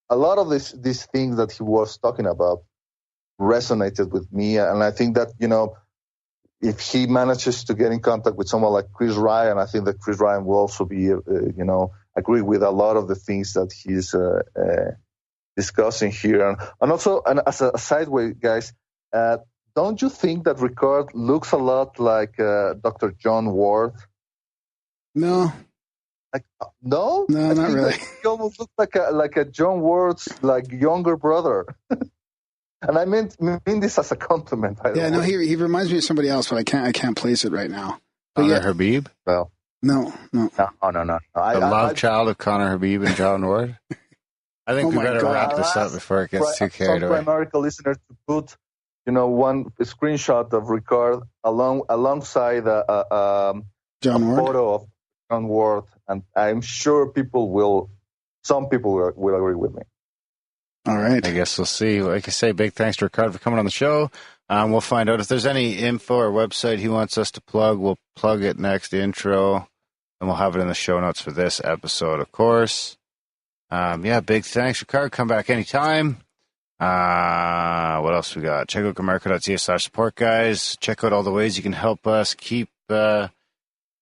a lot of these things that he was talking about resonated with me, and I think that if he manages to get in contact with someone like Chris Ryan, I think that Chris Ryan will also be, agree with a lot of the things that he's discussing here. And also, as a sideway, guys, don't you think that Ricard looks a lot like Dr. John Ward? No. No, not really. He almost looks like a John Ward's younger brother. And I mean this as a compliment. No, he reminds me of somebody else, but I can't place it right now. Conor Habib? Well, no. No. The love child of Conor Habib and John Ward? I think we better wrap this up before it gets too carried away. Some Grimerica listeners to put, one screenshot of Ricard alongside a photo of John Ward, and I'm sure some people will agree with me. All right. I guess we'll see. Like I say, big thanks to Ricard for coming on the show. We'll find out if there's any info or website he wants us to plug. We'll plug it next intro, and we'll have it in the show notes for this episode, of course. Big thanks, Ricard. Come back anytime. What else we got? Check out GrimericaTalks.ca/support, guys. Check out all the ways you can help us keep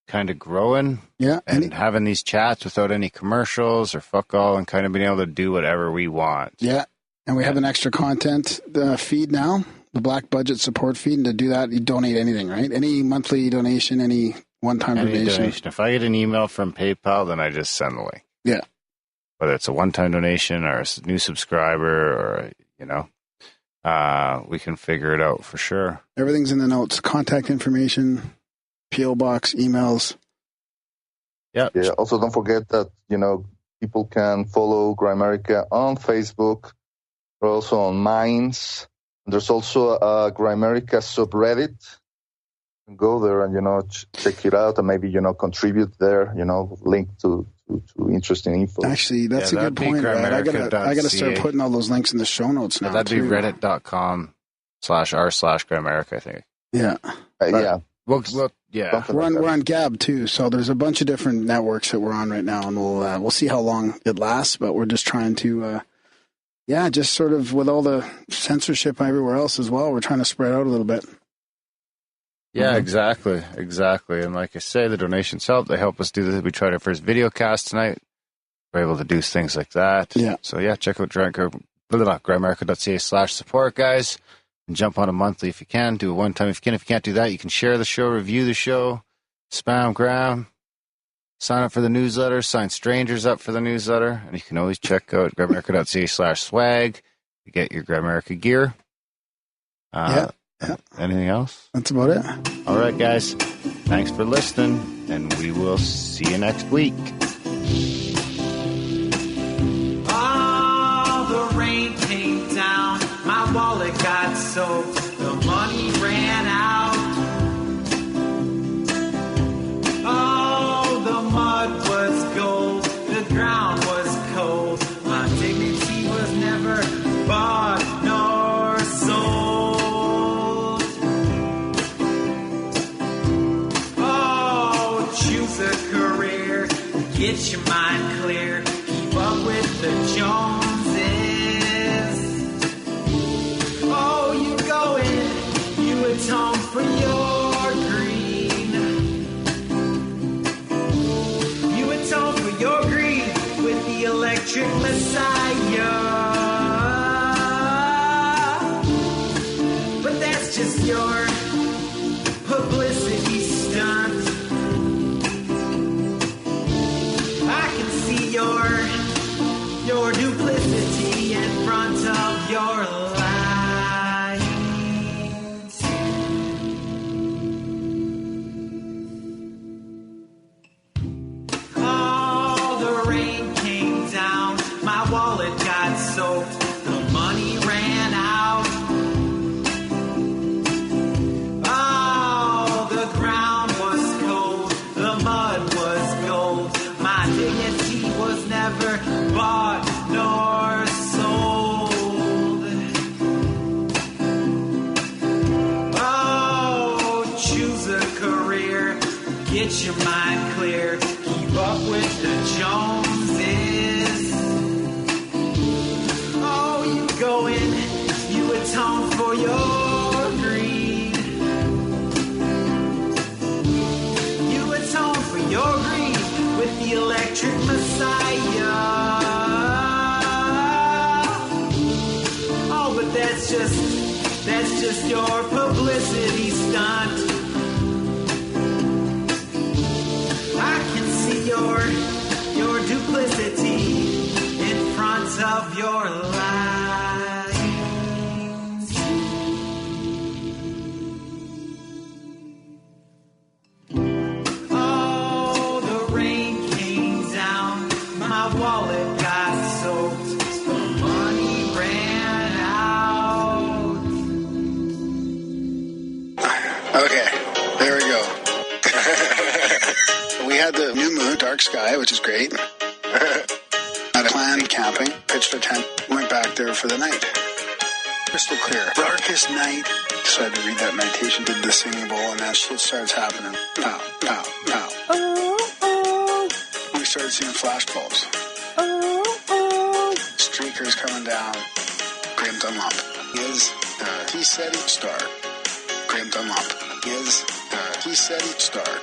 kind of growing and having these chats without any commercials or fuck all, and kind of being able to do whatever we want. Yeah. And we have an extra content feed now, the Black Budget support feed. And to do that, you donate anything, right? Any monthly donation, any one-time donation. If I get an email from PayPal, then I just send the link. Yeah. Whether it's a one-time donation or a new subscriber or, we can figure it out for sure. Everything's in the notes. Contact information, P.O. Box, emails. Yeah. Also, don't forget that, people can follow Grimerica on Facebook. We're also on Minds. There's also a Grimerica subreddit. You can go there and, check it out and maybe, contribute there, link to interesting info. Actually, that's a good point, Brad. I gotta start putting all those links in the show notes now. That'd be reddit.com/r/Grimerica, I think. Yeah. Yeah. We're on Gab too, so there's a bunch of different networks that we're on right now, and we'll see how long it lasts. But we're just trying to, just sort of with all the censorship everywhere else as well, we're trying to spread out a little bit. Yeah, exactly. And like I say, the donations help. They help us do this. We tried our first video cast tonight. We're able to do things like that. Yeah. So check out GrimericaTalks.ca/support, guys. And jump on a monthly if you can. Do it one time if you can. If you can't do that, you can share the show, review the show, spam Graham, sign up for the newsletter, sign strangers up for the newsletter. And you can always check out GrimericaTalks.ca/swag to get your Grimerica gear. Yeah. Anything else? That's about it. All right, guys. Thanks for listening, and we will see you next week. Oh, the rain came down. My wallet got soaked. The money ran out. Oh, the mud was gold. The ground was cold. My dignity was never bought nor sold. Oh, choose a career. Get your mind clear. Keep up with the Joneses. Oh, you go in. You atone for your greed. You atone for your greed with the electric messiah. But that's just your publicity stunt. I can see your duplicity in front of your lines. Oh, the rain came down. My wallet got soaked. The money ran out. Oh, the ground was cold. The mud was gold. My dignity was never bought nor sold. Oh, choose a career. Get your mind clear. Keep up with the Joneses. Oh, you go in. You atone for your greed. You atone for your greed with the electric messiah. Oh, but that's just your publicity stunt. I can see your duplicity in front of your lines. Oh, the rain came down. My wallet got soaked. The money ran out. Okay, there we go. We had the new moon, dark sky, which is great. Had a planned camping, pitched our tent, went back there for the night. Crystal clear. Darkest night. So I had to read that meditation, did the singing bowl, and that shit starts happening. Pow, pow, pow. We started seeing flashbulbs. Streakers coming down. Graham Dunlop is the T-SETI star. Graham Dunlop is the T-SETI star.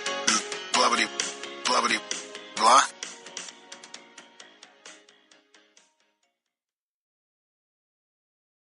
Blubbity, blubbity, blah.